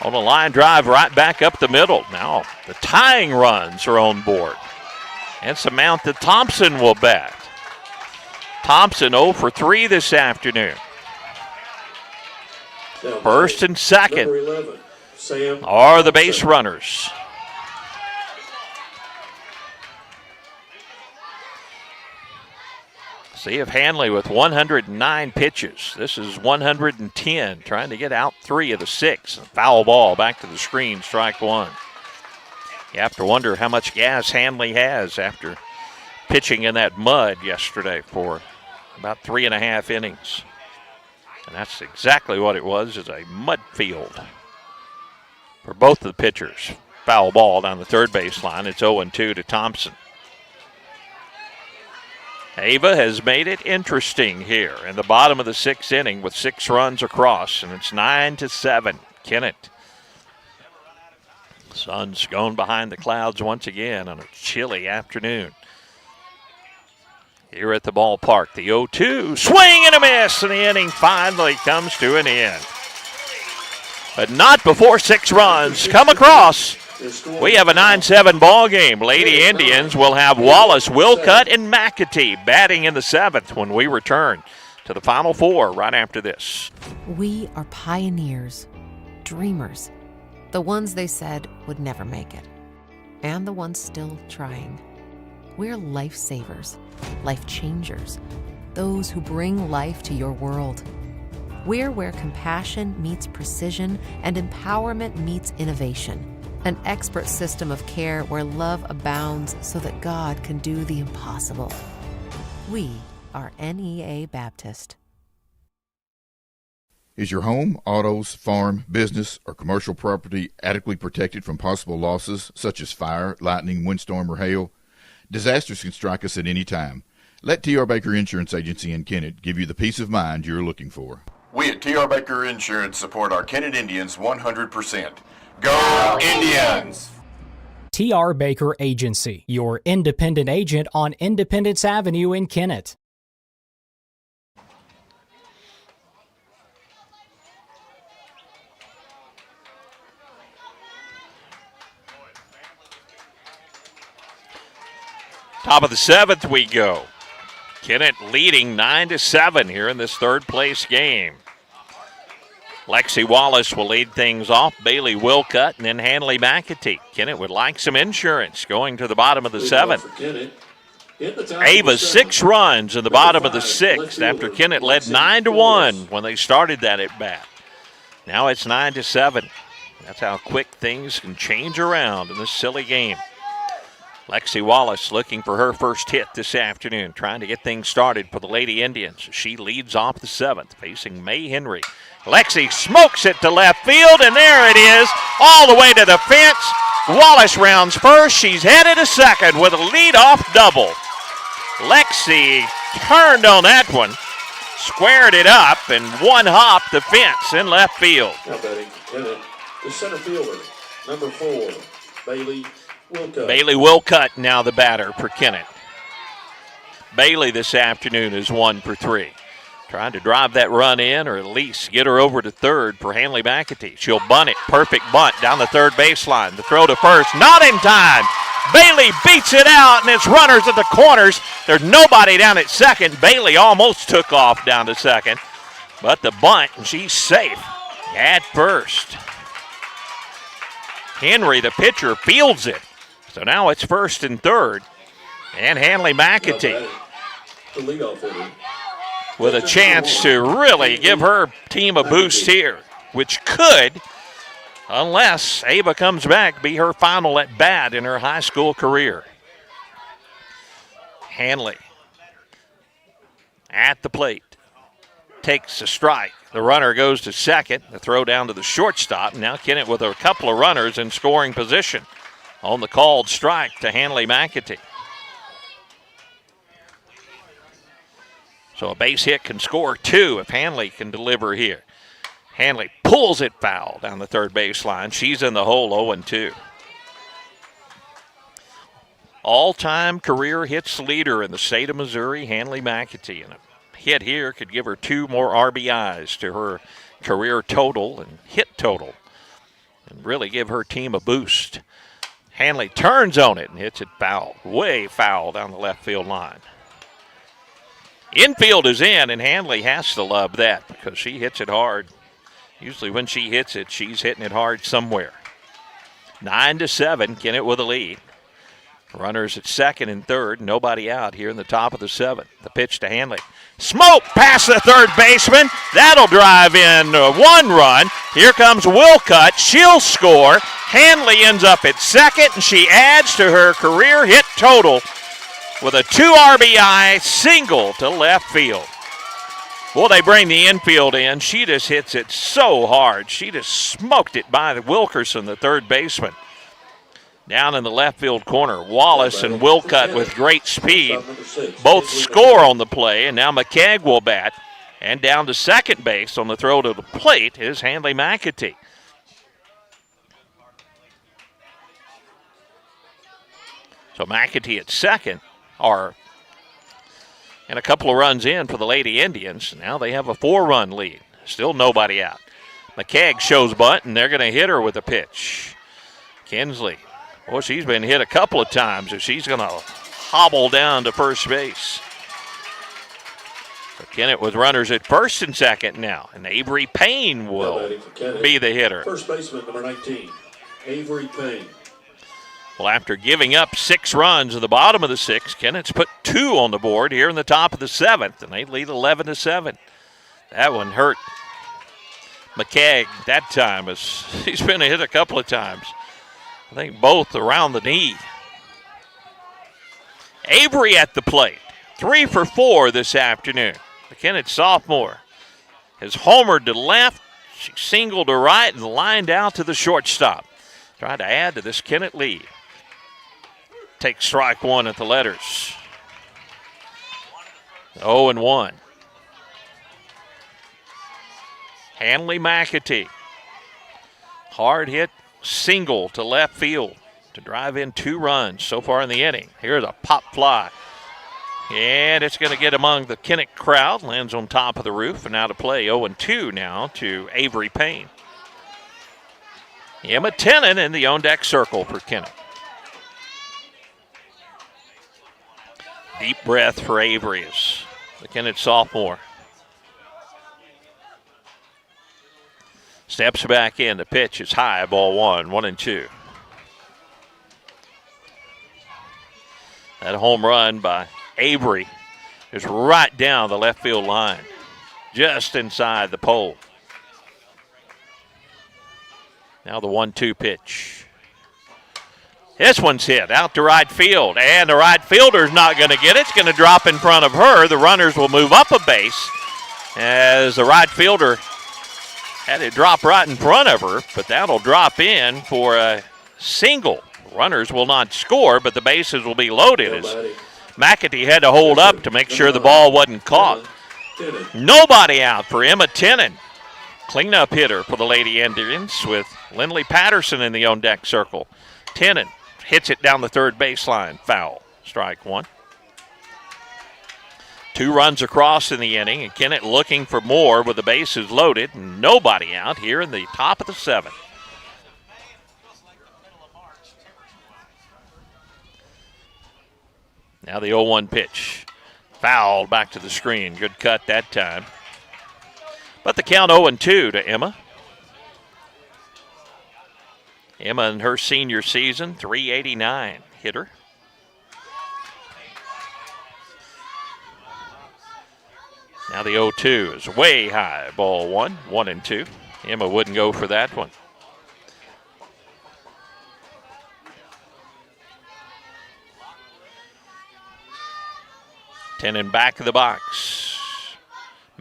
Speaker 3: On a line drive right back up the middle. Now the tying runs are on board. And Samantha Thompson will bat. Thompson 0 for 3 this afternoon. First and second are the base runners. See if Hanley with 109 pitches. This is 110, trying to get out 3 of the 6. Foul ball back to the screen, strike 1. You have to wonder how much gas Hanley has after pitching in that mud yesterday for about 3.5 innings. And that's exactly what it was, is a mud field for both of the pitchers. Foul ball down the third baseline. It's 0-2 to Thompson. Ava has made it interesting here in the bottom of the 6th inning with 6 runs across, and it's 9-7. Kennett. Sun's gone behind the clouds once again on a chilly afternoon. Here at the ballpark, the 0-2, swing and a miss, and the inning finally comes to an end. But not before 6 runs come across. We have a 9-7 ball game. Lady Indians will have Wallace, Wilcutt, and McAtee batting in the 7th when we return to the Final Four right after this.
Speaker 16: We are pioneers, dreamers, the ones they said would never make it, and the ones still trying. We're lifesavers, life changers, those who bring life to your world. We're where compassion meets precision and empowerment meets innovation. An expert system of care where love abounds so that God can do the impossible. We are NEA Baptist.
Speaker 17: Is your home, autos, farm, business, or commercial property adequately protected from possible losses such as fire, lightning, windstorm, or hail? Disasters can strike us at any time. Let T.R. Baker Insurance Agency in Kennett give you the peace of mind you're looking for.
Speaker 18: We at T.R. Baker Insurance support our Kennett Indians 100%. Go Indians!
Speaker 19: T.R. Baker Agency, your independent agent on Independence Avenue in Kennett.
Speaker 3: Top of the 7th we go. Kennett leading 9-7 here in this third place game. Lexi Wallace will lead things off, Bailey Wilcutt, and then Hanley McAtee. Kennett would like some insurance going to the bottom of the 7th. Ava's 6 runs in the bottom of the 6th after Kennett led 9-1 when they started that at bat. Now it's 9-7. That's how quick things can change around in this silly game. Lexi Wallace looking for her first hit this afternoon, trying to get things started for the Lady Indians. She leads off the 7th, facing May Henry. Lexi smokes it to left field, and there it is, all the way to the fence. Wallace rounds first. She's headed to second with a leadoff double. Lexi turned on that one, squared it up, and one hop the fence in left field.
Speaker 11: Now batting Kennett, the center fielder, number 4, Bailey Wilcutt.
Speaker 3: Bailey Wilcutt now the batter for Kennett. Bailey this afternoon is 1 for 3. Trying to drive that run in or at least get her over to third for Hanley McAtee. She'll bunt it. Perfect bunt down the third baseline. The throw to first. Not in time. Bailey beats it out, and it's runners at the corners. There's nobody down at second. Bailey almost took off down to second. But the bunt, and she's safe at first. Henry, the pitcher, fields it. So now it's first and third. And Hanley McAtee
Speaker 11: The leadoff hitter.
Speaker 3: with a chance to really give her team a boost here, which could, unless Ava comes back, be her final at bat in her high school career. Hanley at the plate. Takes a strike. The runner goes to second. The throw down to the shortstop. Now Kennett with a couple of runners in scoring position on the called strike to Hanley McAtee. So a base hit can score 2 if Hanley can deliver here. Hanley pulls it foul down the third baseline. She's in the hole, 0-2. All-time career hits leader in the state of Missouri, Hanley McAtee. And a hit here could give her 2 more RBIs to her career total and hit total and really give her team a boost. Hanley turns on it and hits it foul, way foul down the left field line. Infield is in, and Hanley has to love that because she hits it hard. Usually when she hits it, she's hitting it hard somewhere. 9-7, Kennett with a lead. Runners at second and third, nobody out here in the top of the 7th. The pitch to Hanley. Smoke past the third baseman. That'll drive in 1 run. Here comes Wilcutt. She'll score. Hanley ends up at second, and she adds to her career hit total with a 2 RBI single to left field. Well, they bring the infield in. She just hits it so hard. She just smoked it by Wilkerson, the third baseman. Down in the left field corner, Wallace and Wilcutt with great speed. Both score on the play, and now McKegg will bat. And down to second base on the throw to the plate is Hanley McAtee. So McAtee at second and a couple of runs in for the Lady Indians. Now they have a 4-run lead. Still nobody out. McKegg shows bunt, and they're going to hit her with a pitch. Kinsley. Well, she's been hit a couple of times, and she's going to hobble down to first base. So Kennett with runners at first and second now, and Avery Payne will be the hitter.
Speaker 11: First baseman, number 19, Avery Payne.
Speaker 3: Well, after giving up 6 runs in the bottom of the 6th, Kennett's put 2 on the board here in the top of the 7th, and they lead 11-7. That one hurt McKegg that time. He's been hit a couple of times. I think both around the knee. Avery at the plate. 3 for 4 this afternoon. The Kennett sophomore has homered to left. She singled to right and lined out to the shortstop. Trying to add to this Kennett lead. Take strike 1 at the letters. 0-1. Hanley McAtee. Hard hit single to left field to drive in 2 runs so far in the inning. Here's a pop fly. And it's going to get among the Kennett crowd. Lands on top of the roof. And now to play 0-2 now to Avery Payne. Emma Tennant in the on-deck circle for Kennett. Deep breath for Avery as the Kennett sophomore steps back in. The pitch is high, ball 1, 1-2. That home run by Avery is right down the left field line, just inside the pole. Now the 1-2 pitch. This one's hit out to right field, and the right fielder's not going to get it. It's going to drop in front of her. The runners will move up a base as the right fielder had it drop right in front of her, but that'll drop in for a single. Runners will not score, but the bases will be loaded as McAtee had to hold up to make sure the ball wasn't caught. Nobody out for Emma Tennant. Cleanup hitter for the Lady Indians with Lindley Patterson in the on-deck circle. Tennant hits it down the third baseline. Foul. Strike 1. 2 runs across in the inning, and Kennett looking for more with the bases loaded. Nobody out here in the top of the 7th. Now the 0-1 pitch. Fouled back to the screen. Good cut that time. But the count 0-2 to Emma. Emma in her senior season, .389 hitter. Now the 0-2 is way high. Ball 1, 1-2. Emma wouldn't go for that one. Tennant back of the box.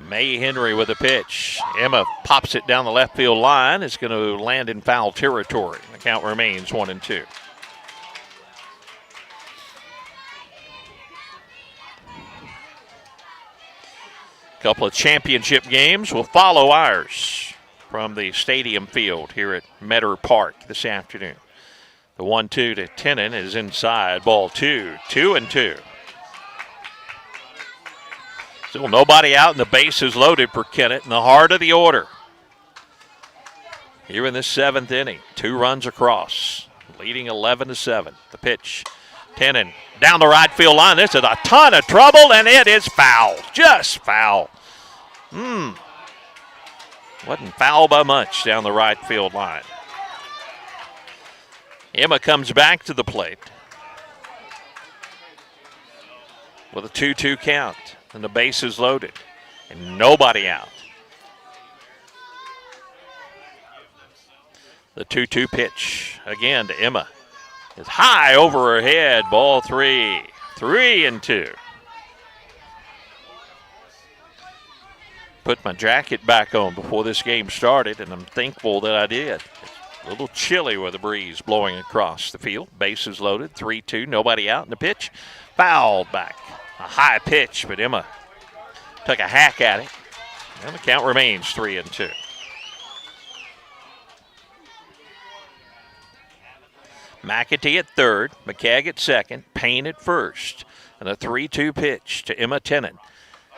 Speaker 3: May Henry with a pitch. Emma pops it down the left field line. It's going to land in foul territory. The count remains 1-2. A couple of championship games will follow ours from the stadium field here at Meador Park this afternoon. The 1-2 to Tennant is inside. Ball 2. 2-2. Still nobody out, and the base is loaded for Kennett in the heart of the order. Here in the 7th inning, 2 runs across, leading 11-7. The pitch, Tennant down the right field line. This is a ton of trouble, and it is foul. Just foul. Wasn't foul by much down the right field line. Emma comes back to the plate with a 2-2 count. And the base is loaded. And nobody out. The 2-2 pitch again to Emma. Is high over her head. Ball 3. 3-2. Put my jacket back on before this game started, and I'm thankful that I did. It's a little chilly with the breeze blowing across the field. Base is loaded. 3-2. Nobody out in the pitch. Fouled back. A high pitch, but Emma took a hack at it. And the count remains 3-2. McAtee at third, McCagg at second, Payne at first. And a 3-2 pitch to Emma Tennant.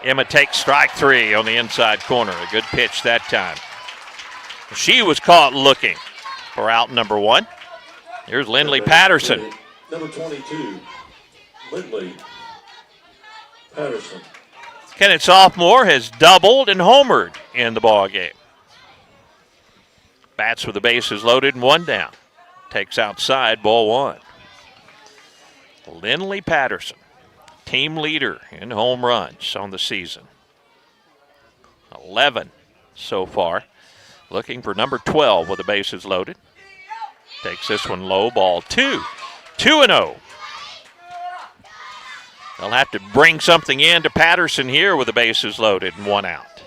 Speaker 3: Emma takes strike 3 on the inside corner. A good pitch that time. She was caught looking for out number 1. Here's Lindley Patterson.
Speaker 11: Number 22, Lindley Patterson.
Speaker 3: Kennett sophomore has doubled and homered in the ball game. Bats with the bases loaded and 1 down. Takes outside, ball 1. Lindley Patterson, team leader in home runs on the season. 11 so far. Looking for number 12 with the bases loaded. Takes this one low, ball 2. 2-0. They'll have to bring something in to Patterson here with the bases loaded and 1 out.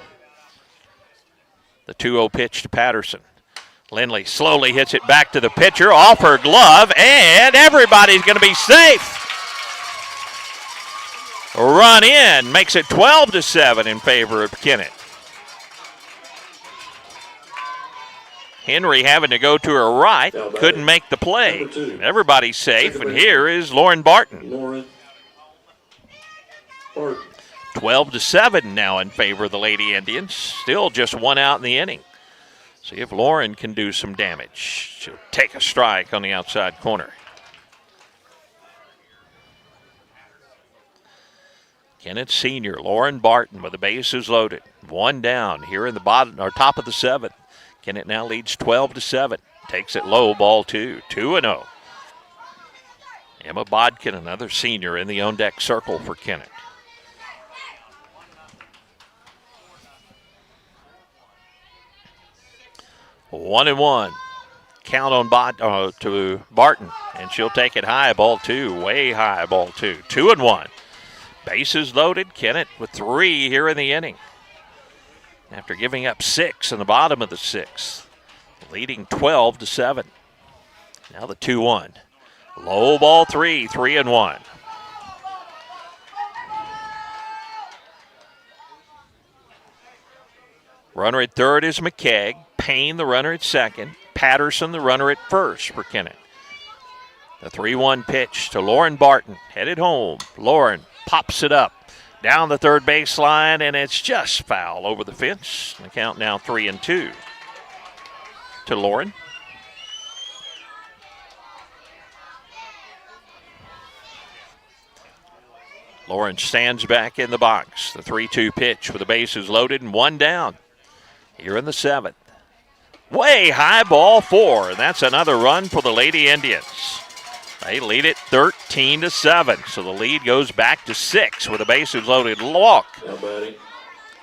Speaker 3: The 2-0 pitch to Patterson. Lindley slowly hits it back to the pitcher, off her glove, and everybody's going to be safe. A run in makes it 12-7 in favor of Kennett. Henry having to go to her right, couldn't make the play. Everybody's safe, and here is Lauren Barton. 12-7 now in favor of the Lady Indians. Still just 1 out in the inning. See if Lauren can do some damage. She'll take a strike on the outside corner. Kennett senior Lauren Barton with the bases loaded. 1 down here in the bottom or top of the 7th. Kennett now leads 12-7. Takes it low, ball 2. 2-0. Emma Bodkin, another senior in the on-deck circle for Kennett. 1-1. Count on to Barton, and she'll take it high, ball 2, way high, ball 2. 2-1. Bases loaded. Kennett with 3 here in the inning. After giving up 6 in the bottom of the 6th, leading 12-7. Now the 2-1. Low ball 3, 3-1. Runner at third is McCagg. Payne, the runner at second. Patterson, the runner at first for Kennett. The 3-1 pitch to Lauren Barton. Headed home. Lauren pops it up down the third baseline, and it's just foul over the fence. The count now 3-2 to Lauren. Lauren stands back in the box. The 3-2 pitch with the bases loaded and 1 down here in the 7th. Way high, ball 4, and that's another run for the Lady Indians. They lead it 13-7, so the lead goes back to 6 with a bases loaded walk.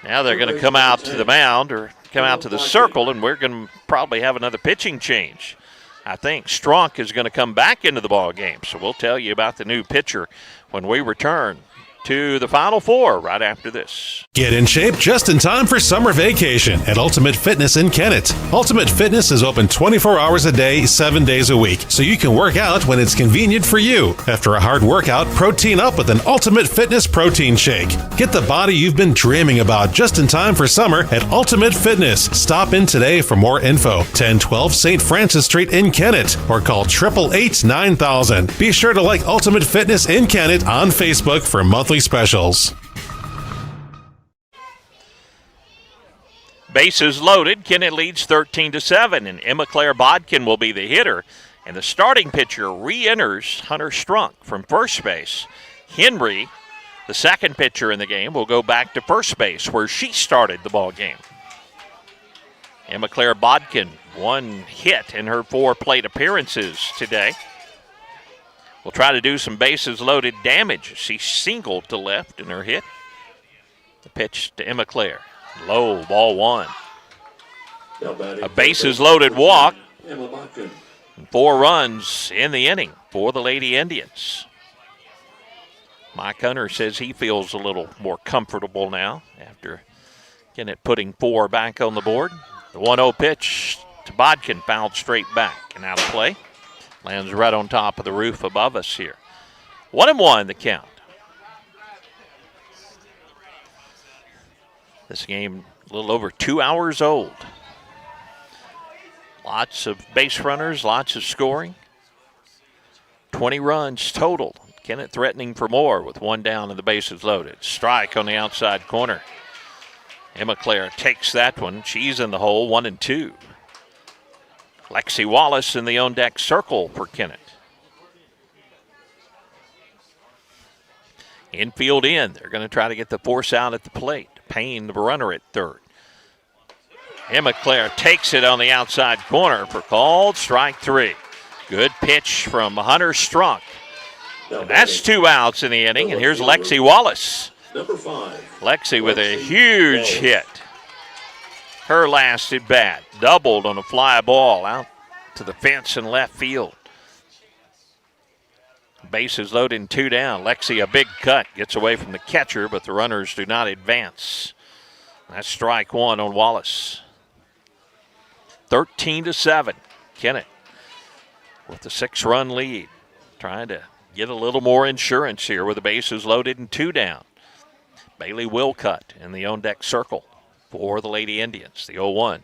Speaker 3: Now they're going to come out to the mound or come out to the circle, and we're going to probably have another pitching change. I think Strunk is going to come back into the ball game, so we'll tell you about the new pitcher when we return to the Final Four right after this.
Speaker 20: Get in shape just in time for summer vacation at Ultimate Fitness in Kennett. Ultimate Fitness is open 24 hours a day, 7 days a week, so you can work out when it's convenient for you. After a hard workout, protein up with an Ultimate Fitness protein shake. Get the body you've been dreaming about just in time for summer at Ultimate Fitness. Stop in today for more info. 1012 St. Francis Street in Kennett or call 888-9000. Be sure to like Ultimate Fitness in Kennett on Facebook for monthly specials.
Speaker 3: Bases loaded. Kennett leads 13-7, and Emma Claire Bodkin will be the hitter. And the starting pitcher re-enters Hunter Strunk from first base. Henry, the second pitcher in the game, will go back to first base where she started the ball game. Emma Claire Bodkin, 1 hit in her 4 plate appearances today. Will try to do some bases loaded damage. She singled to left in her hit. The pitch to Emma Claire. Low, ball 1. A bases loaded walk. 4 runs in the inning for the Lady Indians. Mike Hunter says he feels a little more comfortable now after Kennett putting 4 back on the board. The 1-0 pitch to Bodkin, fouled straight back and out of play. Lands right on top of the roof above us here. 1-1 the count. This game a little over 2 hours old. Lots of base runners, lots of scoring. 20 runs total. Kennett threatening for more with 1 down and the bases loaded. Strike on the outside corner. Emma Claire takes that one. She's in the hole, 1-2. Lexi Wallace in the on-deck circle for Kennett. Infield in. They're going to try to get the force out at the plate. Payne, the runner at third. Emma Claire takes it on the outside corner for called strike 3. Good pitch from Hunter Strunk. And that's 2 outs in the inning, and here's Lexi Wallace.
Speaker 11: Number 5.
Speaker 3: Lexi with a huge hit. Her last at bat. Doubled on a fly ball out to the fence in left field. Bases loaded and 2 down. Lexi, a big cut, gets away from the catcher, but the runners do not advance. That's strike 1 on Wallace. 13-7. Kennett with the 6-run lead. Trying to get a little more insurance here with the bases loaded and 2 down. Bailey Wilcutt in the on-deck circle for the Lady Indians. The 0-1.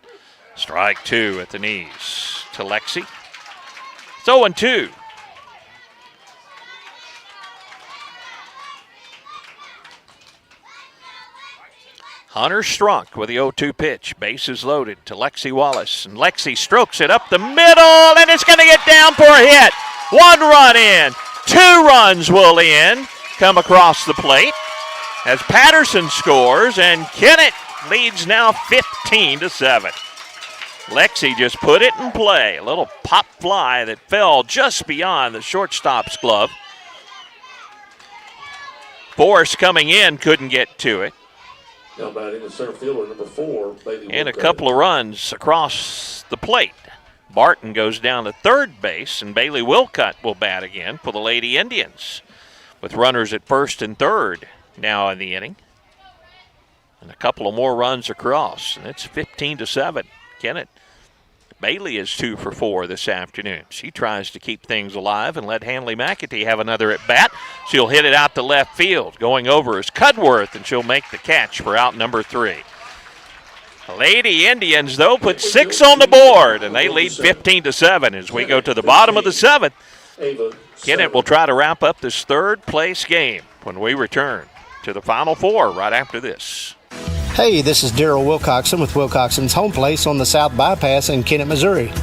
Speaker 3: Strike 2 at the knees to Lexi. It's 0-2. Hunter Strunk with the 0-2 pitch. Bases loaded to Lexi Wallace. And Lexi strokes it up the middle, and it's going to get down for a hit. 1 run in. 2 runs will in. Come across the plate as Patterson scores, and Kennett leads now 15-7. Lexi just put it in play. A little pop fly that fell just beyond the shortstop's glove. Forrest coming in, couldn't get to it.
Speaker 11: Now batting the center fielder, number 4, Bailey
Speaker 3: And a
Speaker 11: Wilcutt.
Speaker 3: couple of runs across the plate. Barton goes down to third base, and Bailey Wilcutt will bat again for the Lady Indians, with runners at first and third now in the inning. And a couple of more runs across, and it's 15-7. Kennett. Bailey is 2 for 4 this afternoon. She tries to keep things alive and let Hanley McAtee have another at bat. She'll hit it out to left field. Going over is Cudworth, and she'll make the catch for out number 3. The Lady Indians, though, put 6 on the board, and they lead 15-7 as we go to the bottom of the 7th. Kennett will try to wrap up this third-place game when we return to the Final Four right after this.
Speaker 21: Hey, this is Daryl Wilcoxon with Wilcoxon's Home Place on the South Bypass in Kennett, Missouri.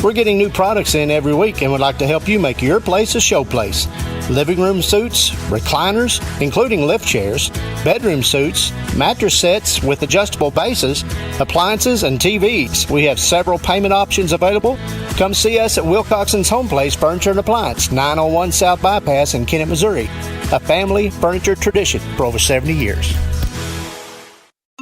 Speaker 21: We're getting new products in every week and would like to help you make your place a show place. Living room suites, recliners, including lift chairs, bedroom suites, mattress sets with adjustable bases, appliances, and TVs. We have several payment options available. Come see us at Wilcoxon's Home Place Furniture and Appliance, 901 South Bypass in Kennett, Missouri. A family furniture tradition for over 70 years.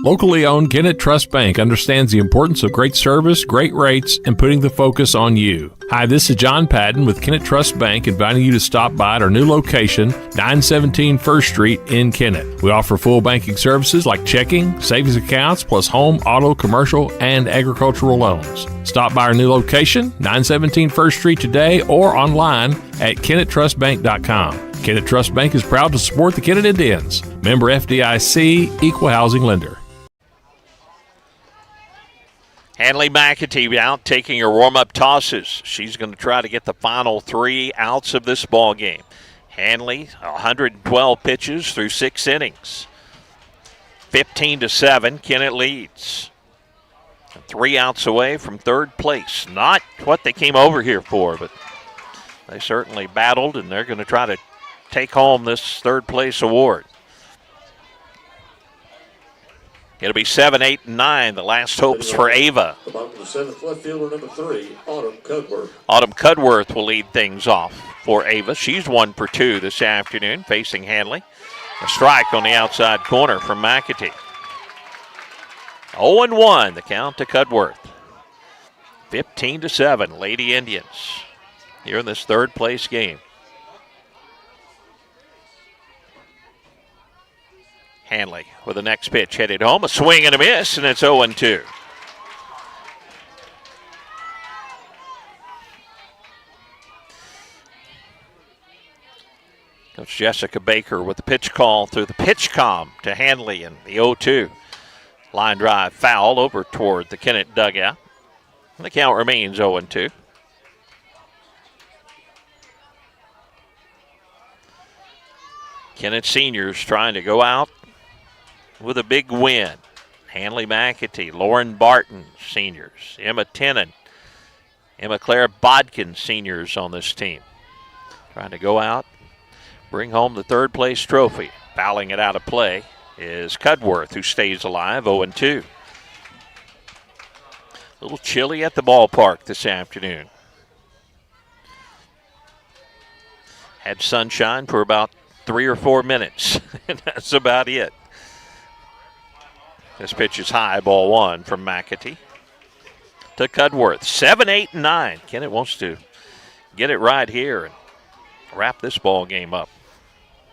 Speaker 4: Locally owned Kennett Trust Bank understands the importance of great service, great rates, and putting the focus on you. Hi, this is John Padden with Kennett Trust Bank, inviting you to stop by at our new location, 917 First Street in Kennett. We offer full banking services like checking, savings accounts, plus home, auto, commercial, and agricultural loans. Stop by our new location, 917 First Street today, or online at KennettTrustBank.com. Kennett Trust Bank is proud to support the Kennett Indians. Member FDIC, Equal Housing Lender.
Speaker 3: Hanley McAtee out taking her warm-up tosses. She's going to try to get the final 3 outs of this ball game. Hanley, 112 pitches through 6 innings. 15-7, Kennett leads. 3 outs away from third place. Not what they came over here for, but they certainly battled, and they're going to try to take home this third place award. It'll be 7, 8, and 9. The last hopes for Ava.
Speaker 11: The bottom of the 7th, left fielder number 3, Autumn Cudworth.
Speaker 3: Autumn Cudworth will lead things off for Ava. She's 1 for 2 this afternoon, facing Hanley. A strike on the outside corner from McAtee. 0-1, the count to Cudworth. 15-7, Lady Indians here in this third place game. Hanley with the next pitch headed home. A swing and a miss, and it's 0-2. Coach Jessica Baker with the pitch call through the pitch comm to Hanley, and the 0-2. Line drive foul over toward the Kennett dugout. The count remains 0-2. Kennett seniors trying to go out with a big win. Hanley McAtee, Lauren Barton seniors, Emma Tennant, Emma Claire Bodkin seniors on this team. Trying to go out, bring home the third place trophy. Fouling it out of play is Cudworth, who stays alive, 0-2. A little chilly at the ballpark this afternoon. Had sunshine for about 3 or 4 minutes, and that's about it. This pitch is high, ball 1 from McAtee to Cudworth. 7, 8, and 9. Kennett wants to get it right here and wrap this ball game up,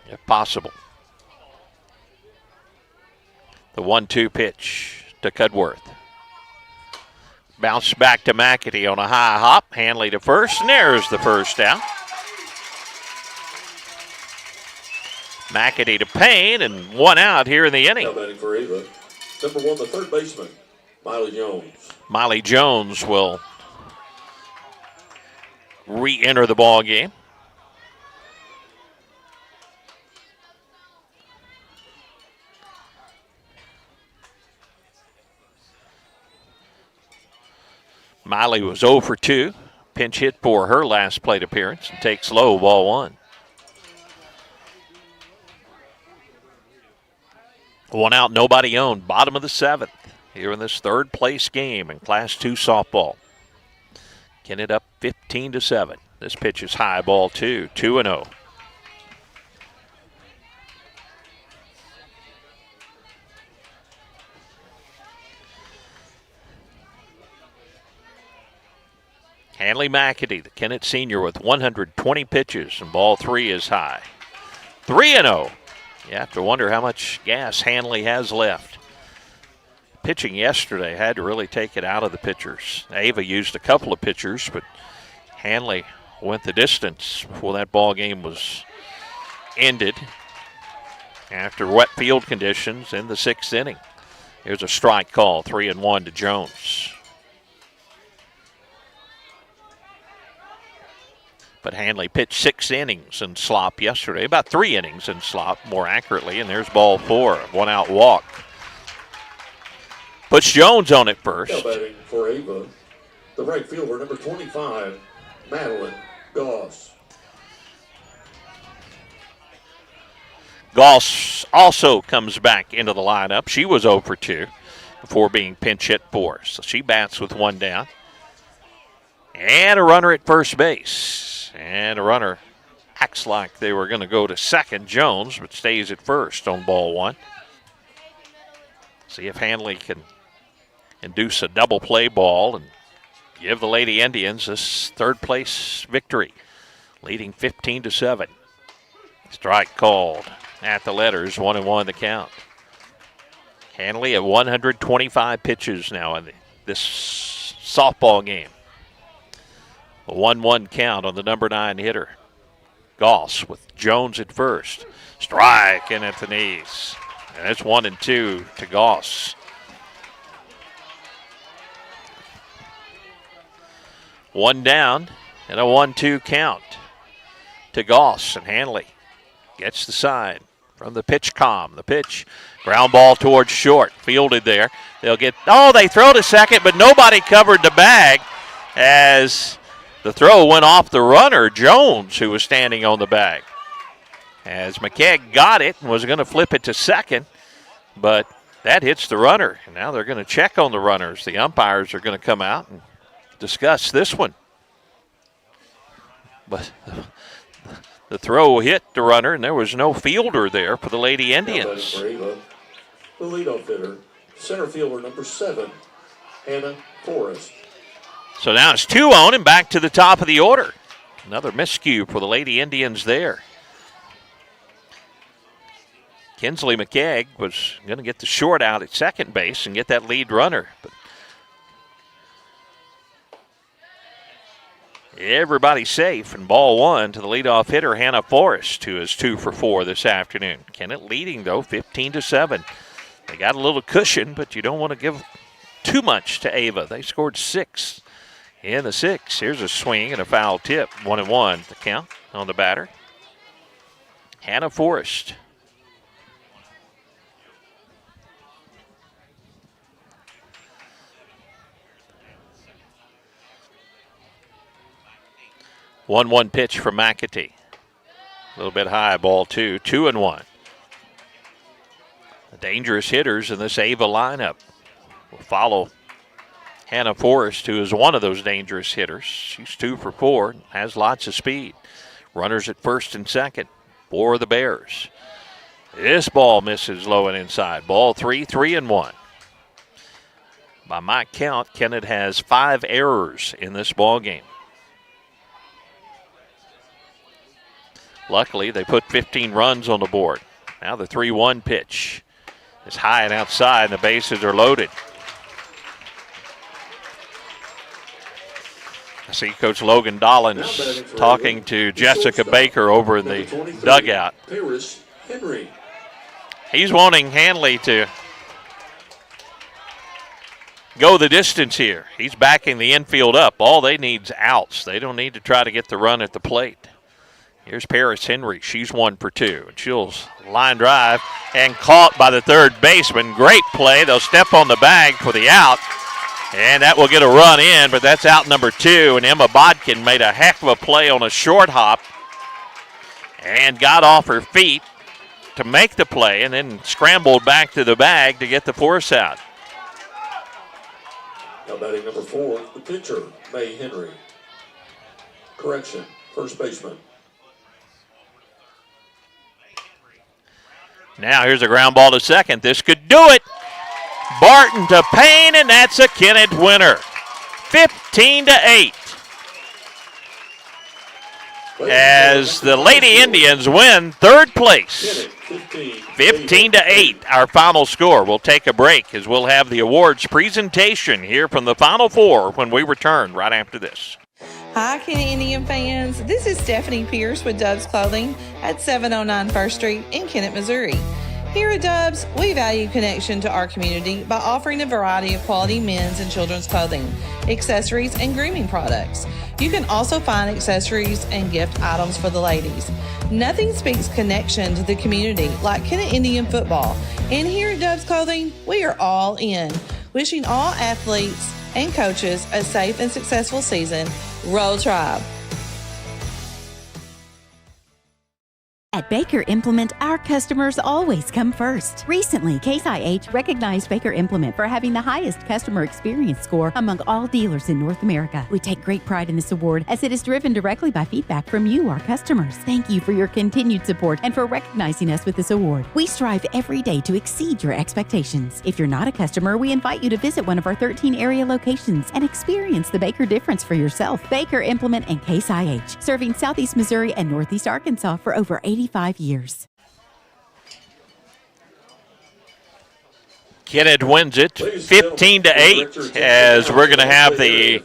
Speaker 3: if possible. The 1-2 pitch to Cudworth. Bounce back to McAtee on a high hop. Hanley to first, and there's the first out. McAtee to Payne, and 1 out here in the inning.
Speaker 11: Now batting for Ava, number 1, the third baseman, Miley Jones.
Speaker 3: Miley Jones will re-enter the ball game. Miley was 0 for 2. Pinch hit for her last plate appearance and takes low, ball 1. 1 out, nobody owned. Bottom of the 7th here in this third place game in Class 2 softball. Kennett up 15-7. This pitch is high, ball 2, 2-0. Hanley McAtee, the Kennett senior, with 120 pitches, and ball 3 is high. 3-0. You have to wonder how much gas Hanley has left. Pitching yesterday had to really take it out of the pitchers. Ava used a couple of pitchers, but Hanley went the distance before that ball game was ended after wet field conditions in the 6th inning. Here's a strike call, 3-1 to Jones. But Hanley pitched 6 innings in slop yesterday, about 3 innings in slop, more accurately, and there's ball 4, 1 out walk. Puts Jones on it first.
Speaker 11: Now batting for Ava, the right fielder, number 25, Madeline Goss.
Speaker 3: Goss also comes back into the lineup. She was 0 for 2 before being pinch hit for. So she bats with 1 down. And a runner at first base. And a runner acts like they were going to go to second, Jones, but stays at first on ball 1. See if Hanley can induce a double play ball and give the Lady Indians this third place victory, leading 15-7. Strike called at the letters, 1-1 the count. Hanley at 125 pitches now in this softball game. A 1-1 count on the number 9 hitter. Goss with Jones at first. Strike in at the knees. And it's 1-2 to Goss. One down and a 1-2 count to Goss, and Hanley gets the sign from the pitch comm. The pitch, ground ball towards short, fielded there. They'll get, they throw to second, but nobody covered the bag as the throw went off the runner, Jones, who was standing on the bag. As McKegg got it and was going to flip it to second, but that hits the runner. And now they're going to check on the runners. The umpires are going to come out and discuss this one. But the throw hit the runner, and there was no fielder there for the Lady Indians.
Speaker 11: The leadoff hitter, center fielder number 7, Hannah Forrest.
Speaker 3: So now it's 2 on and back to the top of the order. Another miscue for the Lady Indians there. Kinsley McKegg was going to get the short out at second base and get that lead runner. But everybody's safe, and ball 1 to the leadoff hitter, Hannah Forrest, who is 2 for 4 this afternoon. Kennett leading, though, 15-7. They got a little cushion, but you don't want to give too much to Ava. They scored 6 in the 6th. Here's a swing and a foul tip. 1-1 the count on the batter. Hannah Forrest. One pitch from McAtee. A little bit high, ball 2. 2-1. The dangerous hitters in this Ava lineup will follow Hannah Forrest, who is one of those dangerous hitters. She's 2 for 4, has lots of speed. Runners at first and second for the Bears. This ball misses low and inside. Ball 3, 3-1. By my count, Kennett has 5 errors in this ball game. Luckily, they put 15 runs on the board. Now the 3-1 pitch is high and outside, and the bases are loaded. I see Coach Logan Dollins talking to Jessica Baker over in the dugout. He's wanting Hanley to go the distance here. He's backing the infield up. All they need is outs. They don't need to try to get the run at the plate. Here's Paris Henry. She's 1 for 2. And she'll line drive and caught by the third baseman. Great play. They'll step on the bag for the out. And that will get a run in, but that's out number 2. And Emma Bodkin made a heck of a play on a short hop and got off her feet to make the play and then scrambled back to the bag to get the force out.
Speaker 11: Now batting number 4, the pitcher, May Henry. Correction, first baseman.
Speaker 3: Now here's a ground ball to second. This could do it. Barton to Payne, and that's a Kennett winner. 15-8. As the Lady Indians win third place. 15-8, our final score. We'll take a break as we'll have the awards presentation here from the Final Four when we return right after this.
Speaker 5: Hi, Kennett Indian fans. This is Stephanie Pierce with Dove's Clothing at 709 First Street in Kennett, Missouri. Here at Dove's, we value connection to our community by offering a variety of quality men's and children's clothing, accessories, and grooming products. You can also find accessories and gift items for the ladies. Nothing speaks connection to the community like Kennett Indian football. And here at Dove's Clothing, we are all in. Wishing all athletes and coaches a safe and successful season. Roll Tribe.
Speaker 6: At Baker Implement, our customers always come first. Recently, Case IH recognized Baker Implement for having the highest customer experience score among all dealers in North America. We take great pride in this award as it is driven directly by feedback from you, our customers. Thank you for your continued support and for recognizing us with this award. We strive every day to exceed your expectations. If you're not a customer, we invite you to visit one of our 13 area locations and experience the Baker difference for yourself. Baker Implement and Case IH, serving Southeast Missouri and Northeast Arkansas for over 85 years.
Speaker 3: Kennett wins it 15-8 as we're going to have the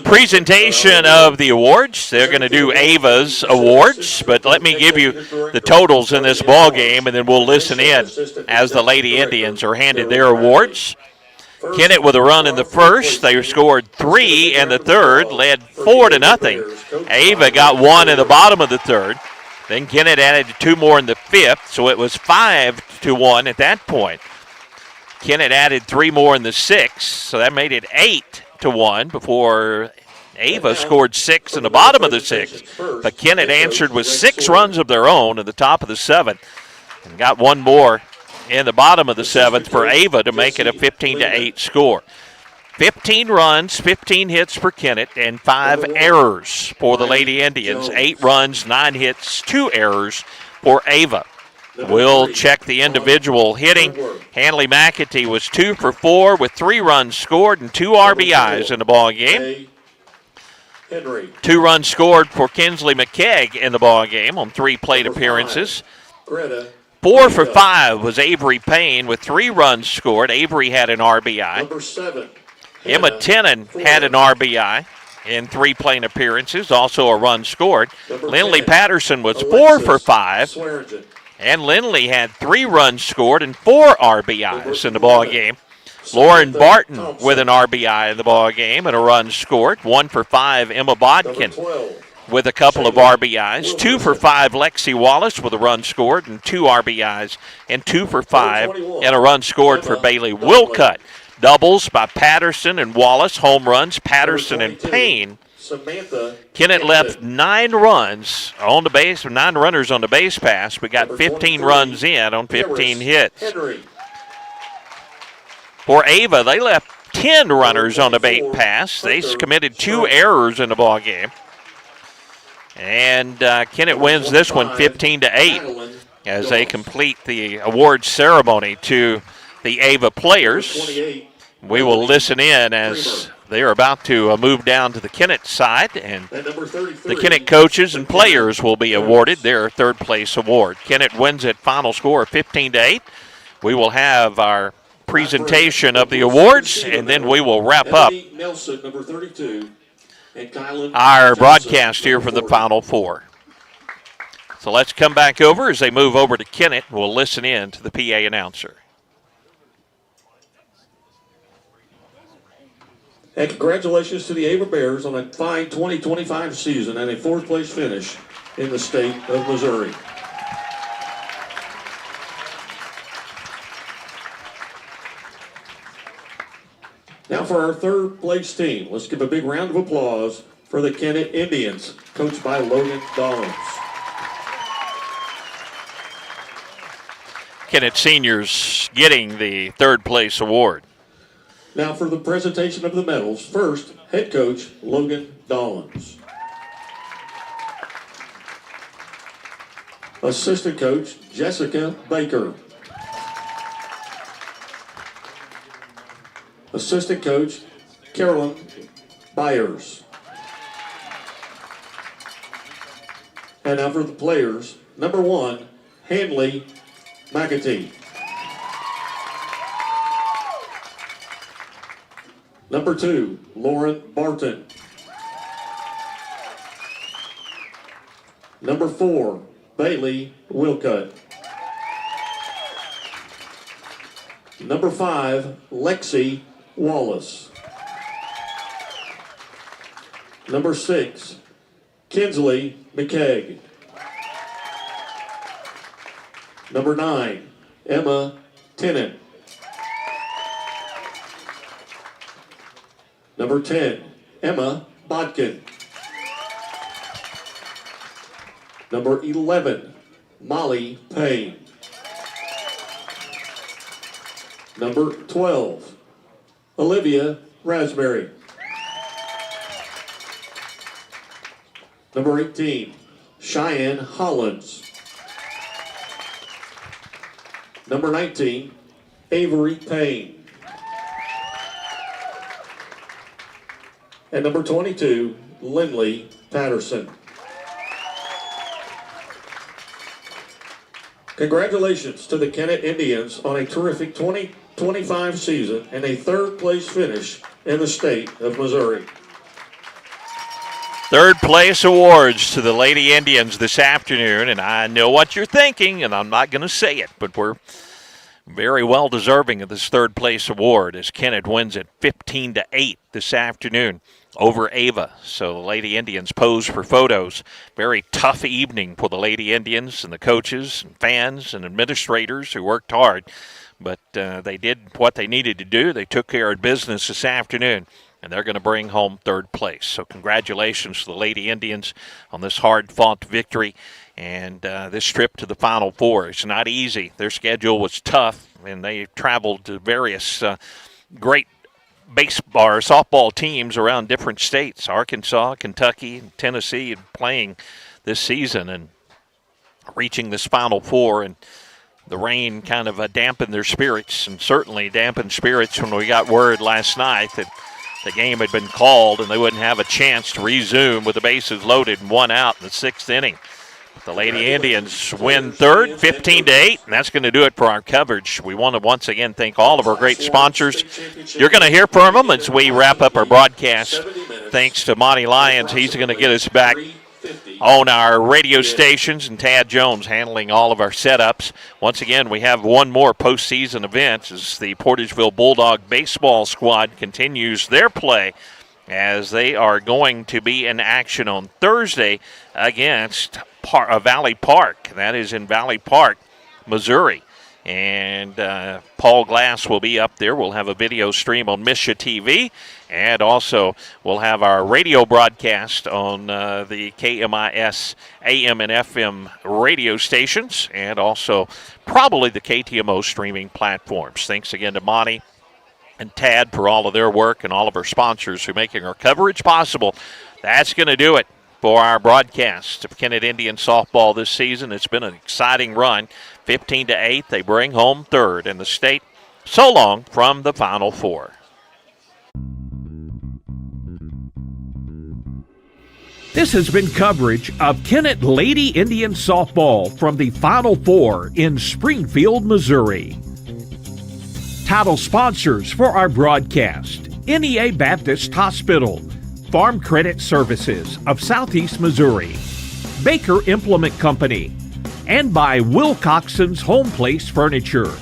Speaker 3: presentation of the awards. They're going to do Ava's awards, but let me give you the totals in this ball game, and then we'll listen in as the Lady Indians are handed their awards. Kennett with a run in the first. They scored 3 in the third, led 4-0. Ava got 1 in the bottom of the third. Then Kennett added 2 more in the fifth, so it was 5-1 at that point. Kennett added 3 more in the sixth, so that made it 8-1 before Ava scored 6 in the bottom of the sixth. But Kennett answered with 6 runs of their own in the top of the seventh and got 1 more in the bottom of the seventh for Ava to make it a 15-8 score. 15 runs, 15 hits for Kennett, and 5 errors for the Lady Indians. 8 runs, 9 hits, 2 errors for Ava. We'll check the individual hitting. Hanley McAtee was 2 for 4 with 3 runs scored and 2 RBIs in the ball game. 2 runs scored for Kinsley McKegg in the ball game on 3 plate appearances. 4 for 5 was Avery Payne with 3 runs scored. Avery had an RBI. Emma Tennant had an RBI in 3 plate appearances, also a run scored. Lindley Patterson was 4 for 5, and Lindley had 3 runs scored and 4 RBIs in the ball game. Lauren Barton with an RBI in the ball game and a run scored. 1 for 5, Emma Bodkin with a couple of RBIs. 2 for 5, Lexi Wallace with a run scored and 2 RBIs, and 2 for 5 and a run scored for Bailey Wilcutt. Doubles by Patterson and Wallace, home runs, Patterson and Payne. Kennett left 9 runs on the base, 9 runners on the base pass. We got 15 runs in on 15 hits. For Ava, they left 10 runners on the base pass. They committed 2 errors in the ball game. And Kennett wins this one 15-8 as they complete the awards ceremony to the Ava players. We will listen in as they are about to move down to the Kennett side, and the Kennett coaches and players will be awarded their third place award. Kennett wins at final score of 15-8. We will have our presentation of the awards, and then we will wrap up our broadcast here from the Final Four. So let's come back over as they move over to Kennett. We'll listen in to the PA announcer.
Speaker 11: And congratulations to the Ava Bears on a fine 2025 season and a 4th place finish in the state of Missouri. Now for our 3rd place team, let's give a big round of applause for the Kennett Indians, coached by Logan Dollins.
Speaker 3: Kennett seniors getting the 3rd place award.
Speaker 11: Now for the presentation of the medals, first, head coach Logan Dollins. Assistant coach Jessica Baker. Assistant coach Carolyn Byers. And now for the players, number 1, Hanley McAtee. Number 2, Lauren Barton. Number 4, Bailey Wilcutt. Number 5, Lexi Wallace. Number 6, Kinsley McKegg. Number 9, Emma Tennant. Number 10, Emma Bodkin. Number 11, Molly Payne. Number 12, Olivia Raspberry. Number 18, Cheyenne Hollins. Number 19, Avery Payne. And number 22, Lindley Patterson. Congratulations to the Kennett Indians on a terrific 2025 season and a third-place finish in the state of Missouri.
Speaker 3: Third place awards to the Lady Indians this afternoon, and I know what you're thinking, and I'm not going to say it, but we're very well deserving of this third place award as Kennett wins it 15-8 this afternoon over Ava. So the Lady Indians pose for photos. Very tough evening for the Lady Indians and the coaches and fans and administrators who worked hard, but they did what they needed to do. They took care of business this afternoon, and they're going to bring home third place. So congratulations to the Lady Indians on this hard-fought victory and this trip to the Final Four. It's not easy. Their schedule was tough, and they traveled to various great baseball or softball teams around different states, Arkansas, Kentucky, and Tennessee, playing this season and reaching this Final Four. And the rain kind of dampened their spirits, and certainly dampened spirits when we got word last night that the game had been called and they wouldn't have a chance to resume with the bases loaded and one out in the sixth inning. The Lady Indians win third, 15-8, and that's going to do it for our coverage. We want to once again thank all of our great sponsors. You're going to hear from them as we wrap up our broadcast. Thanks to Monty Lyons. He's going to get us back on our radio stations, and Tad Jones handling all of our setups. Once again, we have one more postseason event as the Portageville Bulldog baseball squad continues their play as they are going to be in action on Thursday against Valley Park. That is in Valley Park, Missouri. And Paul Glass will be up there. We'll have a video stream on Misha TV. And also we'll have our radio broadcast on the KMIS AM and FM radio stations. And also probably the KTMO streaming platforms. Thanks again to Monty and Tad for all of their work and all of our sponsors who are making our coverage possible. That's going to do it for our broadcast of Kennett Indian softball this season. It's been an exciting run. 15-8, they bring home third in the state. So long from the Final Four.
Speaker 2: This has been coverage of Kennett Lady Indian softball from the Final Four in Springfield, Missouri. Title sponsors for our broadcast: NEA Baptist Hospital, Farm Credit Services of Southeast Missouri, Baker Implement Company, and by Wilcoxon's Home Place Furniture.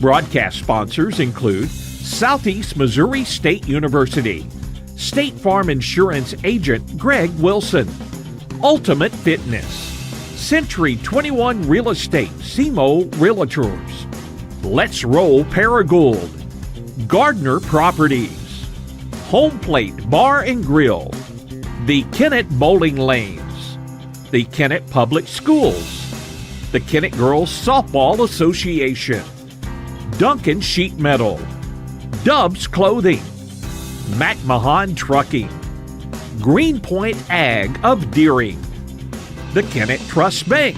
Speaker 2: Broadcast sponsors include Southeast Missouri State University, State Farm Insurance Agent Greg Wilson, Ultimate Fitness, Century 21 Real Estate, SEMO Realtors, Let's Roll Paragould, Gardner Properties, Home Plate Bar and Grill, the Kennett Bowling Lanes, the Kennett Public Schools, the Kennett Girls Softball Association, Duncan Sheet Metal, Dubs Clothing, McMahon Trucking, Greenpoint Ag of Deering, the Kennett Trust Bank,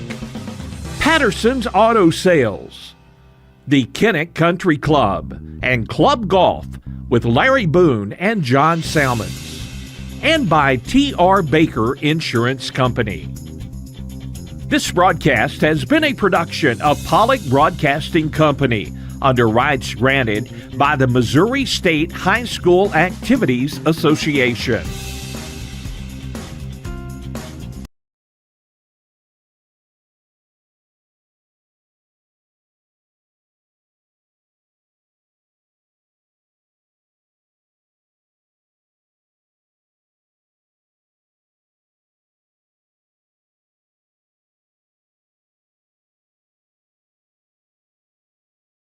Speaker 2: Patterson's Auto Sales, the Kennett Country Club, and Club Golf with Larry Boone and John Salmons, and by T.R. Baker Insurance Company. This broadcast has been a production of Pollock Broadcasting Company under rights granted by the Missouri State High School Activities Association.